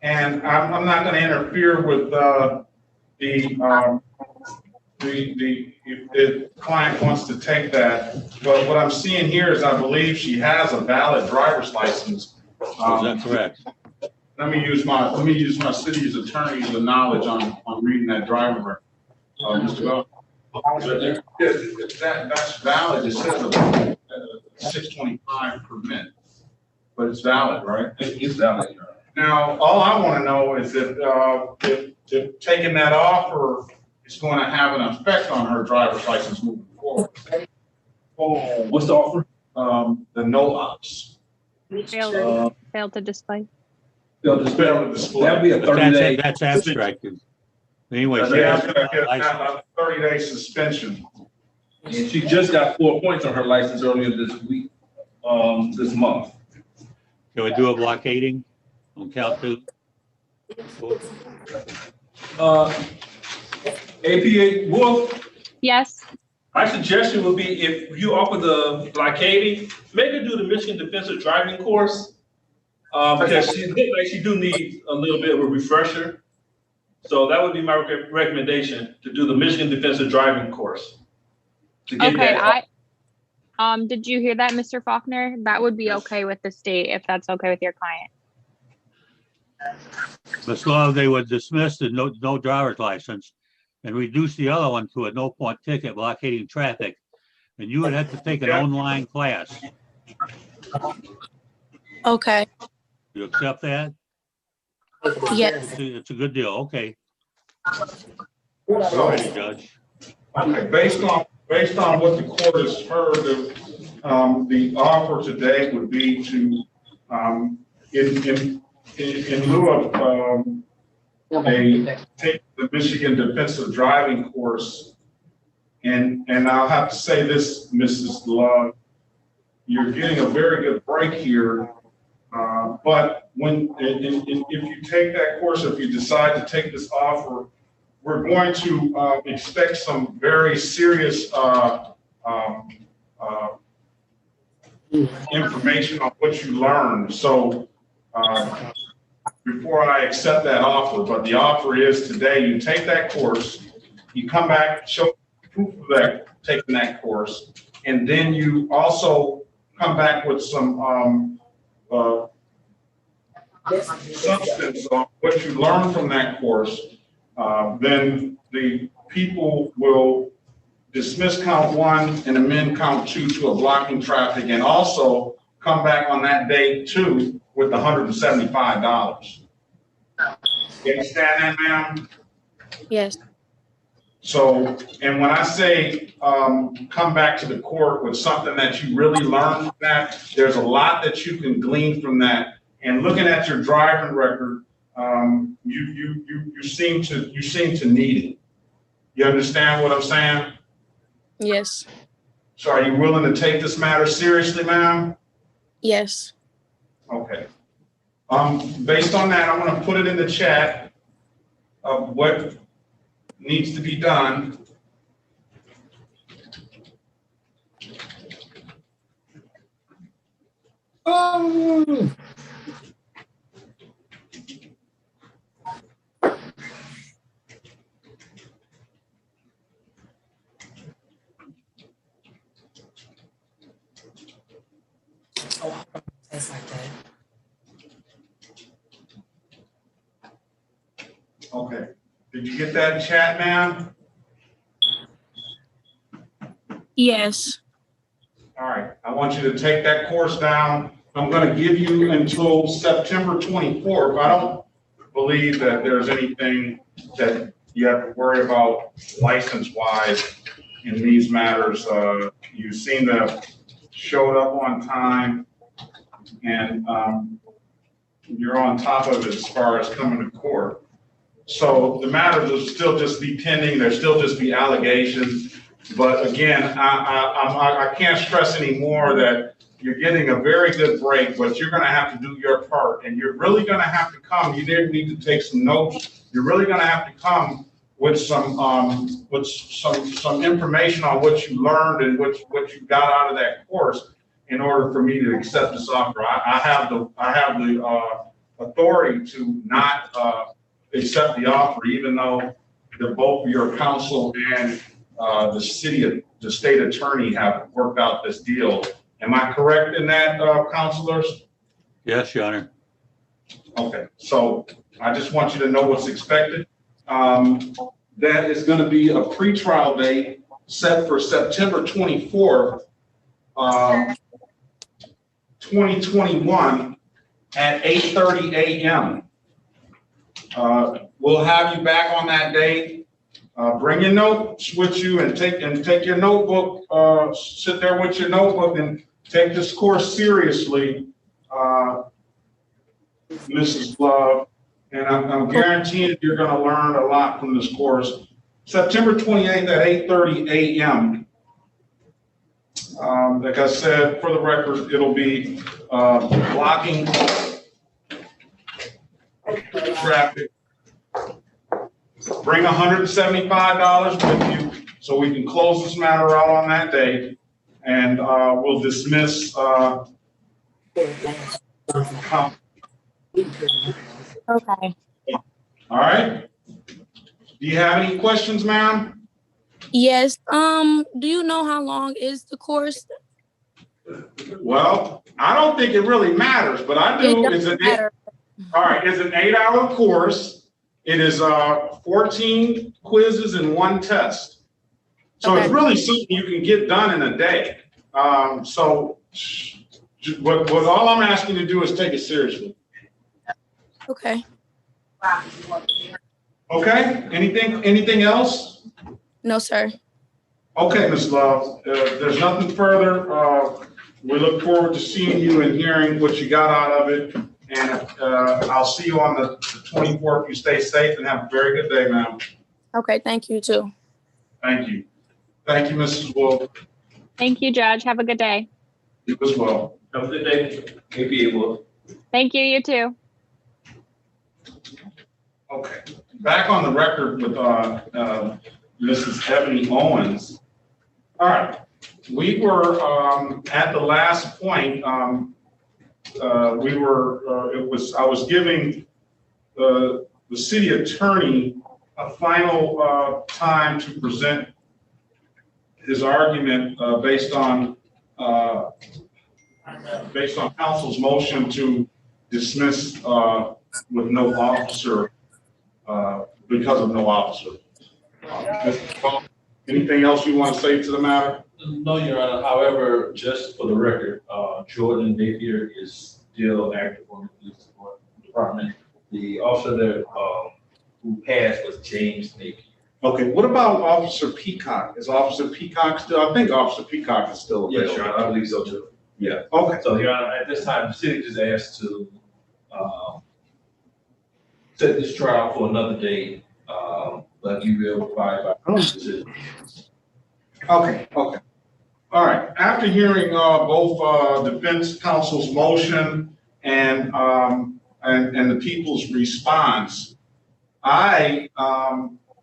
and I'm not going to interfere with if the client wants to take that, but what I'm seeing here is I believe she has a valid driver's license. Is that correct? Let me use my city's attorney's knowledge on reading that driver record. Mr. Bell. That's valid. It says a 625 permit, but it's valid, right? It's valid. Now, all I want to know is if taking that offer is going to have an effect on her driver's license moving forward. What's the offer? The no ops. Failed to display. Failed to display. That'd be a 30-day. That's abstracted. Anyway, That's she has a 30-day suspension. And she just got 4 points on her license earlier this week, this month. Can we do a blockading on count two? APA Wolf, Yes. my suggestion would be if you offer the blockading, make her do the Michigan Defensive Driving course. Because she looked like she do need a little bit of a refresher. So that would be my recommendation, to do the Michigan Defensive Driving course. To get Okay, that. Did you hear that, Mr. Faulkner? That would be okay with the state if that's okay with your client. Ms. Love, they would dismiss the no driver's license and reduce the other one to a no point ticket blockading traffic. And you would have to take an online class. Okay. You accept that? Yes. It's a good deal. Okay. All right, Judge. Okay, based on what the court has heard, the offer today would be to, in lieu of take the Michigan Defensive Driving course, and I'll have to say this, Mrs. Love, you're getting a very good break here. But if you take that course, if you decide to take this offer, we're going to expect some very serious information on what you learned. So before I accept that offer, but the offer is today, you take that course, you come back, show proof of that, taking that course, and then you also come back with some substance on what you learned from that course. Then the people will dismiss count one and amend count two to a blocking traffic, and also come back on that day too with $175. You understand that, ma'am? Yes. So, and when I say come back to the court with something that you really learned from that, there's a lot that you can glean from that. And looking at your driving record, you seem to need it. You understand what I'm saying? Yes. So are you willing to take this matter seriously, ma'am? Yes. Okay. Based on that, I'm going to put it in the chat of what needs to be done. Oh. Tastes like that. Okay. Did you get that in chat, ma'am? Yes. All right. I want you to take that course down. I'm going to give you until September 24th. I don't believe that there's anything that you have to worry about license-wise in these matters. You seem to have showed up on time, and you're on top of it as far as coming to court. So the matters will still just be pending. There'll still just be allegations. But again, I can't stress anymore that you're getting a very good break, but you're going to have to do your part, and you're really going to have to come. You did need to take some notes. You're really going to have to come with some information on what you learned and what you got out of that course in order for me to accept this offer. I have the authority to not accept the offer, even though both your counsel and the state attorney have worked out this deal. Am I correct in that, counselors? Yes, Your Honor. Okay, so I just want you to know what's expected. That is going to be a pretrial date set for September 24th, 2021 at 8:30 a.m. We'll have you back on that day. Bring your notes with you and take your notebook. Sit there with your notebook and take this course seriously, Mrs. Love. And I'm guaranteeing you're going to learn a lot from this course. September 28th at 8:30 a.m. Like I said, for the record, it'll be blocking traffic. Bring $175 with you so we can close this matter out on that day, and we'll dismiss. Okay. All right. Do you have any questions, ma'am? Yes. Do you know how long is the course? Well, I don't think it really matters, but I do. All right. It's an 8-hour course. It is 14 quizzes and 1 test. So it's really something you can get done in a day. So what all I'm asking you to do is take it seriously. Okay. Okay. Anything else? No, sir. Okay, Ms. Love. There's nothing further. We look forward to seeing you and hearing what you got out of it. And I'll see you on the 24th. You stay safe and have a very good day, ma'am. Okay. Thank you too. Thank you. Thank you, Mrs. Wolf. Thank you, Judge. Have a good day. You as well. Have a good day. Maybe Wolf. Thank you. You too. Okay. Back on the record with Mrs. Ebony Owens. All right. We were at the last point. I was giving the city attorney a final time to present his argument based on counsel's motion to dismiss with no officer because of no officer. Anything else you want to say to the matter? No, Your Honor. However, just for the record, Jordan Napier is still active on the police department. The officer that who passed was James Napier. Okay. What about Officer Peacock? Is Officer Peacock still? I think Officer Peacock is still available. Yes, Your Honor. I believe so too. Yeah. Okay. So, Your Honor, at this time, the city just asked to set this trial for another day. But you will abide by the decision. Okay. Okay. All right. After hearing both defense counsel's motion and the people's response, I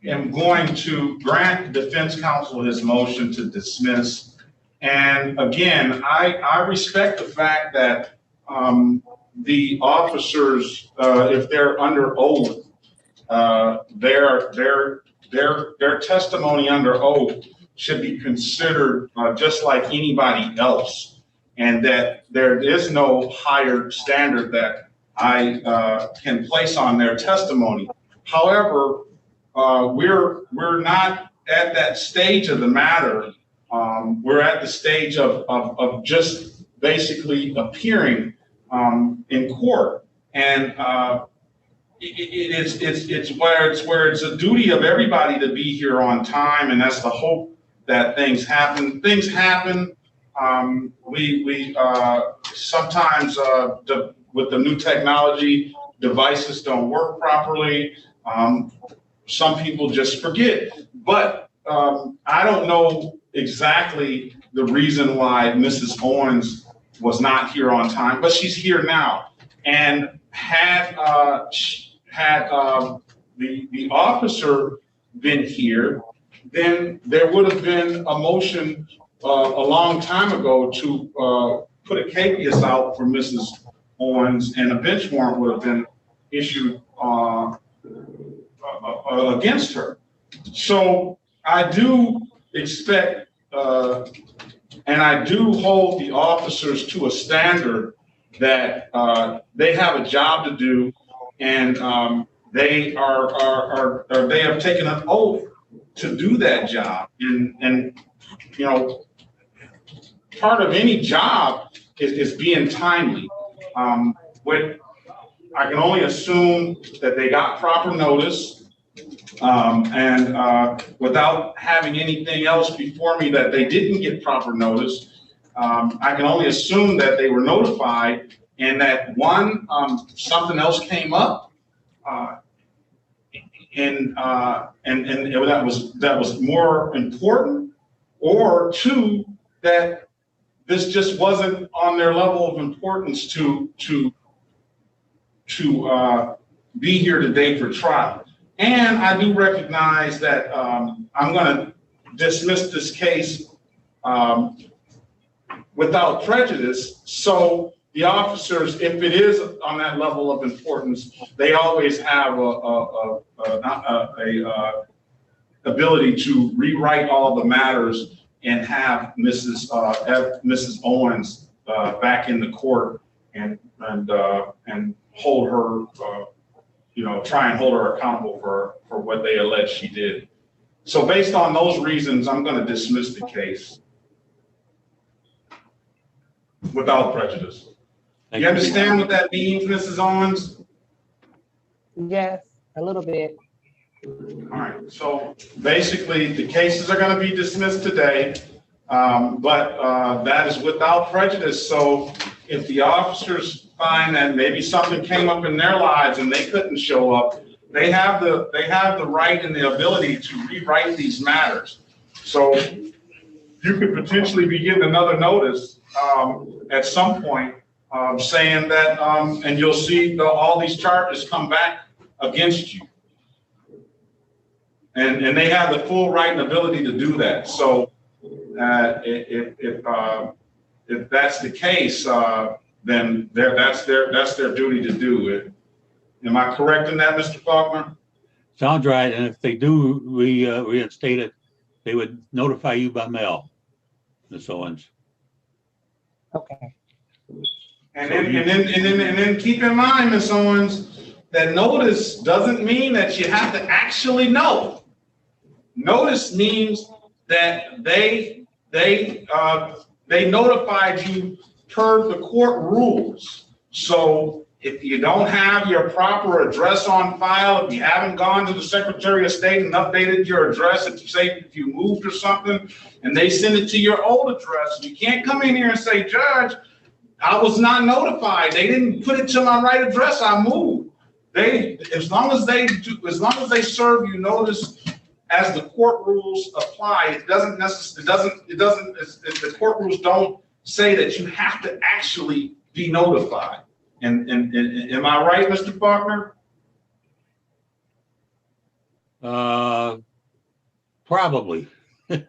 am going to grant defense counsel his motion to dismiss. And again, I respect the fact that the officers, if they're under oath, their testimony under oath should be considered just like anybody else, and that there is no higher standard that I can place on their testimony. However, we're not at that stage of the matter. We're at the stage of just basically appearing in court, and it's where it's a duty of everybody to be here on time, and that's the hope that things happen. Things happen. We sometimes with the new technology, devices don't work properly. Some people just forget, but I don't know exactly the reason why Mrs. Owens was not here on time, but she's here now. And had the officer been here, then there would have been a motion a long time ago to put a capias out for Mrs. Owens, and a bench warrant would have been issued against her. So I do expect, and I do hold the officers to a standard that they have a job to do, and they have taken an oath to do that job. And you know, part of any job is being timely. With I can only assume that they got proper notice, and without having anything else before me that they didn't get proper notice, I can only assume that they were notified, and that one, something else came up, and that was more important, or two, that this just wasn't on their level of importance to be here today for trial. And I do recognize that I'm going to dismiss this case without prejudice. So the officers, if it is on that level of importance, they always have a ability to rewrite all the matters and have Mrs. Owens back in the court and hold her, try and hold her accountable for what they allege she did. So based on those reasons, I'm going to dismiss the case without prejudice. You understand what that means, Mrs. Owens? Yes, a little bit. All right, so basically the cases are going to be dismissed today, but that is without prejudice. So if the officers find that maybe something came up in their lives and they couldn't show up, they have the right and the ability to rewrite these matters. So you could potentially be given another notice at some point saying that, and you'll see all these charges come back against you. And they have the full right and ability to do that. So if that's the case, then that's their duty to do it. Am I correct in that, Mr. Faulkner? Sounds right. And if they do reinstate it, they would notify you by mail, Ms. Owens. Okay. And then keep in mind, Ms. Owens, that notice doesn't mean that you have to actually know. Notice means that they notified you per the court rules. So if you don't have your proper address on file, if you haven't gone to the Secretary of State and updated your address, if you moved or something, and they send it to your old address, you can't come in here and say, Judge, I was not notified. They didn't put it to my right address. I moved. As long as they serve you notice as the court rules apply, the court rules don't say that you have to actually be notified. And am I right, Mr. Faulkner? Probably. Well,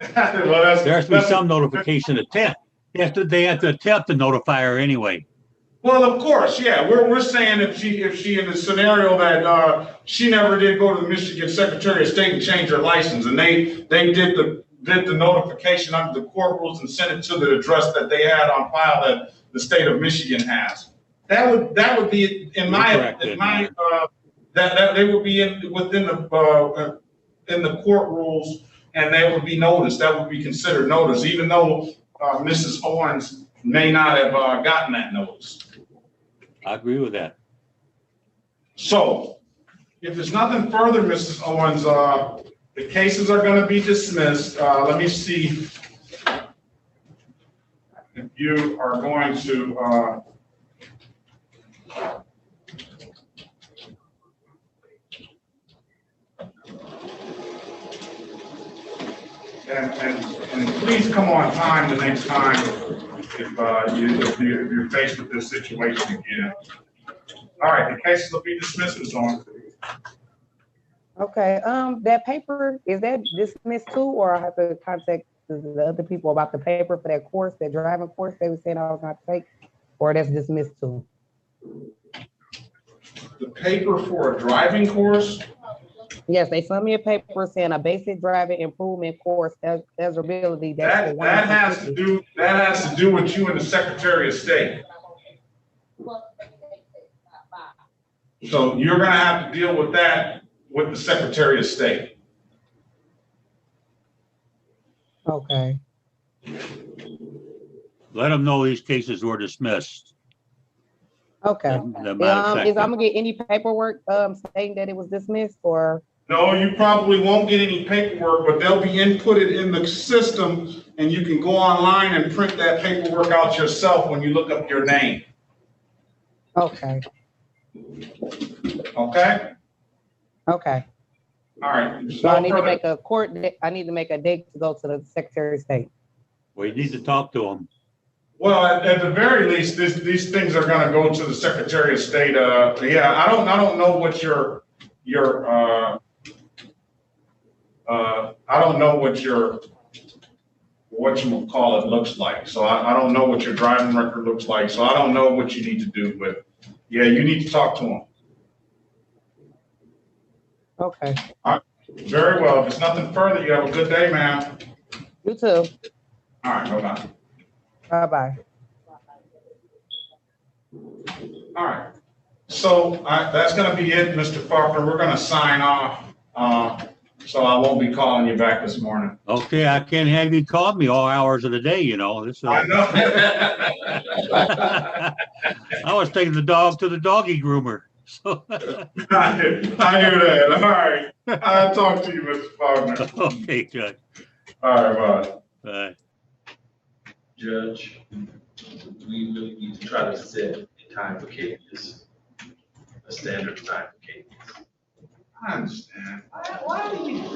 There has to be some notification attempt. They have to attempt to notify her anyway. Well, of course, yeah. We're saying if she in the scenario that she never did go to the Michigan Secretary of State and change her license, and they did the notification under the court rules and sent it to the address that they had on file that the state of Michigan has. That would be that they would be within the court rules, and they would be noticed. That would be considered notice, even though Mrs. Owens may not have gotten that notice. I agree with that. So, if there's nothing further, Mrs. Owens, the cases are going to be dismissed. Let me see if you are going to. And please come on time the next time if you're faced with this situation again. All right, the cases will be dismissed, Ms. Owens. Okay, that paper, is that dismissed too, or I have to contact the other people about the paper for that course, that driving course they were saying I was gonna take, or that's dismissed too? The paper for a driving course? Yes, they sent me a paper saying a basic driving improvement course, eligibility. That has to do with you and the Secretary of State. So you're gonna have to deal with that with the Secretary of State. Okay. Let them know these cases were dismissed. Okay. I'm gonna get any paperwork saying that it was dismissed, or? No, you probably won't get any paperwork, but they'll be inputted in the system, and you can go online and print that paperwork out yourself when you look up your name. Okay. Okay? Okay. All right. So I need to make a I need to make a date to go to the Secretary of State. Well, you need to talk to them. Well, at the very least, these things are going to go to the Secretary of State. Yeah, I don't know what I don't know what you call it looks like. So I don't know what your driving record looks like. So I don't know what you need to do, but yeah, you need to talk to them. Okay. All right. Very well. If there's nothing further, you have a good day, ma'am. You too. All right. Bye-bye. Bye-bye. All right. So that's going to be it, Mr. Faulkner. We're going to sign off. So I won't be calling you back this morning. Okay, I can't have you call me all hours of the day, you know. I know. I was taking the dog to the doggy groomer. So I hear that. All right. I'll talk to you, Mr. Faulkner. Okay, Judge. All right, bye. Bye. Judge, we really need to try to set a time for cases, a standard time for cases. I understand. Why do you